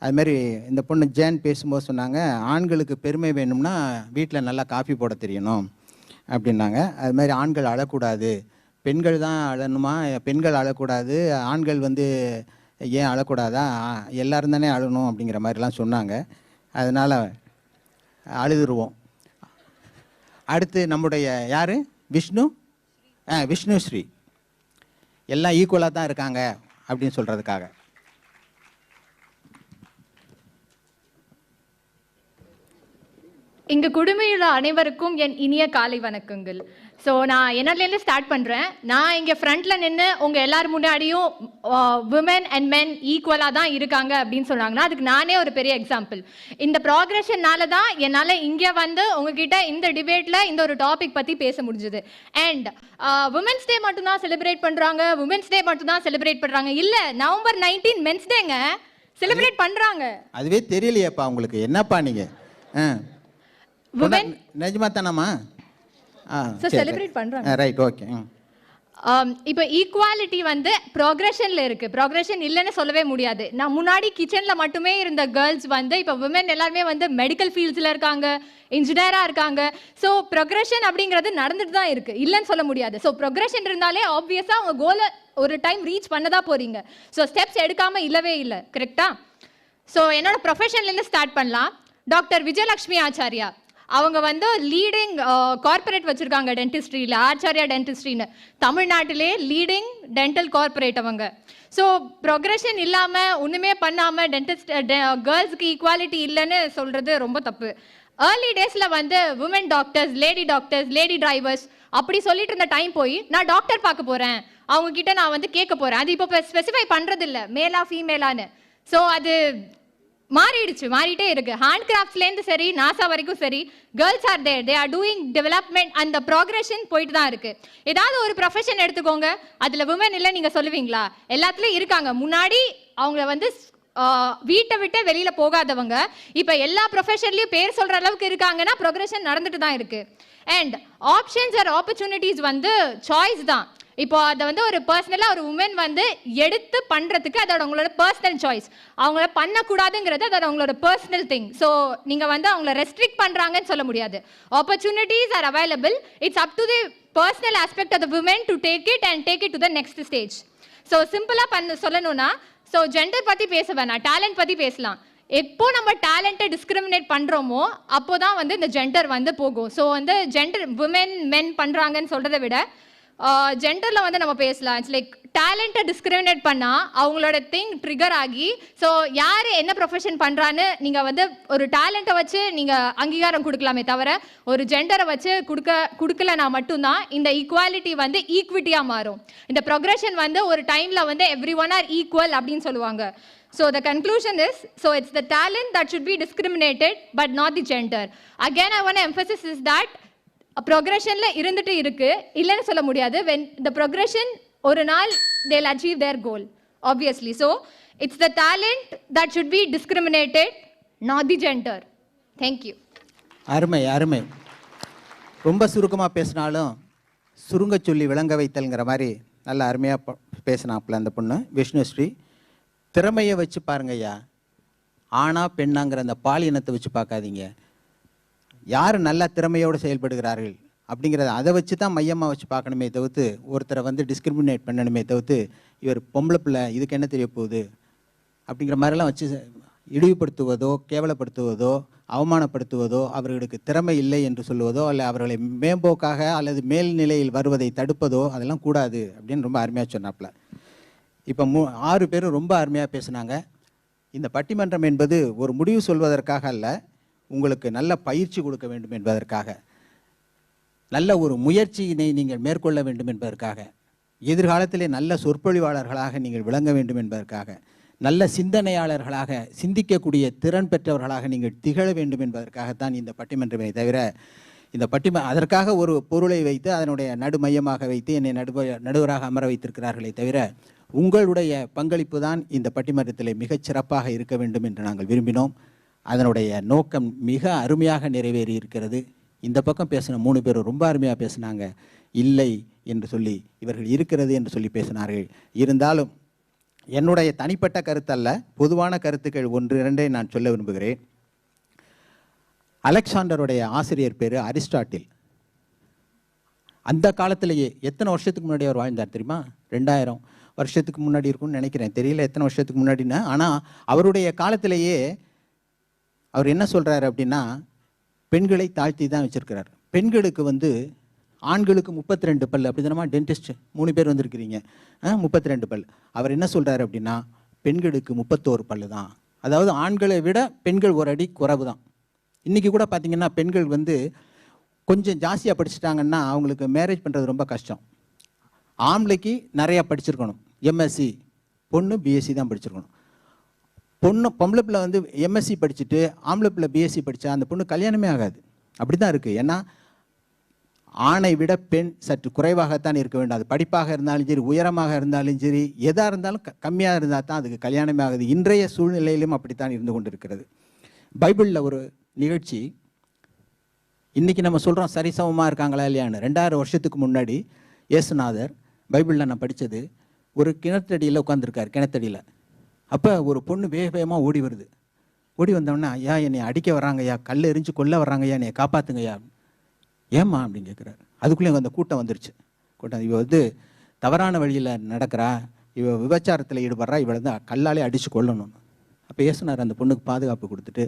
[SPEAKER 12] அதுமாரி இந்த பொண்ணு ஜேன் பேசும்போது சொன்னாங்க, ஆண்களுக்கு பெருமை வேணும்னா வீட்டில் நல்லா காஃபி போட தெரியணும் அப்படின்னாங்க. அதுமாதிரி ஆண்கள் அழக்கூடாது, பெண்கள் தான் அழணுமா, பெண்கள் அழக்கூடாது, ஆண்கள் ஏன் அழக்கூடாதா, எல்லோரும் தானே அழணும் அப்படிங்கிற மாதிரிலாம் சொன்னாங்க. அதனால் அழுதுருவோம். அடுத்து நம்முடைய யார், விஷ்ணுஸ்ரீ எல்லாம் ஈக்குவலாக தான் இருக்காங்க அப்படின்னு சொல்கிறதுக்காக.
[SPEAKER 18] இங்கு குடுமையுள்ள அனைவருக்கும் என் இனிய காலை வணக்கங்கள். ஸோ நான் என்னதுலேருந்து ஸ்டார்ட் பண்ணுறேன். நான் இங்கே ஃப்ரண்ட்டில் நின்று உங்கள் எல்லார் முன்னாடியும் விமன் அண்ட் மென் ஈக்குவலாக தான் இருக்காங்க அப்படின்னு சொன்னாங்கன்னா அதுக்கு நானே ஒரு பெரிய எக்ஸாம்பிள். இந்த ப்ராக்ரெஷன்னால தான் என்னால் இங்கே உங்ககிட்ட இந்த டிபேட்டில் இந்த ஒரு டாபிக் பற்றி பேச முடிஞ்சுது. அண்ட் விமென்ஸ் டே மட்டும்தான் செலிப்ரேட் பண்ணுறாங்க, விமென்ஸ் டே மட்டும்தான் செலிப்ரேட் பண்ணுறாங்க. இல்லை, நவம்பர் 19 மென்ஸ் டேங்க செலிப்ரேட் பண்ணுறாங்க.
[SPEAKER 12] அதுவே தெரியலையேப்பா உங்களுக்கு, என்னப்பா நீங்கள் நிஜமா தானாமா?
[SPEAKER 18] செலிப்ரேட் பண்றாங்க.
[SPEAKER 12] Right, okay.
[SPEAKER 18] இப்போ ஈக்குவாலிட்டி ப்ராக்ரெஷனில் இருக்குது, ப்ராக்ரெஷன் இல்லைன்னு சொல்லவே முடியாது. நான் முன்னாடி கிச்சனில் மட்டுமே இருந்த கேர்ள்ஸ் இப்போ விமன் எல்லாருமே மெடிக்கல் ஃபீல்ட்ஸில் இருக்காங்க, இன்ஜினியராக இருக்காங்க. ஸோ ப்ரொக்ரெஷன் அப்படிங்கிறது நடந்துட்டு தான் இருக்குது, இல்லைன்னு சொல்ல முடியாது. ஸோ ப்ரொக்ரெஷன் இருந்தாலே ஆப்வியஸாக அவங்க கோலை ஒரு டைம் ரீச் பண்ண தான் போகிறீங்க. ஸோ ஸ்டெப்ஸ் எடுக்காமல் இல்லவே இல்லை, கரெக்டாக? ஸோ என்னோட ப்ரொஃபஷன்லேருந்து ஸ்டார்ட் பண்ணலாம். டாக்டர் விஜயலக்ஷ்மி ஆச்சாரியா அவங்க லீடிங் கார்பரேட் வச்சுருக்காங்க டென்டிஸ்ட்ரியில், ஆச்சாரியா டென்டிஸ்ட்ரின்னு, தமிழ்நாட்டிலே லீடிங் டென்டல் கார்பரேட் அவங்க. ஸோ ப்ரொக்ரெஷன் இல்லாமல் ஒன்றுமே பண்ணாமல் கேர்ள்ஸுக்கு ஈக்குவாலிட்டி இல்லைன்னு சொல்கிறது ரொம்ப தப்பு. ஏர்லி டேஸில் விமன் டாக்டர்ஸ், லேடி டிரைவர்ஸ் அப்படி சொல்லிட்டு இருந்த டைம் போய் நான் டாக்டர் பார்க்க போகிறேன், அவங்கக்கிட்ட நான் கேட்க போகிறேன், அது இப்போ ஸ்பெசிஃபை பண்ணுறதில்ல மேலா ஃபீமேலான்னு. ஸோ அது மாறிட்டே இருக்கு. ஹேண்ட் கிராஃப்ட்ஸ்லேருந்து சரி, நாசா வரைக்கும் சரி, girls are there, they are doing development. அந்த ப்ராக்ரெஷன் போயிட்டு தான் இருக்கு. ஏதாவது ஒரு ப்ரொஃபஷன் எடுத்துக்கோங்க, அதில் விமன் இல்லை நீங்கள் சொல்லுவீங்களா? எல்லாத்துலேயும் இருக்காங்க. முன்னாடி அவங்க வீட்டை விட்டு வெளியில் போகாதவங்க இப்போ எல்லா ப்ரொஃபஷன்லையும் பேர் சொல்கிற அளவுக்கு இருக்காங்கன்னா ப்ரொக்ரெஷன் நடந்துட்டு தான் இருக்கு. And options are opportunities choice தான். இப்போ அதை ஒரு பர்சனலாக ஒரு உமன் எடுத்து பண்ணுறதுக்கு அதோட உங்களோட பர்சனல் சாய்ஸ். அவங்கள பண்ணக்கூடாதுங்கிறது அதோட உங்களோட பர்சனல் திங். ஸோ நீங்கள் அவங்கள ரெஸ்ட்ரிக்ட் பண்ணுறாங்கன்னு சொல்ல முடியாது. Opportunities are available, it's up to the personal aspect of the women to take it to the next stage. So simple சொல்லணும்னா ஸோ ஜெண்டர் பற்றி பேச வேணாம், டேலண்ட் பற்றி பேசலாம். எப்போ நம்ம டேலண்ட்டை டிஸ்கிரிமினேட் பண்ணுறோமோ அப்போ தான் வந்து இந்த ஜெண்டர் வந்து போகும். ஸோ வந்து ஜெண்டர் விமென் மென் பண்ணுறாங்கன்னு சொல்கிறத விட ஜெண்டரில் வந்து நம்ம பேசலாம். இட்ஸ் லைக் டேலண்ட்டை டிஸ்கிரிமினேட் பண்ணால் அவங்களோட திங் ட்ரிகர் ஆகி ஸோ யார் என்ன ப்ரொஃபஷன் பண்ணுறான்னு நீங்கள் வந்து ஒரு டேலண்ட்டை வச்சு நீங்கள் அங்கீகாரம் கொடுக்கலாமே தவிர ஒரு ஜெண்டரை வச்சு கொடுக்கலனா மட்டும்தான் இந்த ஈக்குவாலிட்டி வந்து ஈக்விட்டியாக மாறும். இந்த ப்ரொக்ரெஷன் வந்து ஒரு டைமில் வந்து everyone are equal அப்படின்னு சொல்லுவாங்க. So the conclusion is, so it's the talent that should be discriminated but not the gender. Again I want to emphasize is that progressionல இருந்துட்டு இருக்கு இல்லன்னு சொல்ல முடியாது. When the progression ஒரு நாள் they'll achieve their goal obviously. So it's the talent that should be discriminated, not the gender. Thank you.
[SPEAKER 12] அருமை அருமை. ரொம்ப சுருக்கமாக பேசினாலும் சுருங்க சொல்லி விளங்க வைத்தல்ங்கிற மாதிரி நல்ல அருமையாக பேசினாப்புல அந்த பொண்ணு விஷ்ணுஸ்ரீ. திறமையை வச்சு பாருங்கய்யா, ஆணா பெண்ணாங்கிற அந்த பாலினத்தை வச்சு பார்க்காதீங்க. யார் நல்ல திறமையோடு செயல்படுகிறார்கள் அப்படிங்கிறத அதை வச்சு தான் மையமாக வச்சு பார்க்கணுமே தவிர்த்து ஒருத்தரை வந்து டிஸ்கிரிமினேட் பண்ணணுமே தவிர்த்து இவர் பொம்பளை பிள்ளை இதுக்கு என்ன தெரிய போகுது அப்படிங்கிற மாதிரிலாம் வச்சு இழிவுபடுத்துவதோ கேவலப்படுத்துவதோ அவமானப்படுத்துவதோ அவர்களுக்கு திறமை இல்லை என்று சொல்லுவதோ அல்ல அவர்களை மேம்போக்காக அல்லது மேல்நிலையில் வருவதை தடுப்பதோ அதெல்லாம் கூடாது அப்படின்னு ரொம்ப அருமையாக சொன்னாப்புல. இப்போ 6 பேரும் ரொம்ப அருமையாக பேசுனாங்க. இந்த பட்டிமன்றம் என்பது ஒரு முடிவு சொல்வதற்காக அல்ல, உங்களுக்கு நல்ல பயிற்சி கொடுக்க வேண்டும் என்பதற்காக, நல்ல ஒரு முயற்சியினை நீங்கள் மேற்கொள்ள வேண்டும் என்பதற்காக, எதிர்காலத்திலே நல்ல சொற்பொழிவாளர்களாக நீங்கள் விளங்க வேண்டும் என்பதற்காக, நல்ல சிந்தனையாளர்களாக சிந்திக்கக்கூடிய திறன் பெற்றவர்களாக நீங்கள் திகழ வேண்டும் என்பதற்காகத்தான் இந்த பட்டிமன்றமே தவிர இந்த அதற்காக ஒரு பொருளை வைத்து அதனுடைய நடுமையமாக வைத்து என்னை நடுவராக அமர வைத்திருக்கிறார்களே தவிர உங்களுடைய பங்களிப்பு தான் இந்த பட்டிமன்றத்தில் மிகச் சிறப்பாக இருக்க வேண்டும் என்று நாங்கள் விரும்பினோம். அதனுடைய நோக்கம் மிக அருமையாக நிறைவேறி இருக்கிறது. இந்த பக்கம் பேசின 3 பேரும் ரொம்ப அருமையாக பேசினாங்க. இல்லை என்று சொல்லி இவர்கள் இருக்கிறது என்று சொல்லி பேசினார்கள். இருந்தாலும் என்னுடைய தனிப்பட்ட கருத்தல்ல, பொதுவான கருத்துக்கள் 1-2 நான் சொல்ல விரும்புகிறேன். அலெக்சாண்டருடைய ஆசிரியர் பேர் அரிஸ்டாட்டில். அந்த காலத்திலேயே எத்தனை வருஷத்துக்கு முன்னாடி அவர் வாழ்ந்தார் தெரியுமா? 2000 வருஷத்துக்கு முன்னாடி இருக்கும்னு நினைக்கிறேன், தெரியல எத்தனை வருஷத்துக்கு முன்னாடின்னு. ஆனால் அவருடைய காலத்திலேயே அவர் என்ன சொல்கிறார் அப்படின்னா, பெண்களை தாழ்த்தி தான் வச்சுருக்கிறார். பெண்களுக்கு வந்து ஆண்களுக்கு 32 பல், அப்படி தானமா டென்டிஸ்ட் 3 பேர் வந்திருக்கிறீங்க, 32 பல். அவர் என்ன சொல்கிறார் அப்படின்னா பெண்களுக்கு 31 பல் தான். அதாவது ஆண்களை விட பெண்கள் ஒரு அடி குறைவு தான். இன்றைக்கி கூட பார்த்திங்கன்னா பெண்கள் வந்து கொஞ்சம் ஜாஸ்தியாக படிச்சுட்டாங்கன்னா அவங்களுக்கு மேரேஜ் பண்ணுறது ரொம்ப கஷ்டம். ஆம்பளைக்கு நிறையா படிச்சிருக்கணும், எம்எஸ்சி, பொண்ணு பிஎஸ்சி தான் படிச்சிருக்கணும். பொம்பளை பிள்ளை வந்து எம்எஸ்சி படிச்சுட்டு ஆம்பளை பிள்ளை பிஎஸ்சி படித்தா அந்த பொண்ணு கல்யாணமே ஆகாது. அப்படி தான் இருக்குது. ஏன்னா ஆணை விட பெண் சற்று குறைவாகத்தான் இருக்க வேண்டும். அது படிப்பாக இருந்தாலும் சரி, உயரமாக இருந்தாலும் சரி, எதாக இருந்தாலும் கம்மியாக இருந்தால் தான் அதுக்கு கல்யாணமே ஆகுது. இன்றைய சூழ்நிலையிலும் அப்படித்தான் இருந்து கொண்டு இருக்கிறது. பைபிளில் ஒரு நிகழ்ச்சி, இன்றைக்கி நம்ம சொல்கிறோம் சரிசமமாக இருக்காங்களா இல்லையான்னு. 2000 வருஷத்துக்கு முன்னாடி இயேசுநாதர் பைபிளில் நான் படித்தது, ஒரு கிணத்தடியில் உட்காந்துருக்கார். கிணத்தடியில் அப்போ ஒரு பொண்ணு வேக வேகமாக ஓடி வருது. ஓடி வந்தோடனே, ஐயா என்னை அடிக்க வர்றாங்கய்யா, கல் எரிஞ்சு கொல்ல வர்றாங்கய்யா, என்னை காப்பாற்றுங்கய்யா. ஏம்மா அப்படின்னு கேட்குறாரு. அதுக்குள்ளே அந்த கூட்டம் வந்துருச்சு. கூட்டம், இவ வந்து தவறான வழியில் நடக்கிறா, இவ விபச்சாரத்தில் ஈடுபடுறா, இவளை தான் கல்லாலே அடித்து கொல்லணும். அப்போ இயேசுநாதர் அந்த பொண்ணுக்கு பாதுகாப்பு கொடுத்துட்டு,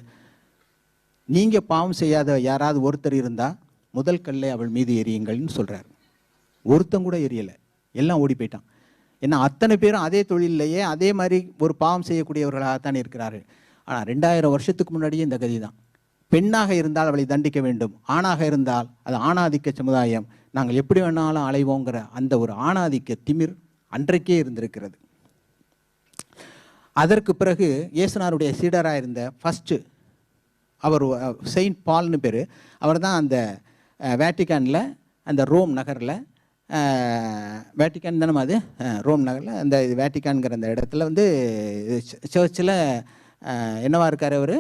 [SPEAKER 12] நீங்கள் பாவம் செய்யாத யாராவது ஒருத்தர் இருந்தால் முதல் கல்லை அவள் மீது எரியுங்கள்னு சொல்கிறார். ஒருத்தன் கூட எரியலை, எல்லாம் ஓடி போயிட்டான். ஏன்னா அத்தனை பேரும் அதே தொழிலையே அதே மாதிரி ஒரு பாவம் செய்யக்கூடியவர்களாகத்தான் இருக்கிறார்கள். ஆனால் 2000 வருஷத்துக்கு முன்னாடியே இந்த கதி தான். பெண்ணாக இருந்தால் அவளை தண்டிக்க வேண்டும், ஆணாக இருந்தால் அது ஆணாதிக்க சமுதாயம், நாங்கள் எப்படி வேணாலும் அலைவோங்கிற அந்த ஒரு ஆணாதிக்க திமிர் அன்றைக்கே இருந்திருக்கிறது. அதற்கு பிறகு இயேசுநாதருடைய சீடராக இருந்த ஃபஸ்ட்டு அவர் செயின்ட் பால்னு பேர். அவர் தான் அந்த வேட்டிக்கானில், அந்த ரோம் நகரில், வேட்டிக்கான் தானே அது, ரோம் நகரில் அந்த வேட்டிக்கான்கிற அந்த இடத்துல வந்து சர்ச்சில் என்னவா இருக்கார் அவர்,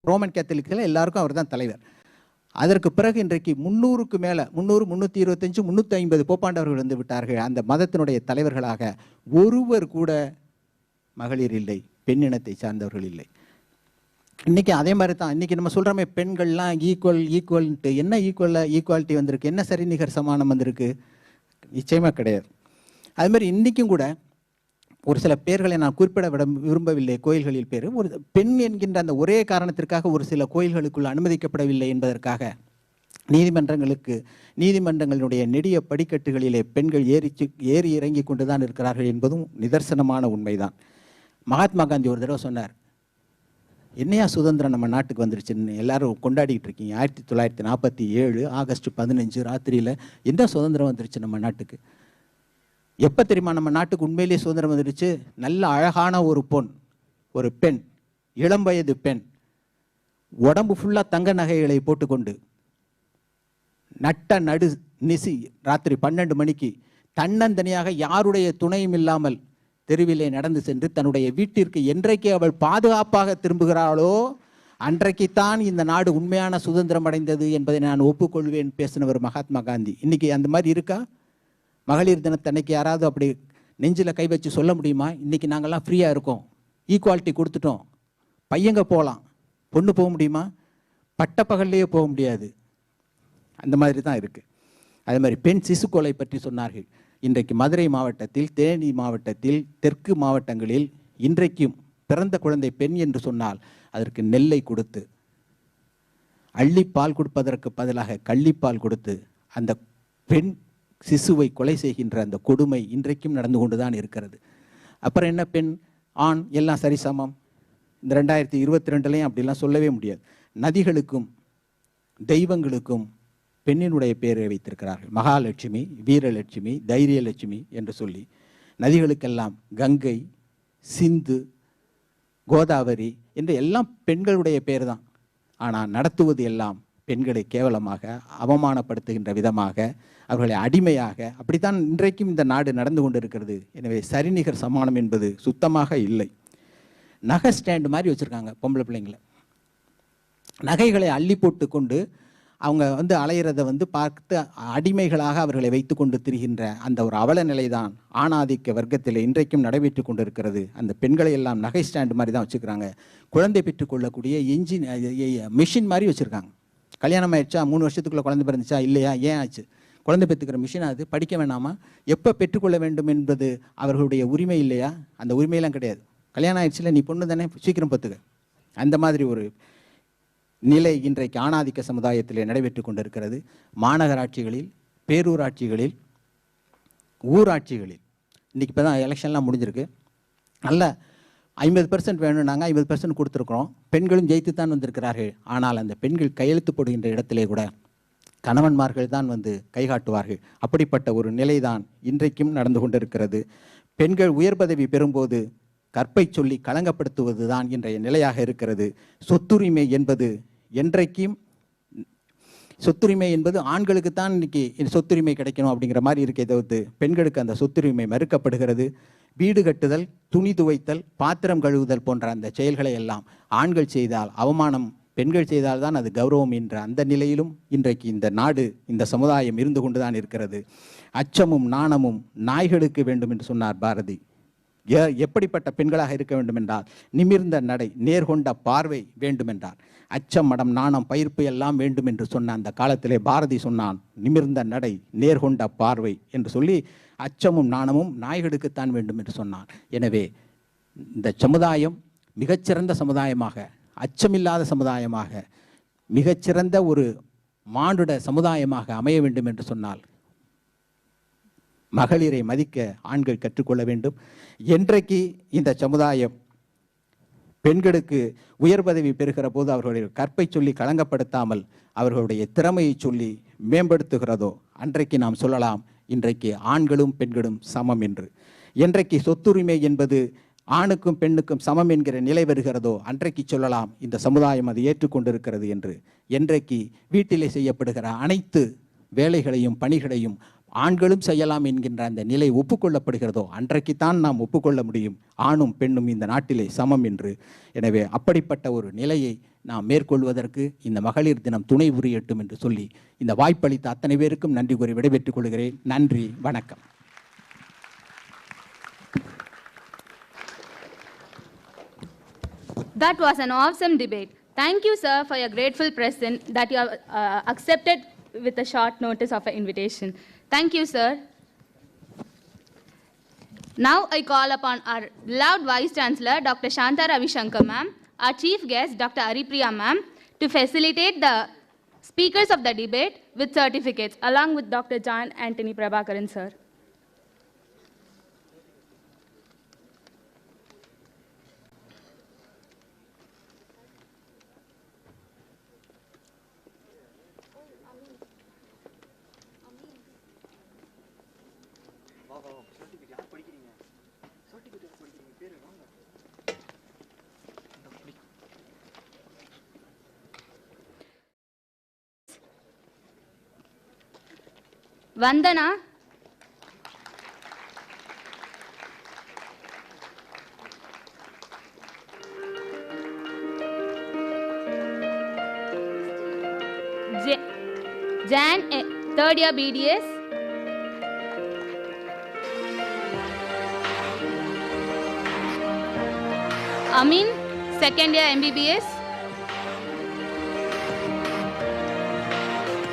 [SPEAKER 12] ரோமன் கேத்தலிக்கில் எல்லாருக்கும் அவர் தான் தலைவர். அதற்கு பிறகு இன்றைக்கு 300க்கு மேலே 300, 325, 350 போப்பாண்டவர்கள் வந்து விட்டார்கள். அந்த மதத்தினுடைய தலைவர்களாக ஒருவர் கூட மகளிர் இல்லை, பெண்ணினத்தை சார்ந்தவர்கள் இல்லை. இன்றைக்கி அதே மாதிரி தான். இன்றைக்கி நம்ம சொல்கிறோமே பெண்கள்லாம் ஈக்குவல்ன்ட்டு. என்ன ஈக்குவாலிட்டி வந்திருக்கு? என்ன சரிநிகர் சமானம் வந்திருக்கு? நிச்சயமாக கிடையாது. அதுமாதிரி இன்றைக்கும் கூட ஒரு சில பேர்களை நான் குறிப்பிட விரும்பவில்லை. கோயில்களில் பேர் ஒரு பெண் என்கின்ற அந்த ஒரே காரணத்திற்காக ஒரு சில கோயில்களுக்குள் அனுமதிக்கப்படவில்லை என்பதற்காக நீதிமன்றங்களுடைய நெடிய படிக்கட்டுகளிலே பெண்கள் ஏறி இறங்கி கொண்டு தான் இருக்கிறார்கள் என்பதும் நிதர்சனமான உண்மைதான். மகாத்மா காந்தி ஒரு தடவை சொன்னார், என்னையா சுதந்திரம் நம்ம நாட்டுக்கு வந்துருச்சுன்னு எல்லாரும் கொண்டாடிக்கிட்டு இருக்கீங்க. 1947 ஆகஸ்ட் 15 ராத்திரியில் என்ன சுதந்திரம் வந்துருச்சு நம்ம நாட்டுக்கு? எப்போ தெரியுமா நம்ம நாட்டுக்கு உண்மையிலேயே சுதந்திரம் வந்துருச்சு? நல்ல அழகான ஒரு பெண், இளம் வயது பெண், உடம்பு ஃபுல்லாக தங்க நகைகளை போட்டுக்கொண்டு நடு நிசி ராத்திரி 12 மணிக்கு தன்னந்தனியாக யாருடைய துணையும் இல்லாமல் தெருவிலே நடந்து சென்று தன்னுடைய வீட்டிற்கு என்றைக்கு அவள் பாதுகாப்பாக திரும்புகிறாளோ அன்றைக்குத்தான் இந்த நாடு உண்மையான சுதந்திரம் அடைந்தது என்பதை நான் ஒப்புக்கொள்வேன் பேசினவர் மகாத்மா காந்தி. இன்னைக்கு அந்த மாதிரி இருக்கா? மகளிர் தினத்தன்னைக்கு யாராவது அப்படி நெஞ்சில் கை வச்சு சொல்ல முடியுமா? இன்றைக்கி நாங்கள்லாம் ஃப்ரீயாக இருக்கோம், ஈக்குவாலிட்டி கொடுத்துட்டோம், பையங்க போகலாம், பொண்ணு போக முடியுமா? பட்டப்பகல்லையே போக முடியாது. அந்த மாதிரி தான் இருக்குது. அதே மாதிரி பெண் சிசு கொலை பற்றி சொன்னார்கள். இன்றைக்கு மதுரை மாவட்டத்தில், தேனி மாவட்டத்தில், தெற்கு மாவட்டங்களில் இன்றைக்கும் பிறந்த குழந்தை பெண் என்று சொன்னால் அதற்கு நெல்லை கொடுத்து, அள்ளிப்பால் கொடுப்பதற்கு பதிலாக கள்ளிப்பால் கொடுத்து அந்த பெண் சிசுவை கொலை செய்கின்ற அந்த கொடுமை இன்றைக்கும் நடந்து கொண்டு தான் இருக்கிறது. அப்புறம் என்ன, பெண் ஆண் எல்லாம் சரிசமம்? இந்த 2022லையும் அப்படிலாம் சொல்லவே முடியாது. நதிகளுக்கும் தெய்வங்களுக்கும் பெண்ணினுடைய பெயரை வைத்திருக்கிறார்கள். மகாலட்சுமி, வீரலட்சுமி, தைரியலட்சுமி என்று சொல்லி நதிகளுக்கெல்லாம் கங்கை, சிந்து, கோதாவரி என்று எல்லாம் பெண்களுடைய பெயர் தான். ஆனால் நடத்துவது எல்லாம் பெண்களை கேவலமாக, அவமானப்படுத்துகின்ற விதமாக, அவர்களை அடிமையாக, அப்படித்தான் இன்றைக்கும் இந்த நாடு நடந்து கொண்டு இருக்கிறது. எனவே சரிநிகர் சமானம் என்பது சுத்தமாக இல்லை. நகை ஸ்டாண்டு மாதிரி வச்சுருக்காங்க பொம்பளை பிள்ளைங்களை. நகைகளை அள்ளி போட்டு கொண்டு அவங்க அலையிறதை பார்த்து அடிமைகளாக அவர்களை வைத்து கொண்டு திரிகின்ற அந்த ஒரு அவல நிலை தான் ஆணாதிக்க வர்க்கத்தில் இன்றைக்கும் நடைபெற்று கொண்டு இருக்கிறது. அந்த பெண்களை எல்லாம் நகை ஸ்டாண்டு மாதிரி தான் வச்சுக்கிறாங்க. குழந்தை பெற்றுக்கொள்ளக்கூடிய மிஷின் மாதிரி வச்சுருக்காங்க. கல்யாணம் ஆயிடுச்சா, 3 வருஷத்துக்குள்ளே குழந்தை பிறந்துச்சா, இல்லையா, ஏன் ஆச்சு? குழந்தை பெற்றுக்கிற மிஷின் அது. படிக்க வேணாமா? எப்போ பெற்றுக்கொள்ள வேண்டும் என்பது அவர்களுடைய உரிமை இல்லையா? அந்த உரிமையெல்லாம் கிடையாது. கல்யாணம் ஆயிடுச்சுல, நீ பொண்ணு தானே, சீக்கிரம் பத்துக்க. அந்த மாதிரி ஒரு நிலை இன்றைக்கு ஆணாதிக்க சமுதாயத்தில் நடைபெற்று கொண்டிருக்கிறது. மாநகராட்சிகளில், பேரூராட்சிகளில், ஊராட்சிகளில் இன்றைக்கி இப்போ தான் எலெக்ஷன்லாம் முடிஞ்சிருக்கு. நல்ல 50% வேணும்னாங்க, 50% கொடுத்துருக்குறோம். பெண்களும் ஜெயித்து தான் வந்திருக்கிறார்கள். ஆனால் அந்த பெண்கள் கையெழுத்து போடுகின்ற இடத்திலே கூட கணவன்மார்கள் தான் கைகாட்டுவார்கள். அப்படிப்பட்ட ஒரு நிலை தான் இன்றைக்கும் நடந்து கொண்டிருக்கிறது. பெண்கள் உயர் பதவி பெறும்போது கற்பை சொல்லி களங்கப்படுத்துவது தான் இன்றைய நிலையாக இருக்கிறது. சொத்துரிமை என்பது என்றைக்கும் சொத்துரிமை என்பது ஆண்களுக்கு தான் இன்னைக்கு சொத்துரிமை கிடைக்கணும் அப்படிங்கிற மாதிரி இருக்கே தவிர்த்து பெண்களுக்கு அந்த சொத்துரிமை மறுக்கப்படுகிறது. வீடு கட்டுதல், துணி துவைத்தல், பாத்திரம் கழுவுதல் போன்ற அந்த செயல்களை எல்லாம் ஆண்கள் செய்தால் அவமானம், பெண்கள் செய்தால் தான் அது கௌரவம் என்ற அந்த நிலையிலும் இன்றைக்கு இந்த நாடு, இந்த சமுதாயம் இருந்து கொண்டு தான் இருக்கிறது. அச்சமும் நாணமும் நாய்களுக்கு வேண்டும் என்று சொன்னார் பாரதி. எப்படிப்பட்ட பெண்களாக இருக்க வேண்டும் என்றால் நிமிர்ந்த நடை, நேர்கொண்ட பார்வை வேண்டும் என்றார். அச்சம், மடம், நாணம், பயிர்ப்பு எல்லாம் வேண்டும் என்று சொன்ன அந்த காலத்திலே பாரதி சொன்னான், நிமிர்ந்த நடை, நேர்கொண்ட பார்வை என்று சொல்லி அச்சமும் நாணமும் நாய்களுக்குத்தான் வேண்டும் என்று சொன்னான். எனவே இந்த சமுதாயம் மிகச்சிறந்த சமுதாயமாக, அச்சமில்லாத சமுதாயமாக, மிகச்சிறந்த ஒரு மானுட சமுதாயமாக அமைய வேண்டும் என்று சொன்னால் மகளிரை மதிக்க ஆண்கள் கற்றுக்கொள்ள வேண்டும். என்றைக்கு இந்த சமுதாயம் பெண்களுக்கு உயர் பதவி பெறுகிற போது அவர்களுடைய கற்பை சொல்லி களங்கப்படுத்தாமல் அவர்களுடைய திறமையை சொல்லி மேம்படுத்துகிறதோ அன்றைக்கு நாம் சொல்லலாம் இன்றைக்கு ஆண்களும் பெண்களும் சமம் என்று. என்றைக்கு சொத்துரிமை என்பது ஆணுக்கும் பெண்ணுக்கும் சமம் என்கிற நிலை வருகிறதோ அன்றைக்கு சொல்லலாம் இந்த சமுதாயம் அதை ஏற்றுக்கொண்டிருக்கிறது என்று. என்றைக்கு வீட்டிலே செய்யப்படுகிற அனைத்து வேலைகளையும் பணிகளையும் ஆண்களும் செய்யலாம் என்கின்ற அந்த நிலை ஒப்புக்கொள்ளப்படுகிறதோ அன்றைக்குத்தான் நாம் ஒப்புக்கொள்ள முடியும் ஆணும் பெண்ணும் இந்த நாட்டிலே சமம் என்று. எனவே அப்படிப்பட்ட ஒரு நிலையை நாம் மேற்கொள்வதற்கு இந்த மகளிர் தினம் துணை புரியட்டும் என்று சொல்லி இந்த வாய்ப்பளித்த அத்தனை பேருக்கும் நன்றி கூறி விடைபெற்றுக் கொள்கிறேன். நன்றி, வணக்கம்.
[SPEAKER 6] That was an awesome debate. Thank you, sir, for your grateful present that you have accepted with a short notice of an invitation. Thank you, sir. Now I call upon our beloved Vice Chancellor, Dr. Shanta Ravishankar ma'am, our chief guest, Dr. Haripriya ma'am, to facilitate the speakers of the debate with certificates, along with Dr. John Anthony Prabhakaran, sir. Vandana, Jan, third year BDS, Amin, second year MBBS,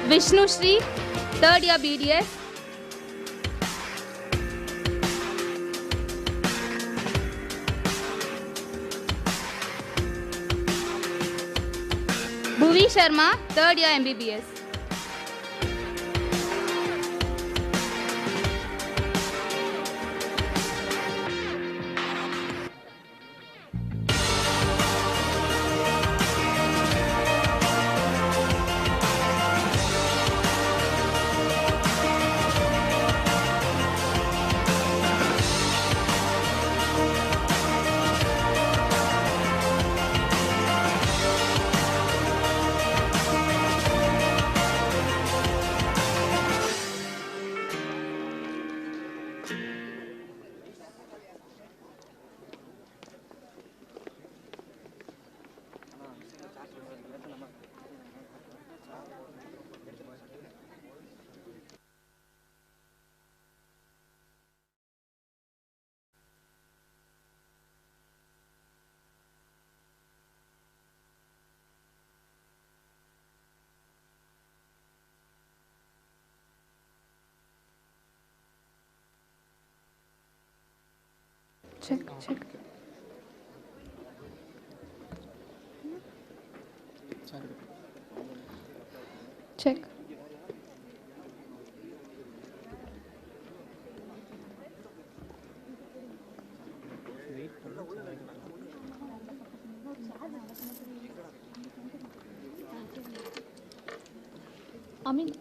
[SPEAKER 6] Vishnu Shri, third year BDS, Bhuvi Sharma, third year MBBS. Check. Check. Amin.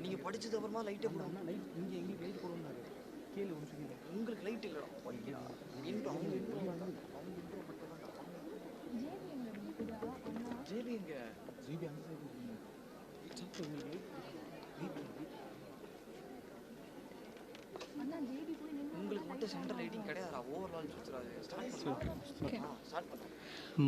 [SPEAKER 19] நீங்க படிச்சது அப்புறமா லைட்டே போடுங்க. Light இங்க எங்களுக்கு light போடுறாங்க. கீழ ஒரு நிமிஷம். உங்களுக்கு லைட் இல்லடா. ஐயா. இன்ட்ரோ அவங்க இன்ட்ரோ பண்றாங்க. ஜேபி எங்க? ஜேபி அங்க இருக்கு. சாப்பிட்டு அண்ணா ஜேபி போய் நின்னு உங்களுக்கு மட்டும் சென்டர் லைட்டிங் கிடையாதுடா. ஓவர்ஆல் சுத்துறாது. ஸ்டார்ட் பண்ணு.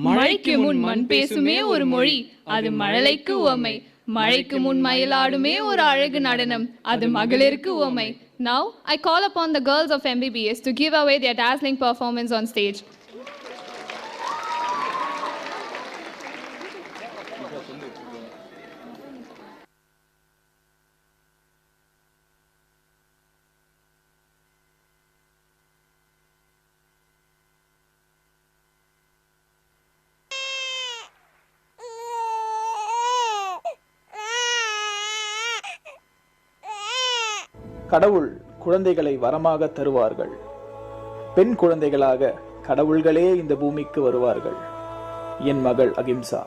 [SPEAKER 7] மழைக்கு முன் மண் பேசுமே ஒரு மொழி, அது மழலைக்கு உவமை. மழைக்கு முன் மயிலாடுமே ஒரு அழகு நடனம், அது மகளிருக்கு உவமை. Now I call upon the girls of MBBS to give away their dazzling performance on stage.
[SPEAKER 20] கடவுள் குழந்தைகளை வரமாக தருவார்கள். பெண் குழந்தைகளாக கடவுள்களே இந்த பூமிக்கு வருவார்கள். என் மகள் அகிம்சா.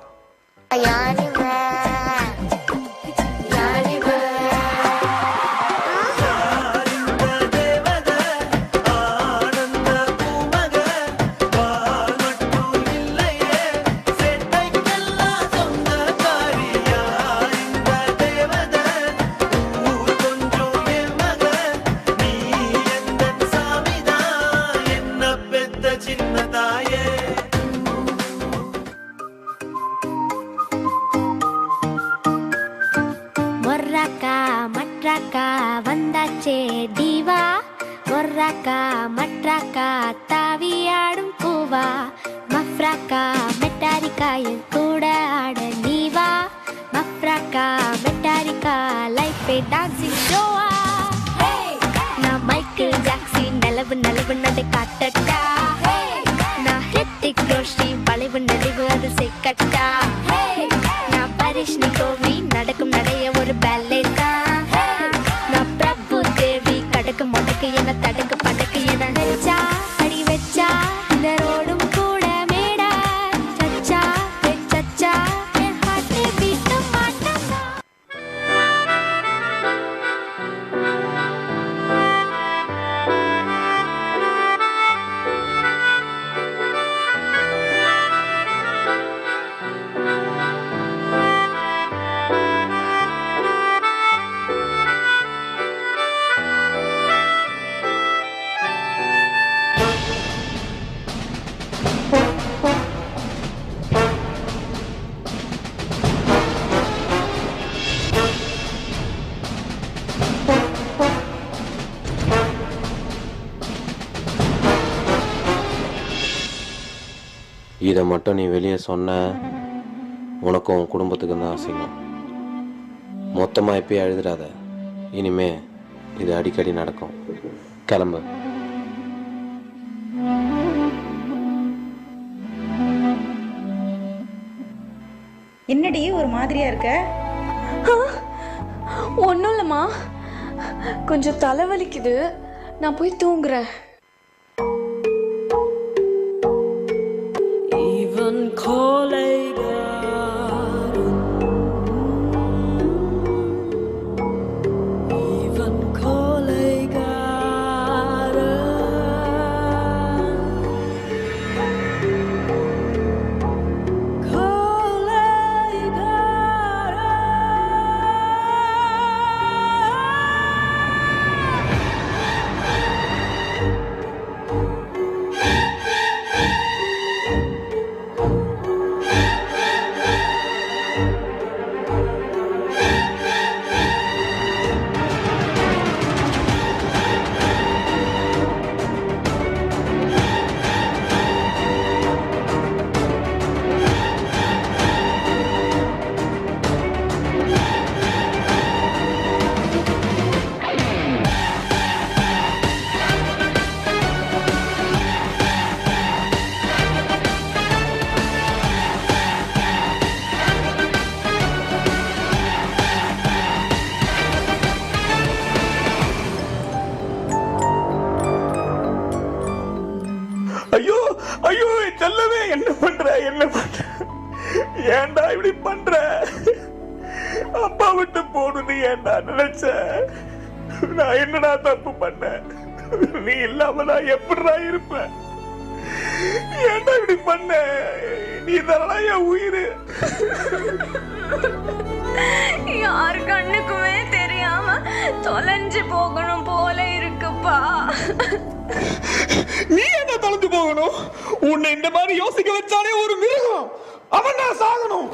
[SPEAKER 2] வந்தாச்சே தீவா ஒர்ராக்கா மட்ராக்கா தாவியாடும் பூவா மஃப்ராக்கா மெட்டாரிக்கா என் கூட ஆட நீவா மஃப்ராக்கா மெட்டாரிக்கா லைஃபே டான்சிங் ஷோவா நான் மைக்கேல் ஜாக்சன் நலவு நலவு நடை காட்டட்டா நான் ஹித்திக் ரோஷி வளைவு நெளிவு அது செக்கட்டா நான் பரிஷ்ணி கோவி நடக்கும் நடைய ஒரு பேலே தான் நான் பிரபு தேவி கடக்கு முடக்கு என தடக்கு படக்கு என வச்சா அடி வச்சா இந்த ரோடும் கூட மேடா சச்சா சச்சா என் ஹார்ட் பீட் மாட்டா
[SPEAKER 21] இதை மட்டும் நீ வெளியே சொன்ன உனக்கும் உன் குடும்பத்துக்கும் தான் அசிங்கம். மொத்தமாக இப்பயே எழுதுறாத. இனிமே இது அடிக்கடி நடக்கும். கிளம்பு.
[SPEAKER 22] என்னடி ஒரு மாதிரியா இருக்க?
[SPEAKER 23] ஒன்றும் இல்லைம்மா, கொஞ்சம் தலைவலிக்குது, நான் போய் தூங்குறேன்.
[SPEAKER 20] ஐயோ ஐயோ செல்லவே, என்ன பண்ற என்ன பண்ற? ஏன்டா இப்படி பண்ற? அப்பா விட்டு போகணும்னு ஏன்டா நினைச்ச? நான் என்னடா தப்பு பண்ண? நீ இல்லாம நான் எப்படிடா இருப்பேன்? ஏன்டா இப்படி பண்ண? நீ தானடா என் உயிர்.
[SPEAKER 23] யாரு கண்ணுக்குமே தெரியாம தொலைஞ்சு போகணும் போல இருக்குப்பா.
[SPEAKER 20] நீ என்ன தொலைஞ்சு போகணும்? உன்னை இந்த மாதிரி யோசிக்க வச்சாலே ஒரு மிருகம், அவன் நான் சாகணும்.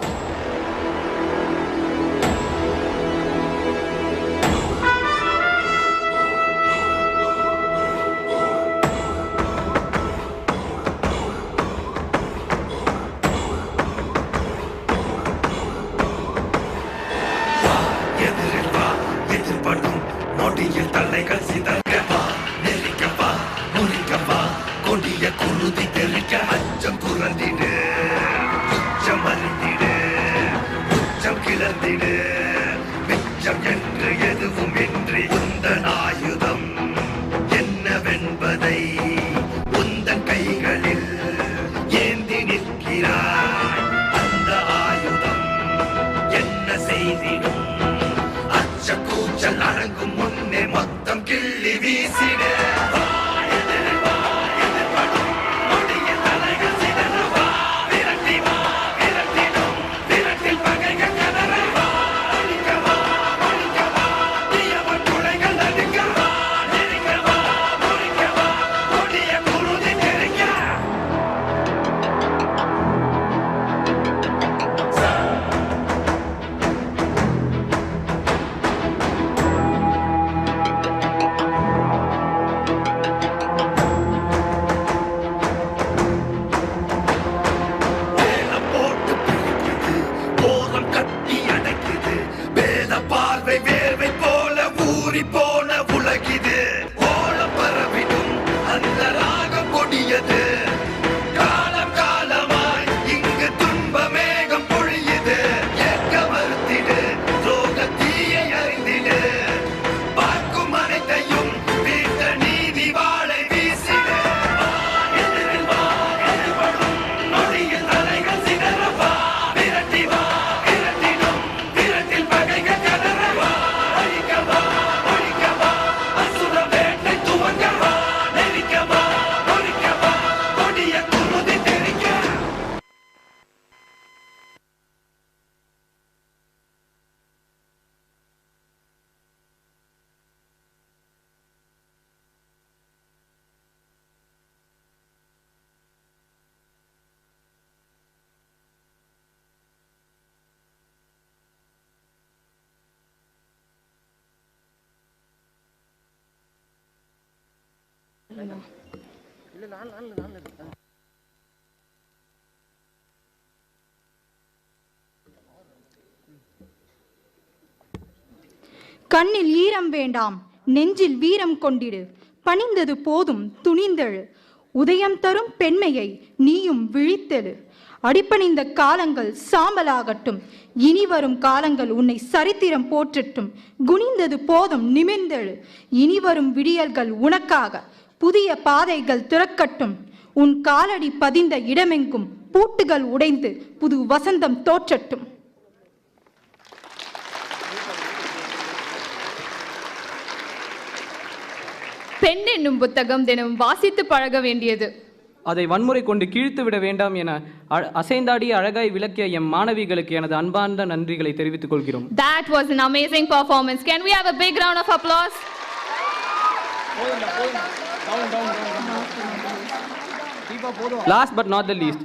[SPEAKER 24] எதிர்படும் நொடியில் தலைகள் சிதறவா, நெருக்கவா, முறிக்கவா, கொடிய குருதி தெறிக்க அச்சம் துறந்திடு, உச்சம் அறிந்திடு, உச்சம் கிளர்ந்திடு, மிச்சம் என்று எதுவும் இன்றி உந்தன் ஆயுதம் என்னவென்பதை உந்தன் கைகளில் ஏந்தி நிற்கிறாய். அந்த ஆயுதம் என்ன செய்திடும்? கூச்சல் அடங்கும் முன்னே மொத்தம் கிள்ளி வீசிட.
[SPEAKER 1] கண்ணில் ஈரம் வேண்டாம், நெஞ்சில் வீரம் கொண்டிடு, பணிந்தது போதும் துணிந்தெழு, உதயம் தரும் பெண்மையை நீயும் விழித்தெழு. அடிப்பணிந்த காலங்கள் சாம்பலாகட்டும், இனி வரும் காலங்கள் உன்னை சரித்திரம் போற்றட்டும். குனிந்தது போதும் நிமிர்ந்தெழு, இனி வரும் விடியல்கள் உனக்காக புதிய பாதைகள் திறக்கட்டும். உன் காலடி பதிந்த இடமெங்கும் பூட்டுகள் உடைந்து புது வசந்தம் தோற்றட்டும்.
[SPEAKER 3] பெண் என்னும் புத்தகம் தினம் வாசித்து பழக வேண்டியது.
[SPEAKER 11] அதை வன்முறை கொண்டு கிழித்து விட வேண்டாம் என அசைந்தாடி அழகாய் விளக்கிய எம் மாணவிகளுக்கு எனது அன்பார்ந்த நன்றிகளை தெரிவித்துக் கொள்கிறோம்.
[SPEAKER 3] That was an amazing performance. Can we have a big round of applause?
[SPEAKER 11] Last but not the least,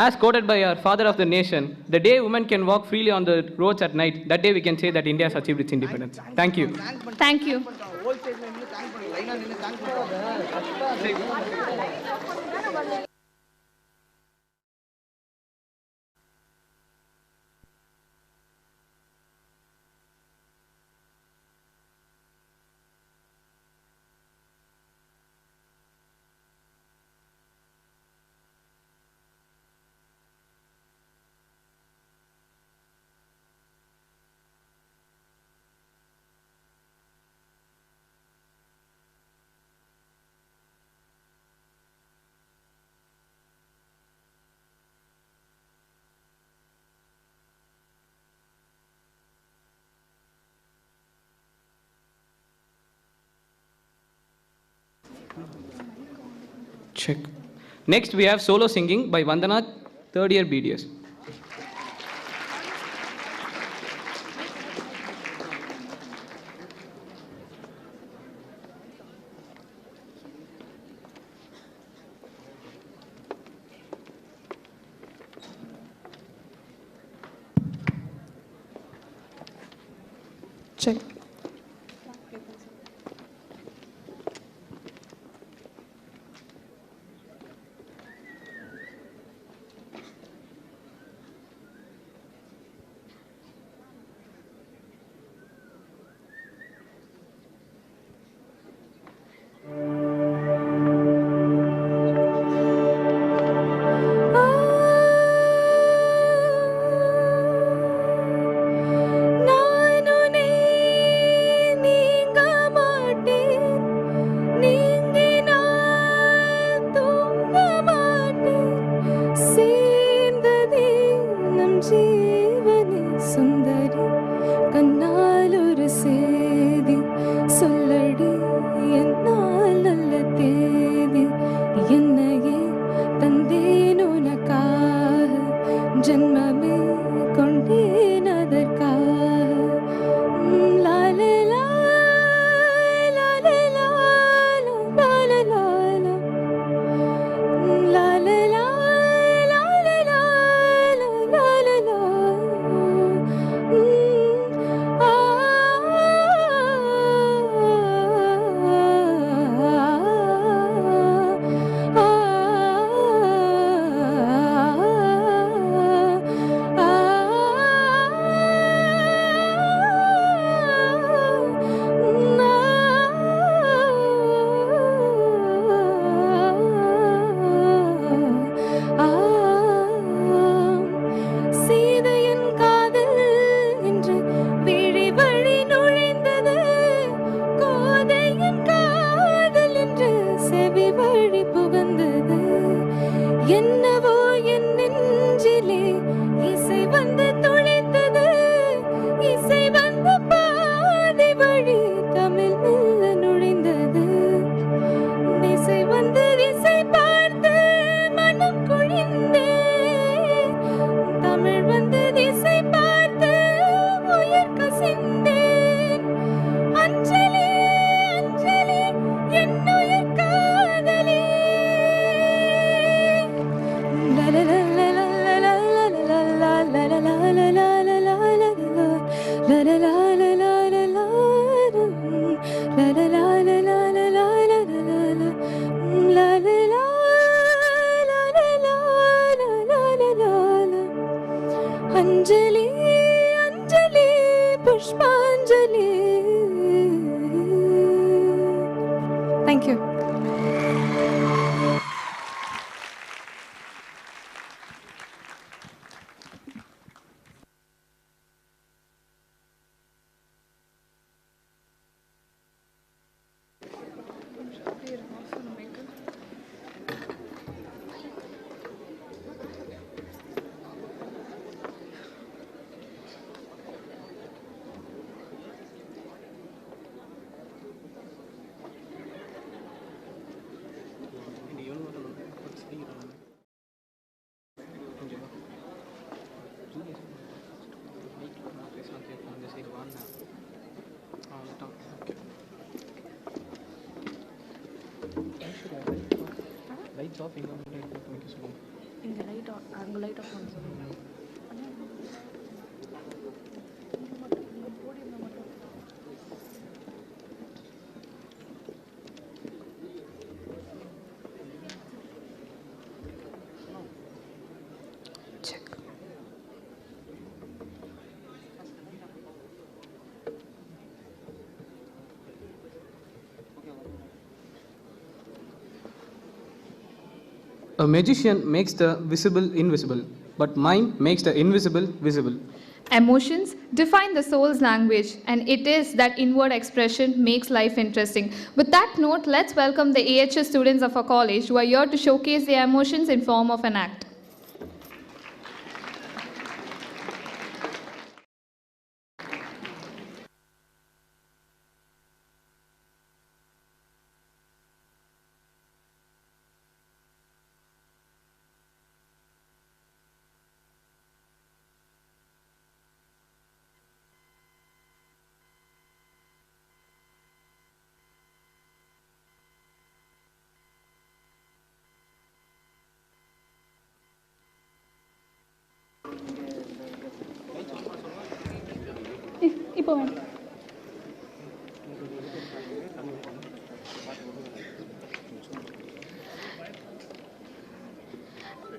[SPEAKER 11] as quoted by our father of the nation, the day women can walk freely on the roads at night, that day we can say that India has achieved its independence. Thank you.
[SPEAKER 3] Thank you.
[SPEAKER 11] Check. Next we have solo singing by Vandana, third year BDS.
[SPEAKER 8] Check.
[SPEAKER 23] पुष्पांजलि.
[SPEAKER 8] Thank you.
[SPEAKER 11] Lights off இங்க வைக்க சொல்லுங்க.
[SPEAKER 23] இங்க light on, அங்க light off பண்ண சொல்லுங்க.
[SPEAKER 11] A magician makes the visible invisible, but mime makes the invisible visible.
[SPEAKER 3] Emotions define the soul's language, and it is that inward expression makes life interesting. With that note, let's welcome the AHS students of our college who are here to showcase their emotions in form of an act. இப்போ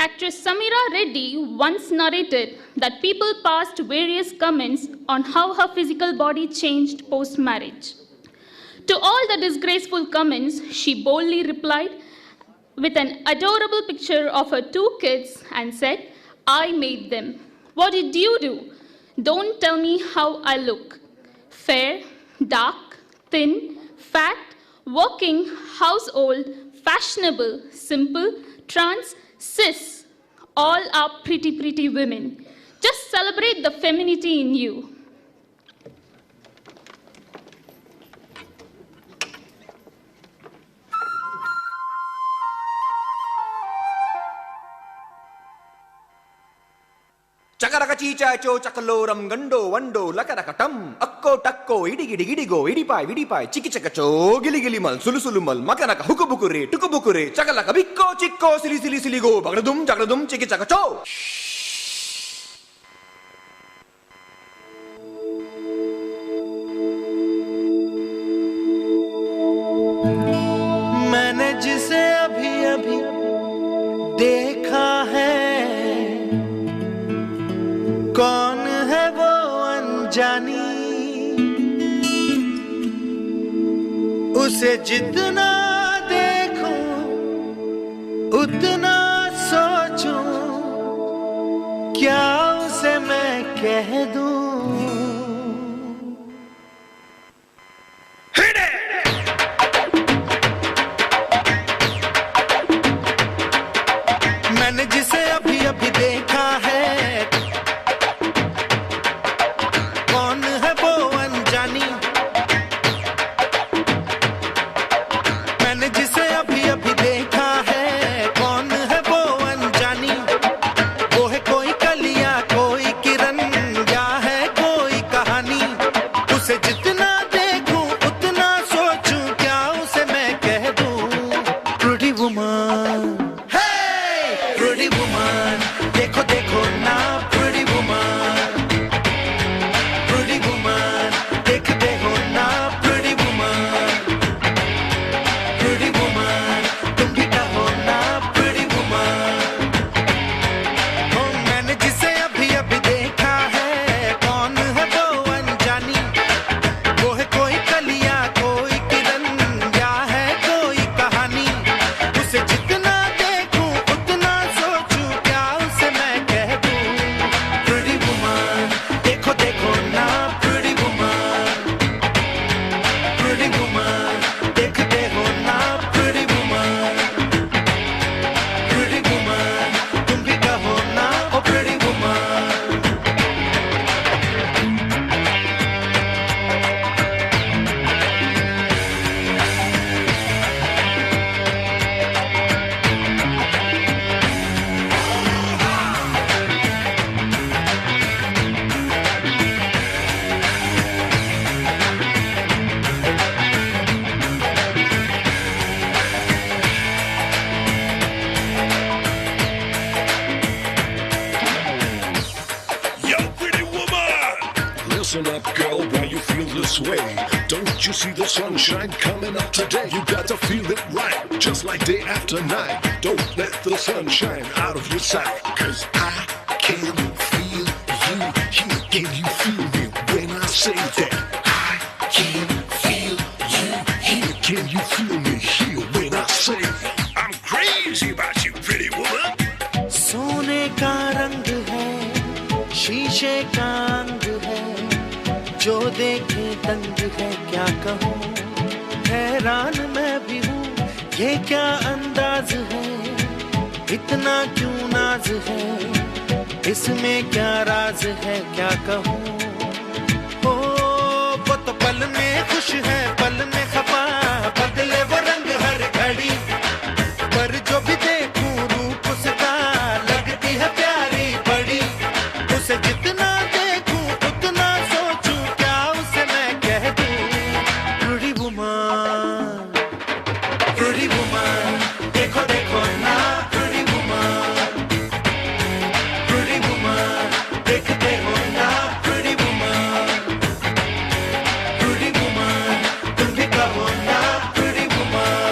[SPEAKER 6] Actress Samira Reddy once narrated that people passed various comments on how her physical body changed post-marriage. To all the disgraceful comments, she boldly replied with an adorable picture of her 2 kids and said, "I made them. What did you do? Don't tell me how I look. Fair, dark, thin, fat, working, household, fashionable, simple, trans, cis, all are pretty, pretty women. Just celebrate the femininity in you."
[SPEAKER 4] Chakaraka chicha cho chakaloram gando wando lakarakatam akko takko idigidi gidigo idipai vidipai chiki chakacho gili gili mal sulu sulu mal makanaka hukubukure tukubukure chakalaka bikko chikko sili sili siligo bagradum chiki chakacho.
[SPEAKER 24] मैंने जिसे अभी अभी देखा है, कौन है वो अनजानी, उसे जितना देखूं उतना सोचूं, क्या उसे मैं कह दूं? मैंने जिसे अभी अभी देखा है, कौन है वो अनजानी, मैंने जिसे अभी अभी देखा है, कौन है वो अनजानी, वो है कोई कलियां कोई किरण, या है
[SPEAKER 5] Listen up, girl, why you feel this way? Don't you see the sunshine coming up today? You gotta feel it right, just like day after night. Don't let the sun shine out of your sight. Cause I can feel you here. Can you feel me when I say that? I can feel you here. Can you feel me here when I say I'm crazy about you, pretty woman?
[SPEAKER 24] सोने का रंग है, शीशे का अंग है, जो देखे दंग है, क्या कहूँ, हैरान मैं भी हूँ, ये क्या अंदाज है, इतना क्यों नाज है, इसमें क्या राज है, क्या कहूँ, ओ वो तो पल में खुश है, पल में खफा, बदले वो रंग हर घड़ी, पर जो भी देखूं रूप उसका लगती है प्यारी बड़ी, उसे जितना देखूं उतना सोचूं, क्या उसे मैं कह दूं, pretty woman, pretty woman, देखो देखो ना pretty woman, pretty woman, देखते हो ना pretty woman, pretty woman, तुम भी कहो ना pretty woman.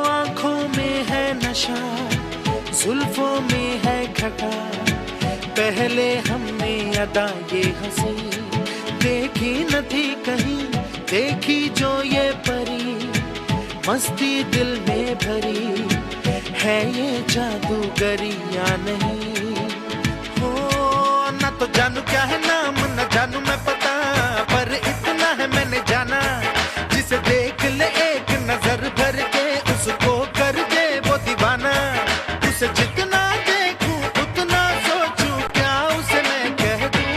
[SPEAKER 24] आँखों में है नशा, जुल्फों में है घटा, पहले हमने अदा ये हंसी देखी न थी कहीं, देखी जो ये परी, मस्ती दिल में भरी, है ये जादूगरी या नहीं, हो ना तो जानू क्या है नाम, न जानू मैं पता, पर इतना है मैंने जाना, जिसे देख ले एक नजर भर के, उसको कर दे वो दीवाना, उसे जितना देखूं उतना सोचूं, क्या उसे मैं कह दूं,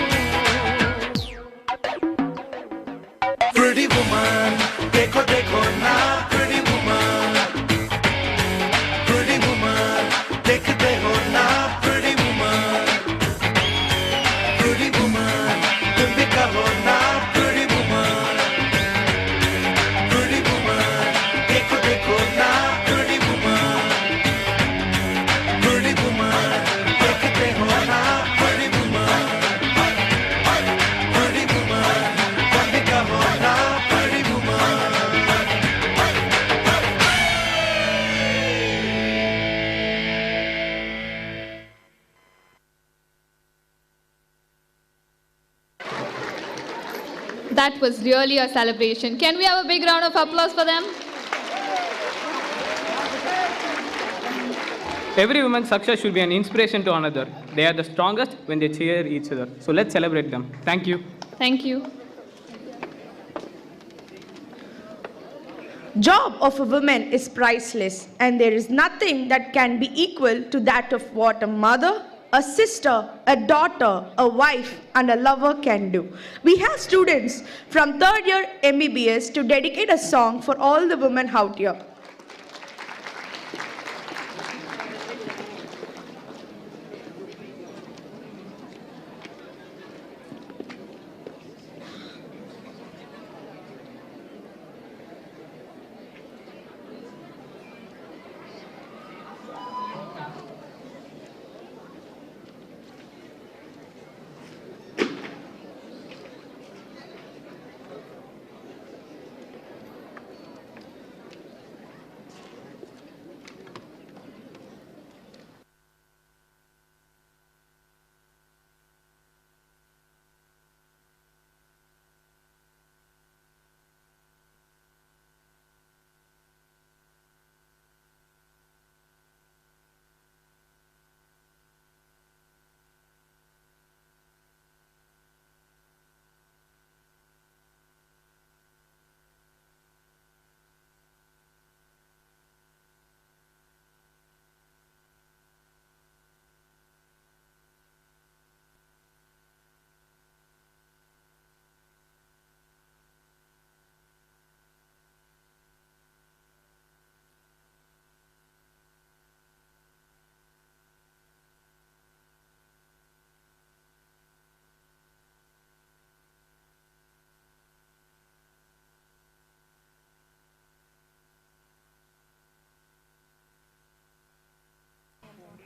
[SPEAKER 24] pretty woman, देखो देखो ना pretty woman, pretty woman, देखते हो ना pretty woman, pretty woman, तुम भी कहो ना pretty woman, pretty woman, देखो देखो ना pretty woman, pretty woman, देखते हो ना pretty woman, pretty woman, तुम भी कहो ना pretty woman.
[SPEAKER 3] That was really a celebration. Can we have a big round of applause for them?
[SPEAKER 11] Every woman's success should be an inspiration to another. They are the strongest when they cheer each other. So let's celebrate them. Thank you.
[SPEAKER 3] Thank you.
[SPEAKER 9] Job of a woman is priceless, and there is nothing that can be equal to that of what a mother, a sister, a daughter, a wife, and a lover can do. We have students from third year MBBS to dedicate a song for all the women out here.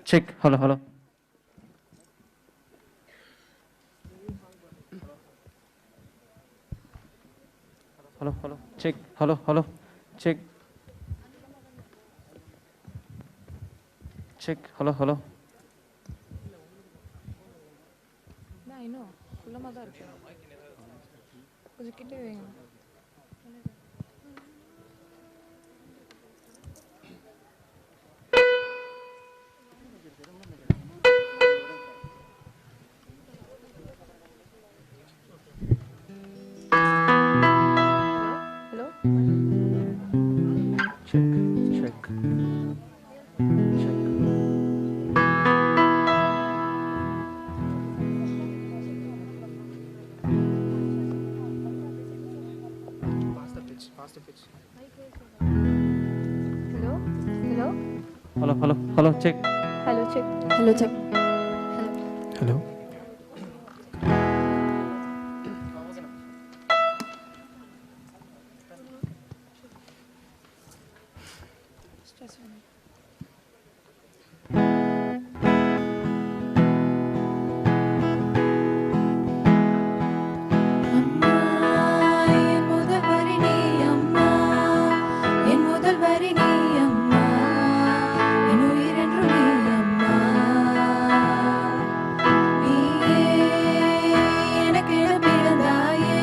[SPEAKER 11] Check. Hello, hello. Hello, hello. Check. Hello, hello. Check. Check. Hello, hello.
[SPEAKER 8] I know. குள்ளமா தான் இருக்கு. கொஞ்சம் கிட்ட வைங்க.
[SPEAKER 17] Hello?
[SPEAKER 11] Check. Check. Check.
[SPEAKER 19] Faster pitch.
[SPEAKER 17] Hello? Hello?
[SPEAKER 11] Hello, hello. Hello, check.
[SPEAKER 17] Hello, check. Hello, check.
[SPEAKER 11] Hello.
[SPEAKER 10] என் முதல் வரி நீ அம்மா, என் முதல் வரி நீ அம்மா, என் உயிரென்று நீ அம்மா. நீயே எனக்கென பிறந்தாயே,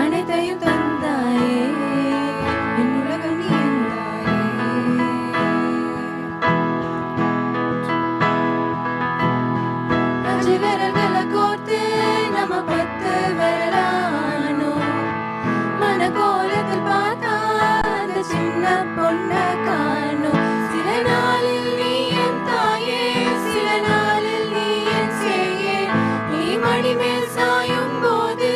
[SPEAKER 10] அனைத்தையும் தந்தாயே, என் உலகம் நீ அஞ்சு விரல்களை கோர்த்து நம்ம 10 விரலானோம். மனக்கோலத்தில் பார்த்தா அந்த சின்ன பொண்ணை காணோம். சில நாளில் நீ என் தாயே, சில நாளில் நீ என் சேயே. நீ மடி மேல் சாயும் போது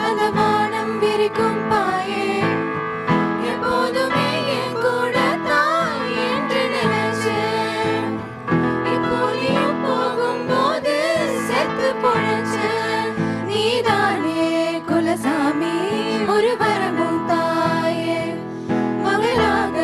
[SPEAKER 10] அந்த வானம் விரிக்கும் பாயே. எப்போதுமே என் கூட தாய் என்று நினைச்சேன். இப்போ நீயும் போகும்போது செத்து பொழைச்ச நீதானே குலசாமி, ஒரு வரமும் தாயே. மகளாக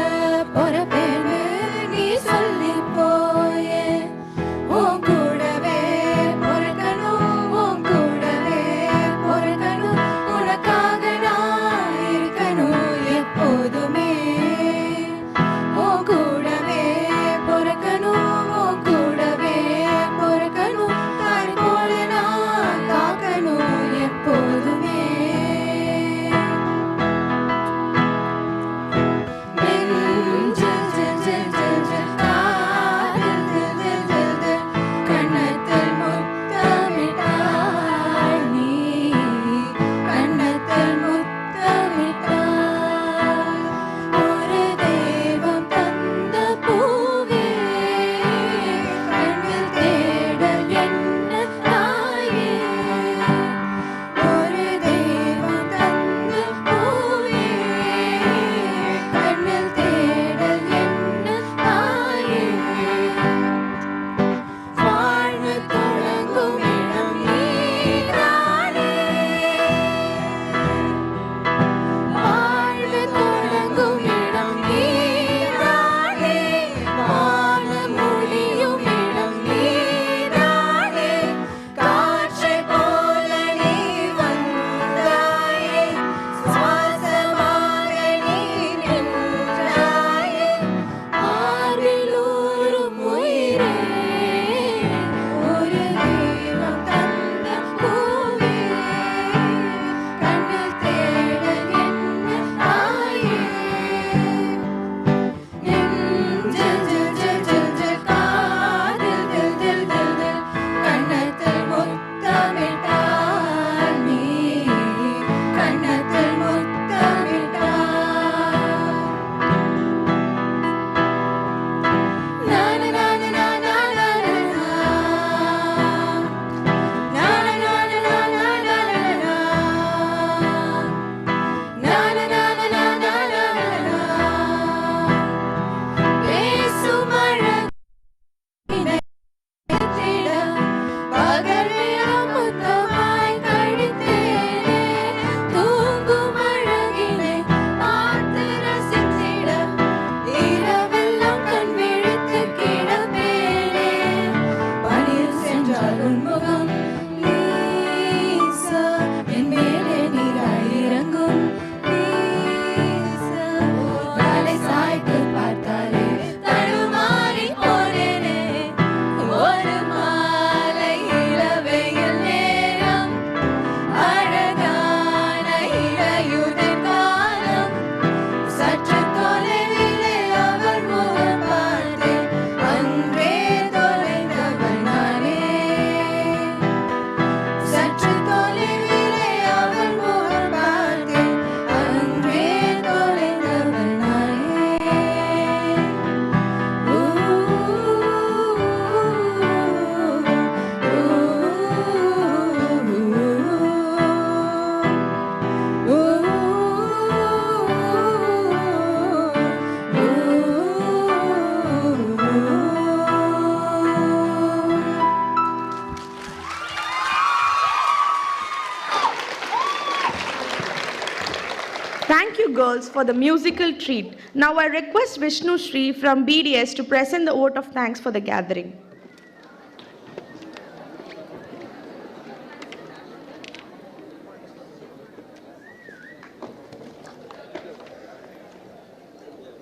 [SPEAKER 9] girls for the musical treat. Now I request Vishnu Shri from BDS to present the vote of thanks for the gathering.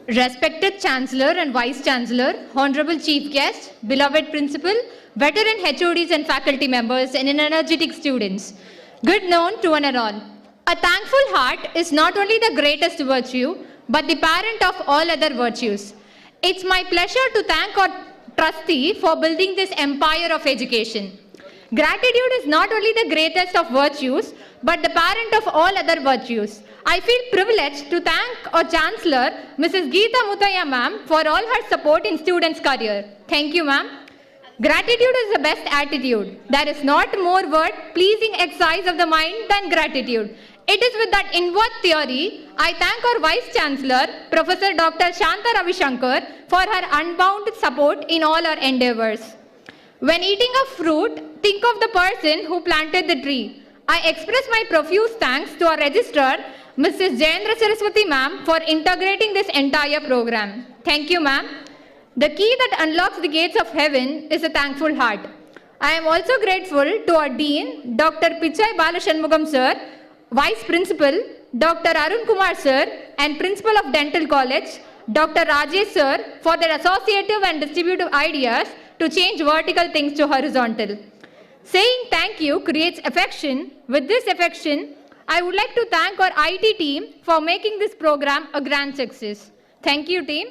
[SPEAKER 18] Respected Chancellor and Vice Chancellor, Honorable Chief Guest, beloved Principal, veteran HODs and faculty members, and energetic students, good noon to one and all. A thankful heart is not only the greatest virtue, but the parent of all other virtues. It's my pleasure to thank our trustee for building this empire of education. Gratitude is not only the greatest of virtues, but the parent of all other virtues. I feel privileged to thank our Chancellor, Mrs. Geeta Muthaya ma'am, for all her support in students' career. Thank you, ma'am. Gratitude is the best attitude. There is not more word pleasing exercise of the mind than gratitude. It is with that inward theory, I thank our Vice Chancellor, Professor Dr. Shanta Ravishankar, for her unbounded support in all our endeavors. When eating a fruit, think of the person who planted the tree. I express my profuse thanks to our registrar, Mrs. Jayendra Saraswati ma'am, for integrating this entire program. Thank you, ma'am. The key that unlocks the gates of heaven is a thankful heart. I am also grateful to our Dean, Dr. Pichai Balashanmugam sir, Vice Principal, Dr. Arun Kumar sir, and Principal of Dental College, Dr. Rajesh sir, for their associative and distributive ideas to change vertical things to horizontal. Saying thank you creates affection. With this affection, I would like to thank our IT team for making this program a grand success. Thank you, team.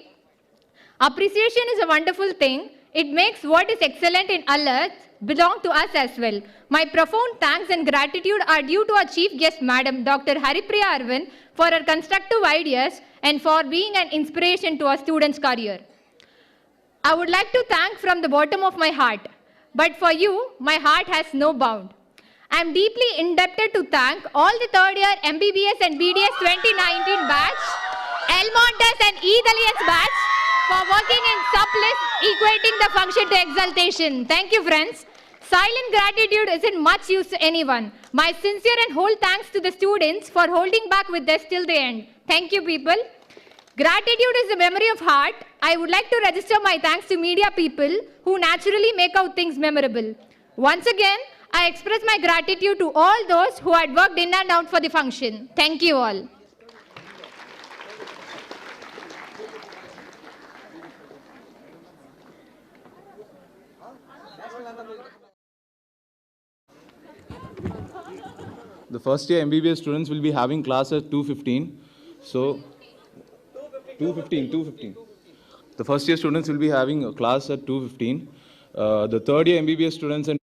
[SPEAKER 18] Appreciation is a wonderful thing. It makes what is excellent in others belong to us as well. My profound thanks and gratitude are due to our chief guest, Madam Dr. Haripriya Arvind, for her constructive ideas and for being an inspiration to our students' career. I would like to thank from the bottom of my heart. But for you, my heart has no bound. I am deeply indebted to thank all the third year MBBS and BDS 2019 batch, Elmontes and Edalians batch for working in surplus, equating the function to exaltation. Thank you, friends. Silent gratitude isn't much use to anyone. My sincere and whole thanks to the students for holding back with us till the end. Thank you, people. Gratitude is a memory of heart. I would like to register my thanks to media people who naturally make out things memorable. Once again, I express my gratitude to all those who had worked in and out for the function. Thank you all.
[SPEAKER 13] The first year MBBS students will be having class at 2:15. So 2:15. The first year students will be having a class at 2:15. The third year MBBS students and